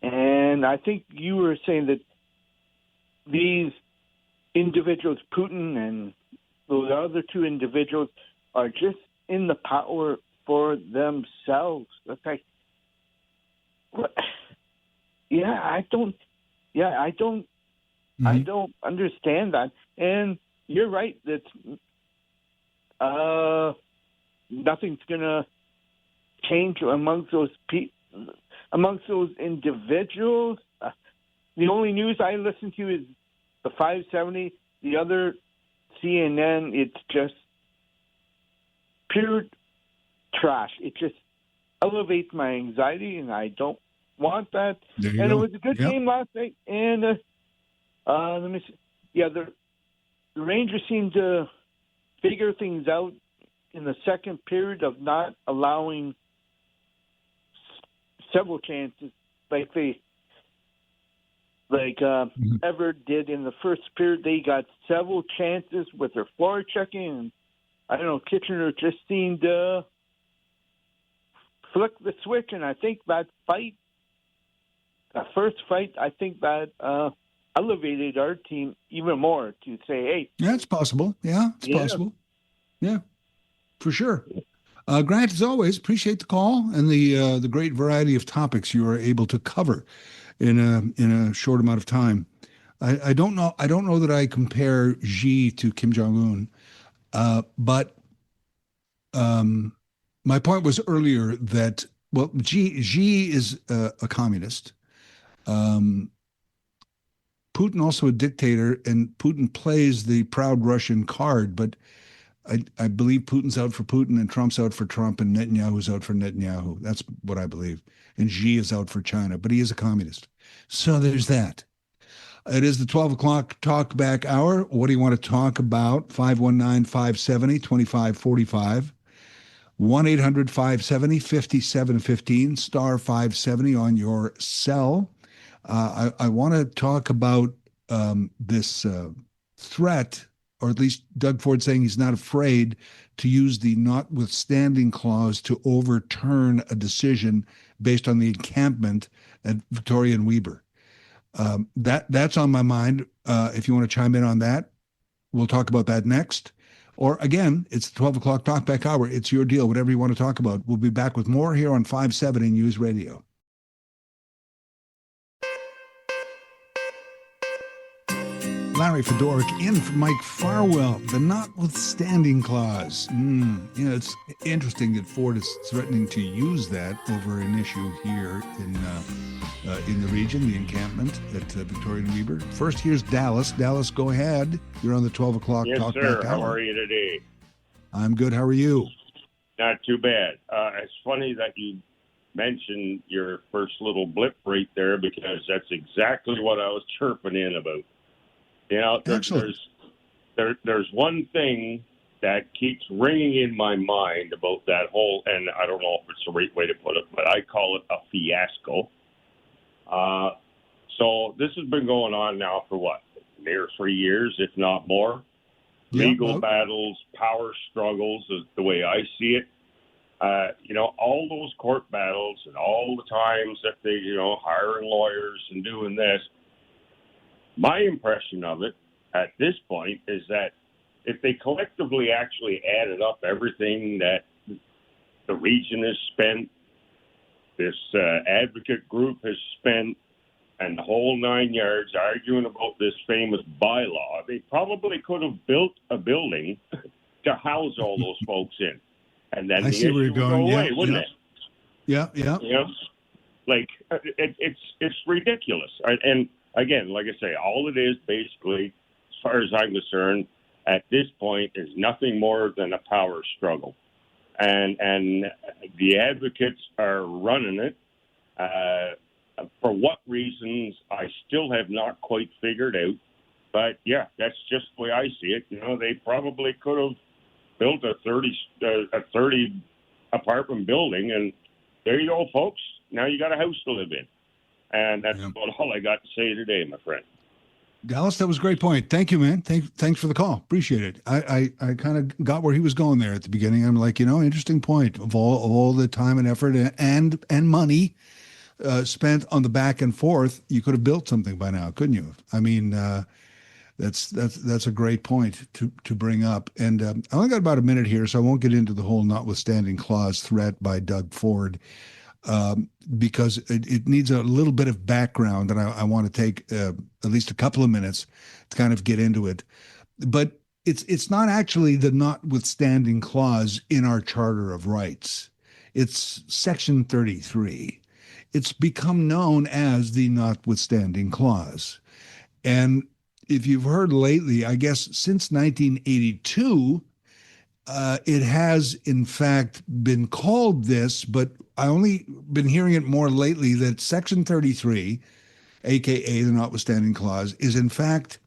and I think you were saying that these individuals, Putin and those other two individuals, are just in the power for themselves. Okay. I don't understand that. And you're right that nothing's gonna change amongst those individuals. The only news I listen to is the 570. The other CNN, it's just pure trash. It just elevates my anxiety, and I don't want that. And it was a good game last night. And let me see. Yeah, the Rangers seemed to figure things out in the second period of not allowing several chances ever did in the first period. They got several chances with their floor checking, and I don't know, Kitchener just seemed to flick the switch, and I think that first fight, I think that elevated our team even more to say, hey. Yeah, it's possible. Yeah, it's possible. Yeah, for sure. Grant, as always, appreciate the call and the great variety of topics you are able to cover in a short amount of time. I don't know that I compare Xi to Kim Jong-un, but my point was earlier that, well, Xi is a communist. Putin also a dictator, and Putin plays the proud Russian card, but I believe Putin's out for Putin and Trump's out for Trump and Netanyahu's out for Netanyahu. That's what I believe. And Xi is out for China, but he is a communist. So there's that. It is the 12 o'clock talk back hour. What do you want to talk about? 519-570-2545. 1-800-570-5715, star 570 on your cell. I want to talk about this threat, or at least Doug Ford saying he's not afraid to use the notwithstanding clause to overturn a decision based on the encampment at Victoria and Weber. That's on my mind. If you want to chime in on that, we'll talk about that next. Or again, it's the 12 o'clock talkback hour. It's your deal, whatever you want to talk about. We'll be back with more here on 570 News Radio. Larry Fedoruk in for Mike Farwell, the notwithstanding clause. It's interesting that Ford is threatening to use that over an issue here in the region, the encampment at Victoria and Weber. First, here's Dallas. Dallas, go ahead. You're on the 12 o'clock Yes, talk sir. back How hour. are you today? I'm good. How are you? Not too bad. It's funny that you mentioned your first little blip right there, because that's exactly what I was chirping in about. You know, there's one thing that keeps ringing in my mind about that whole, and I don't know if it's the right way to put it, but I call it a fiasco. So this has been going on now for what, near 3 years, if not more. Yeah, Legal battles, power struggles is the way I see it. All those court battles and all the times that they, hiring lawyers and doing this. My impression of it at this point is that if they collectively actually added up everything that the region has spent, this advocate group has spent, and the whole 9 yards arguing about this famous bylaw, they probably could have built a building to house all those folks in. And then the issue would go away, wouldn't it? Yeah. It's ridiculous. And again, like I say, all it is basically, as far as I'm concerned, at this point is nothing more than a power struggle. And the advocates are running it. For what reasons, I still have not quite figured out. But, yeah, that's just the way I see it. They probably could have built a 30 apartment building, and there you go, folks. Now you got a house to live in. And that's about all I got to say today, my friend. Dallas, that was a great point. Thank you, man. Thanks for the call. Appreciate it. I kind of got where he was going there at the beginning. I'm like, interesting point of all the time and effort and money spent on the back and forth. You could have built something by now, couldn't you? I mean, that's a great point to bring up. And I only got about a minute here, so I won't get into the whole notwithstanding clause threat by Doug Ford. Because it needs a little bit of background, and I want to take at least a couple of minutes to kind of get into it. But it's not actually the notwithstanding clause in our Charter of Rights. It's Section 33. It's become known as the notwithstanding clause. And if you've heard lately, I guess since 1982, it has, in fact, been called this, but I only been hearing it more lately that Section 33, a.k.a. the notwithstanding clause, is, in fact,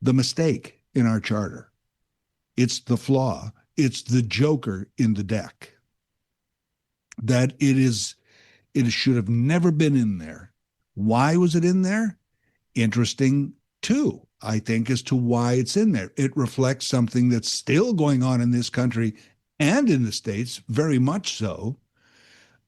the mistake in our charter. It's the flaw. It's the joker in the deck. That it should have never been in there. Why was it in there? Interesting, too. I think, as to why it's in there. It reflects something that's still going on in this country and in the States, very much so,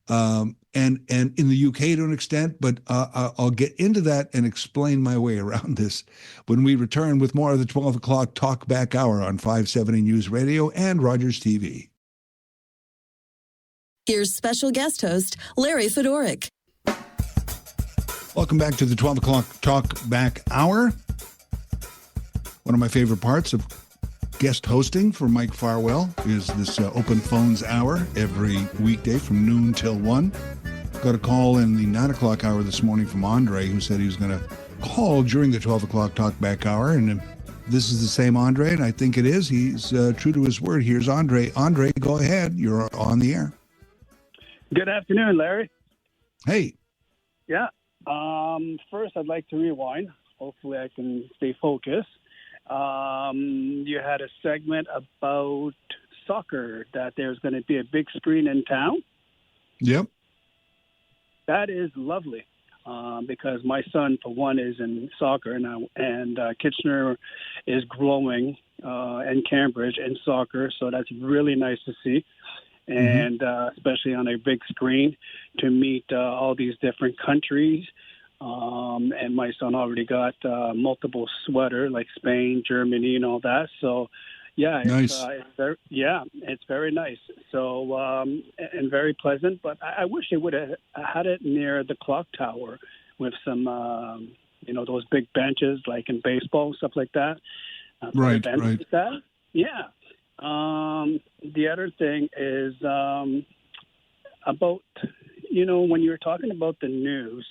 and in the UK to an extent, but I'll get into that and explain my way around this when we return with more of the 12 o'clock Talk Back Hour on 570 News Radio and Rogers TV. Here's special guest host, Larry Fedoruk. Welcome back to the 12 o'clock Talk Back Hour. One of my favorite parts of guest hosting for Mike Farwell is this open phones hour every weekday from noon till 1. Got a call in the 9 o'clock hour this morning from Andre, who said he was going to call during the 12 o'clock talk back hour, and this is the same Andre, and I think it is. He's true to his word. Here's Andre. Andre, go ahead. You're on the air. Good afternoon, Larry. Hey. Yeah. First, I'd like to rewind. Hopefully, I can stay focused. You had a segment about soccer, that there's going to be a big screen in town. Yep. That is lovely, because my son, for one, is in soccer, and Kitchener is growing, and Cambridge in soccer, so that's really nice to see. And especially on a big screen to meet all these different countries. And my son already got multiple sweater, like Spain, Germany, and all that. So, yeah, nice. It's very nice. So, and very pleasant. But I wish they would have had it near the clock tower with some, those big benches, like in baseball, stuff like that. Right. Like that. Yeah. The other thing is about, when you were talking about the news.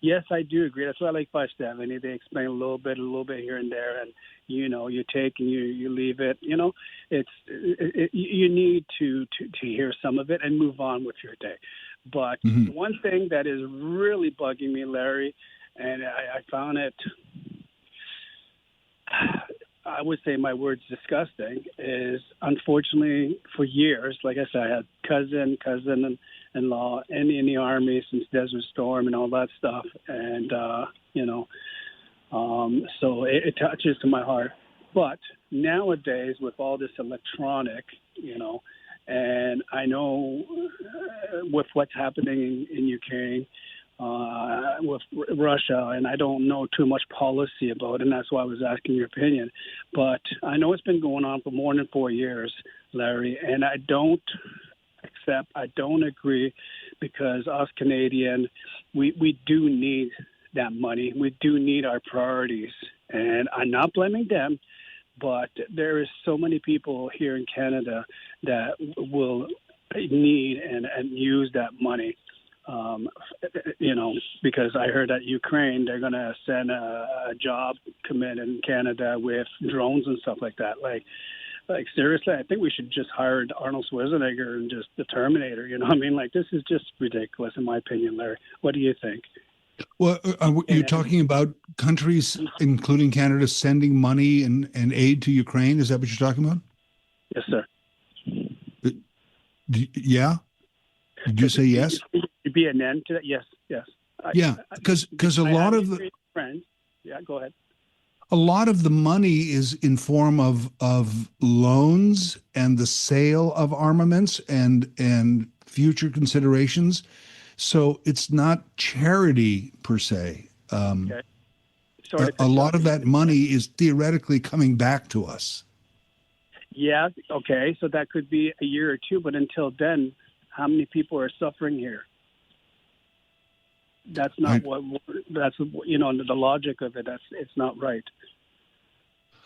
Yes, I do agree. That's why I like 570. They explain a little bit here and there, and you take and you leave it. You need to hear some of it and move on with your day. But one thing that is really bugging me, Larry, and I found it, I would say my word's disgusting, is unfortunately for years, like I said, I had cousin-in-law in the Army since Desert Storm and all that stuff. And, so it touches to my heart. But nowadays with all this electronic, and I know with what's happening in Ukraine, with Russia, and I don't know too much policy about it, and that's why I was asking your opinion. But I know it's been going on for more than 4 years, Larry, and I don't agree, because us Canadian, we do need that money. We do need our priorities, and I'm not blaming them, but there is so many people here in Canada that will need and use that money. Because I heard that Ukraine, they're going to send a job come in Canada with drones and stuff like that. Like seriously, I think we should just hire Arnold Schwarzenegger and just the Terminator. This is just ridiculous, in my opinion, Larry. What do you think? Well, you're talking about countries, including Canada, sending money and aid to Ukraine. Is that what you're talking about? Yes, sir. Yeah. Did you say yes? Could be an end to that. Yes. Yeah, because a lot of the friends. Yeah, go ahead. A lot of the money is in form of loans and the sale of armaments and future considerations. So it's not charity per se. Okay. A lot of that money is theoretically coming back to us. Yeah. Okay. So that could be a year or two, but until then, how many people are suffering here? That's not the logic of it. It's not right.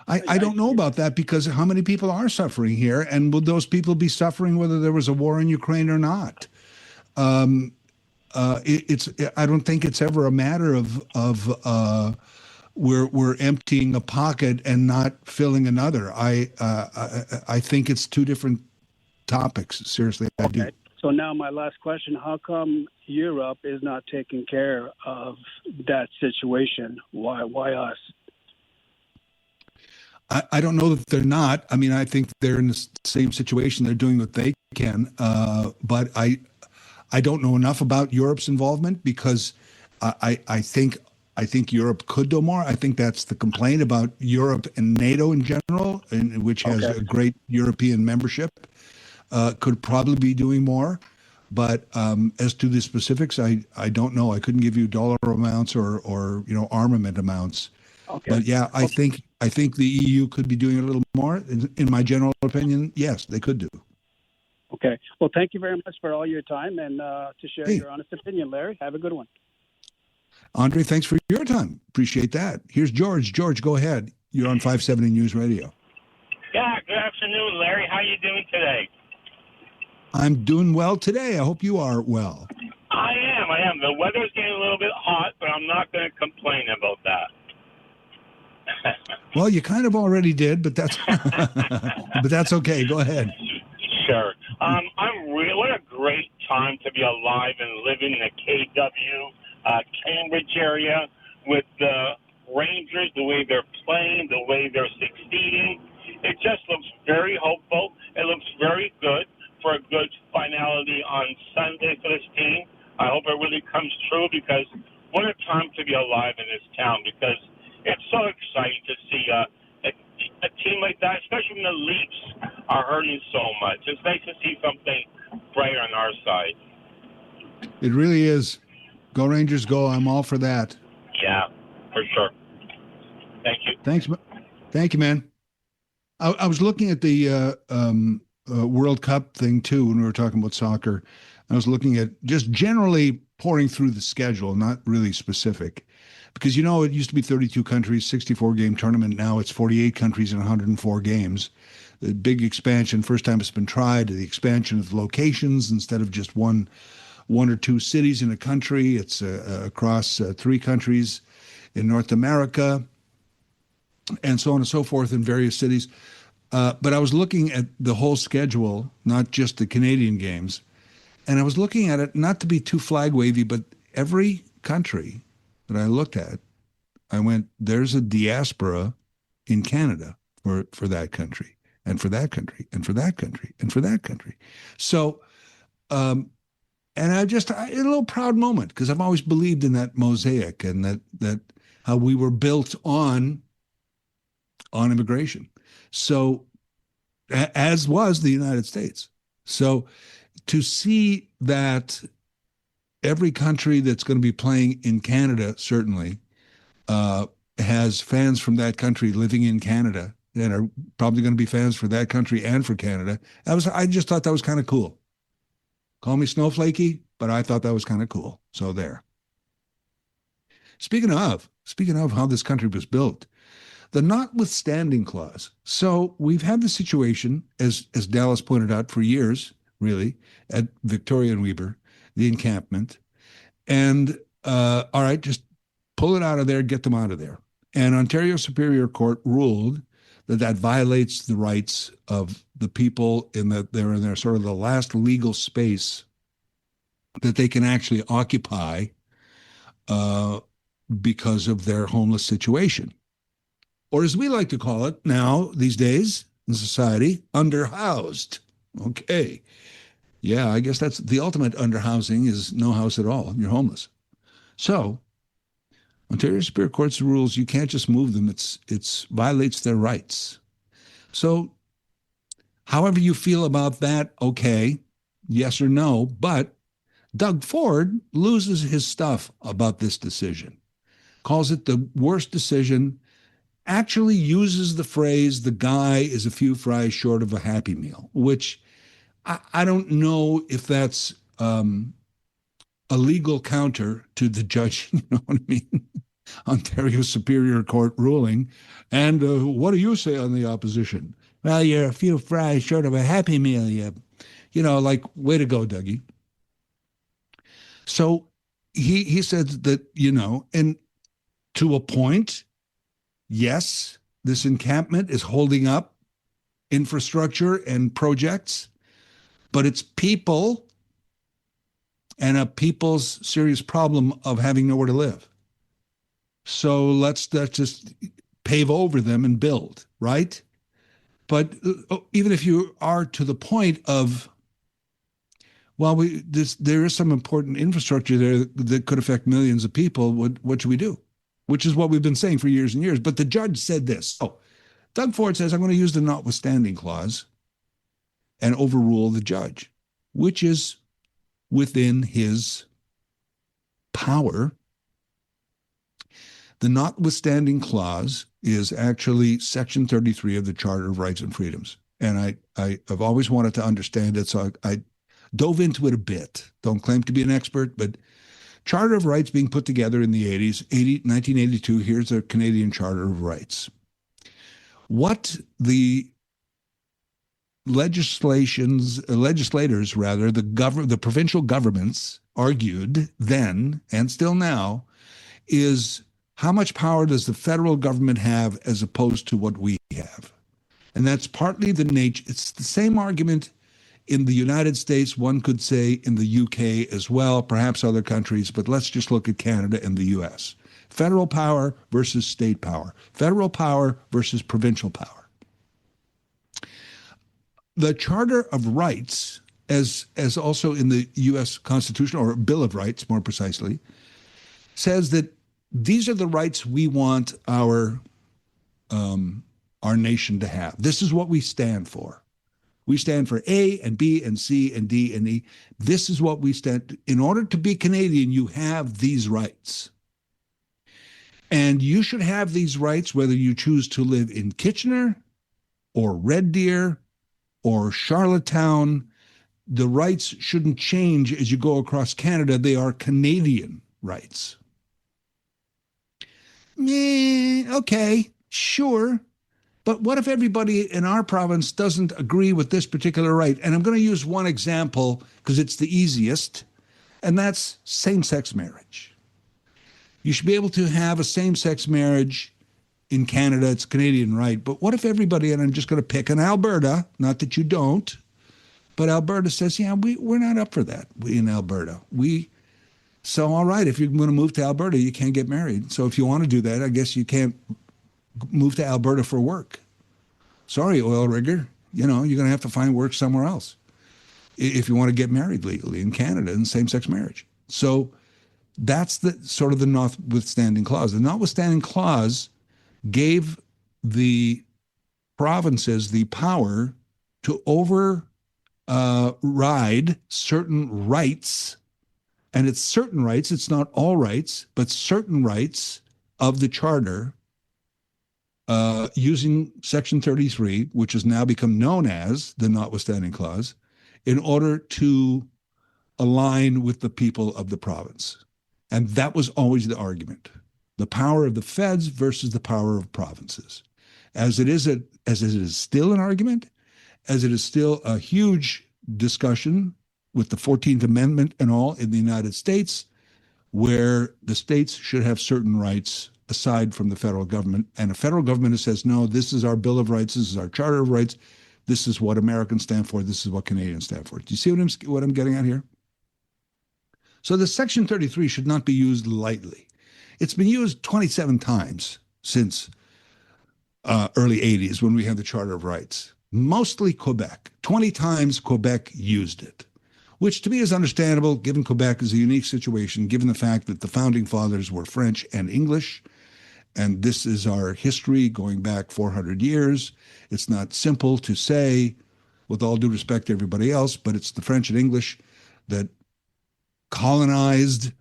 I don't know about that, because how many people are suffering here, and would those people be suffering whether there was a war in Ukraine or not? I don't think it's ever a matter of we're emptying a pocket and not filling another. I think it's two different topics. Seriously, I do. So now my last question, how come Europe is not taking care of that situation? Why us? I don't know that they're not. I mean, I think they're in the same situation. They're doing what they can. But I don't know enough about Europe's involvement, because I think Europe could do more. I think that's the complaint about Europe and NATO in general, which has a great European membership. Could probably be doing more, but as to the specifics, I don't know. I couldn't give you dollar amounts or armament amounts. Okay. But yeah, I think the EU could be doing a little more. In my general opinion, yes, they could do. Okay. Well, thank you very much for all your time and to share your honest opinion, Larry. Have a good one. Andre, thanks for your time. Appreciate that. Here's George. George, go ahead. You're on 570 News Radio. Yeah. Good afternoon, Larry. How you doing today? I'm doing well today. I hope you are well. I am. The weather's getting a little bit hot, but I'm not going to complain about that. Well, you kind of already did, but that's but that's okay. Go ahead. Sure. What a great time to be alive and living in the KW, Cambridge area with the Rangers, the way they're playing, the way they're succeeding. It just looks very hopeful. It looks very good for a good finality on Sunday for this team. I hope it really comes true, because what a time to be alive in this town, because it's so exciting to see a team like that, especially when the Leafs are hurting so much. It's nice to see something brighter on our side. It really is. Go Rangers, go. I'm all for that. Yeah, for sure. Thank you. Thank you, man. I was looking at the World Cup thing, too, when we were talking about soccer. I was looking at just generally pouring through the schedule, not really specific. Because, it used to be 32 countries, 64-game tournament. Now it's 48 countries and 104 games. The big expansion, first time it's been tried, the expansion of locations instead of just one or two cities in a country. It's across 3 countries in North America, and so on and so forth in various cities. But I was looking at the whole schedule, not just the Canadian games. And I was looking at it, not to be too flag wavy, but every country that I looked at, I went, there's a diaspora in Canada for that country, and for that country, and for that country, and for that country. So, and a little proud moment, because I've always believed in that mosaic and that how we were built on immigration. So, as was the United States. So, to see that every country that's going to be playing in Canada, certainly, has fans from that country living in Canada and are probably going to be fans for that country and for Canada. I just thought that was kind of cool. Call me snowflakey, but I thought that was kind of cool. So there. Speaking of how this country was built, the notwithstanding clause. So we've had the situation, as Dallas pointed out, for years, really, at Victoria and Weber, the encampment. And all right, just pull it out of there, get them out of there. And Ontario Superior Court ruled that violates the rights of the people in that they're in their sort of the last legal space that they can actually occupy because of their homeless situation. Or as we like to call it now, these days in society, underhoused. Okay. Yeah, I guess that's the ultimate underhousing, is no house at all. You're homeless. So Ontario Superior Court's rules, you can't just move them. It's violates their rights. So however you feel about that, okay, yes or no, but Doug Ford loses his stuff about this decision, calls it the worst decision, actually uses the phrase, the guy is a few fries short of a Happy Meal, which I don't know if that's a legal counter to the judge, you know what I mean? Ontario Superior Court ruling. And what do you say on the opposition? Well, you're a few fries short of a Happy Meal. You know, like, way to go, Dougie. So he said that, and to a point, yes, this encampment is holding up infrastructure and projects, but it's people and a people's serious problem of having nowhere to live. So let's just pave over them and build, right? But even if you are to the point of, well, there is some important infrastructure there that could affect millions of people, what should we do? Which is what we've been saying for years and years. But the judge said this. Oh, Doug Ford says, I'm going to use the notwithstanding clause and overrule the judge, which is within his power. The notwithstanding clause is actually Section 33 of the Charter of Rights and Freedoms. And I've always wanted to understand it, so I dove into it a bit. Don't claim to be an expert, but Charter of Rights being put together in the 80s, 1982, here's a Canadian Charter of Rights. What the legislators, the provincial governments argued then and still now is How much power does the federal government have as opposed to what we have? And that's partly the nature. It's the same argument in the United States, one could say in the UK as well, perhaps other countries, but let's just look at Canada and the US. Federal power versus state power. Federal power versus provincial power. The Charter of Rights, as also in the US Constitution, or Bill of Rights more precisely, says that these are the rights we want our nation to have. This is what we stand for. We stand for A and B and C and D and E. This is what we stand. In order to be Canadian, you have these rights. And you should have these rights whether you choose to live in Kitchener or Red Deer or Charlottetown. The rights shouldn't change as you go across Canada. They are Canadian rights. Okay, sure. But what if everybody in our province doesn't agree with this particular right? And I'm going to use one example because it's the easiest, and that's same-sex marriage. You should be able to have a same-sex marriage in Canada. It's Canadian right. But what if everybody, and I'm just going to pick an Alberta, not that you don't, but Alberta says, yeah, we're not up for that in Alberta. So all right, if you're going to move to Alberta, you can't get married. So if you want to do that, I guess you can't move to Alberta for work. Sorry, oil rigger. You're going to have to find work somewhere else if you want to get married legally in Canada in same-sex marriage. So that's the sort of the notwithstanding clause. The notwithstanding clause gave the provinces the power to override certain rights, and it's certain rights, it's not all rights, but certain rights of the Charter, using Section 33, which has now become known as the notwithstanding clause, in order to align with the people of the province. And that was always the argument. The power of the feds versus the power of provinces. As it is still an argument, as it is still a huge discussion with the 14th Amendment and all in the United States, where the states should have certain rights aside from the federal government. And a federal government that says, no, this is our Bill of Rights, this is our Charter of Rights, this is what Americans stand for, this is what Canadians stand for. Do you see what I'm getting at here? So the Section 33 should not be used lightly. It's been used 27 times since early 80s when we had the Charter of Rights. Mostly Quebec. 20 times Quebec used it, which to me is understandable, given Quebec is a unique situation, given the fact that the founding fathers were French and English, and this is our history going back 400 years. It's not simple to say, with all due respect to everybody else, but it's the French and English that colonized,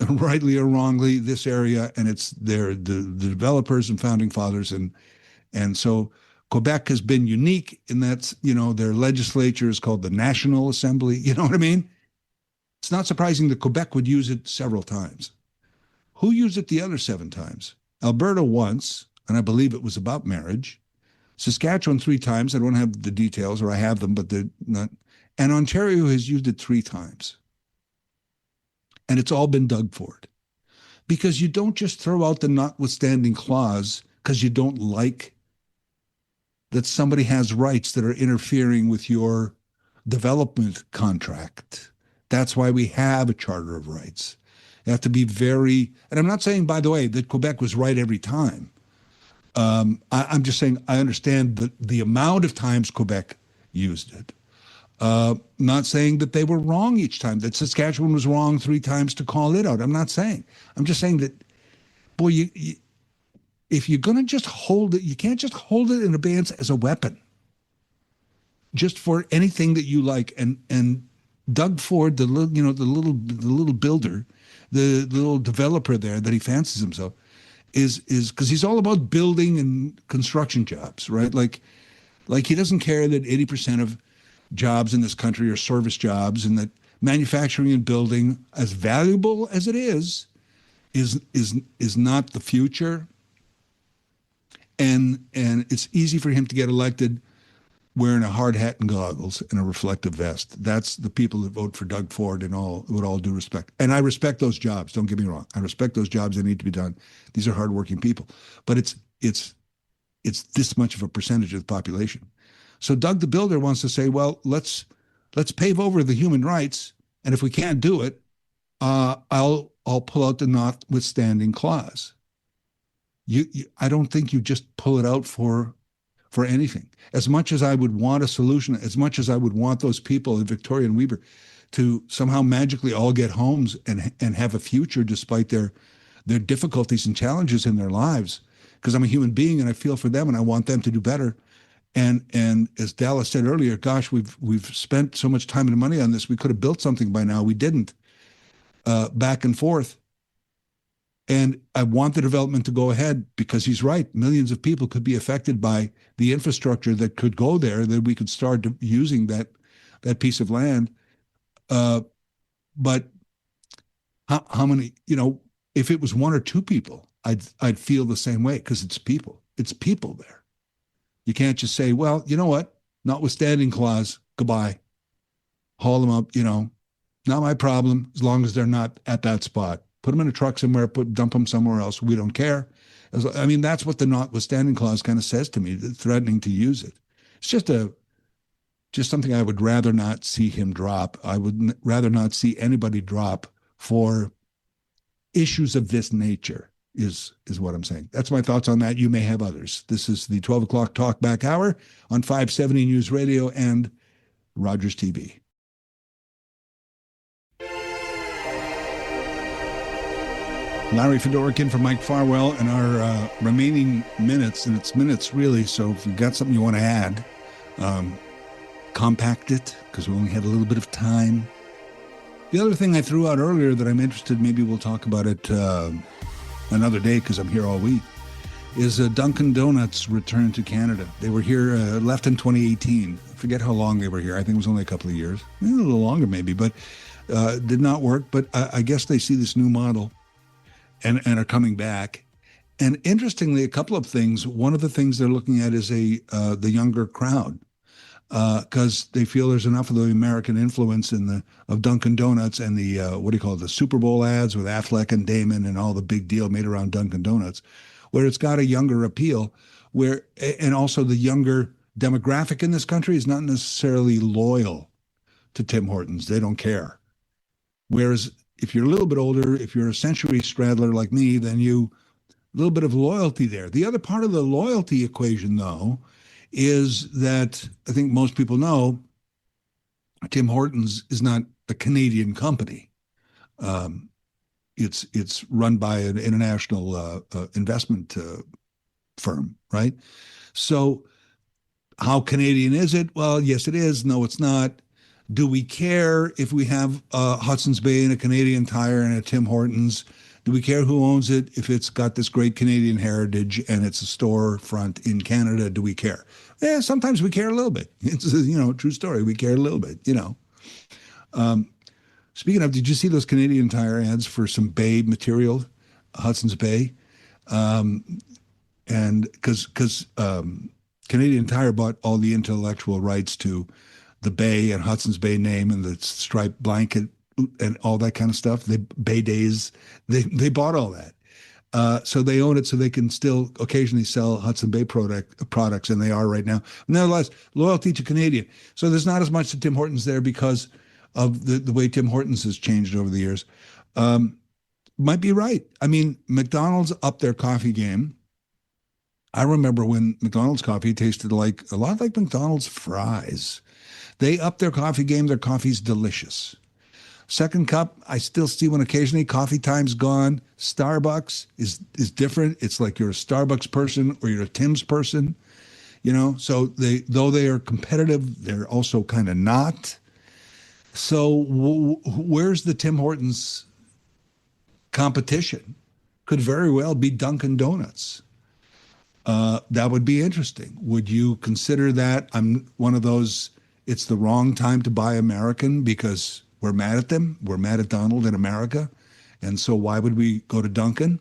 rightly or wrongly, this area, and it's the developers and founding fathers, and so Quebec has been unique in that, their legislature is called the National Assembly. You know what I mean? It's not surprising that Quebec would use it several times. Who used it the other 7 times? Alberta once, and I believe it was about marriage. Saskatchewan 3 times. I don't have the details, or I have them, but they're not. And Ontario has used it 3 times. And it's all been dug for it. Because you don't just throw out the notwithstanding clause because you don't like that somebody has rights that are interfering with your development contract. That's why we have a Charter of Rights. You have to be very, and I'm not saying, by the way, that Quebec was right every time. I'm just saying I understand the amount of times Quebec used it. Not saying that they were wrong each time, that Saskatchewan was wrong 3 times to call it out. I'm not saying. I'm just saying that, boy, if you're going to just hold it, you can't just hold it in abeyance as a weapon, just for anything that you like. And Doug Ford, the little builder, the little developer there that he fancies himself, is because he's all about building and construction jobs, right? Like he doesn't care that 80% of jobs in this country are service jobs, and that manufacturing and building, as valuable as it is not the future. And it's easy for him to get elected wearing a hard hat and goggles and a reflective vest. That's the people that vote for Doug Ford, and all, with all due respect. And I respect those jobs. Don't get me wrong. I respect those jobs. They need to be done. These are hardworking people. But it's this much of a percentage of the population. So Doug the Builder wants to say, well, let's pave over the human rights, and if we can't do it, I'll pull out the notwithstanding clause. I don't think you just pull it out for anything. As much as I would want a solution, as much as I would want those people in Victoria and Weber to somehow magically all get homes and have a future despite their difficulties and challenges in their lives, because I'm a human being and I feel for them and I want them to do better. And as Dallas said earlier, gosh, we've spent so much time and money on this. We could have built something by now. We didn't. Back and forth. And I want the development to go ahead because he's right. Millions of people could be affected by the infrastructure that could go there, that we could start using that piece of land. But how many, if it was one or two people, I'd feel the same way, because it's people. It's people there. You can't just say, well, you know what? Notwithstanding clause, goodbye. Haul them up, not my problem, as long as they're not at that spot. Put them in a truck somewhere, dump them somewhere else. We don't care. That's what the notwithstanding clause kind of says to me, threatening to use it. It's just something I would rather not see him drop. I would rather not see anybody drop for issues of this nature, is what I'm saying. That's my thoughts on that. You may have others. This is the 12 o'clock Talkback Hour on 570 News Radio and Rogers TV. Larry Fedoruk in for Mike Farwell, and our remaining minutes, and it's minutes really, so if you've got something you want to add, compact it, because we only have a little bit of time. The other thing I threw out earlier that I'm interested, maybe we'll talk about it another day because I'm here all week, is Dunkin' Donuts return to Canada. They were here, left in 2018. I forget how long they were here. I think it was only a couple of years, a little longer maybe, but did not work. But I guess they see this new model and are coming back. And interestingly, a couple of things. One of the things they're looking at is the younger crowd, because they feel there's enough of the American influence of Dunkin' Donuts and the Super Bowl ads with Affleck and Damon and all the big deal made around Dunkin' Donuts, where it's got a younger appeal, and also the younger demographic in this country is not necessarily loyal to Tim Hortons. They don't care. Whereas if you're a little bit older, if you're a century straddler like me, then a little bit of loyalty there. The other part of the loyalty equation, though, is that I think most people know Tim Hortons is not a Canadian company. It's run by an international investment firm, right? So how Canadian is it? Well, yes, it is. No, it's not. Do we care if we have Hudson's Bay and a Canadian Tire and a Tim Hortons? Do we care who owns it if it's got this great Canadian heritage and it's a storefront in Canada? Do we care? Yeah, sometimes we care a little bit. It's a true story. We care a little bit. Speaking of, did you see those Canadian Tire ads for some Bay material, Hudson's Bay? And because Canadian Tire bought all the intellectual rights to the Bay and Hudson's Bay name and the striped blanket and all that kind of stuff. Bay Days, they bought all that. So they own it, so they can still occasionally sell Hudson Bay products, and they are right now. Nevertheless, loyalty to Canadian. So there's not as much to Tim Hortons there because of the way Tim Hortons has changed over the years. Might be right. I mean, McDonald's upped their coffee game. I remember when McDonald's coffee tasted a lot like McDonald's fries. They upped their coffee game. Their coffee's delicious. Second cup, I still see one occasionally. Coffee time's gone. Starbucks is different. It's like you're a Starbucks person or you're a Tim's person, So though they are competitive, they're also kind of not. So where's the Tim Hortons competition? Could very well be Dunkin' Donuts. That would be interesting. Would you consider that? I'm one of those, it's the wrong time to buy American because we're mad at them. We're mad at Donald in America. And so why would we go to Dunkin'?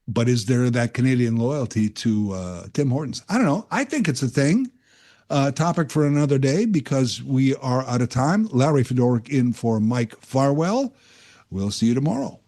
But is there that Canadian loyalty to Tim Hortons? I don't know. I think it's a thing. topic for another day because we are out of time. Larry Fedoruk in for Mike Farwell. We'll see you tomorrow.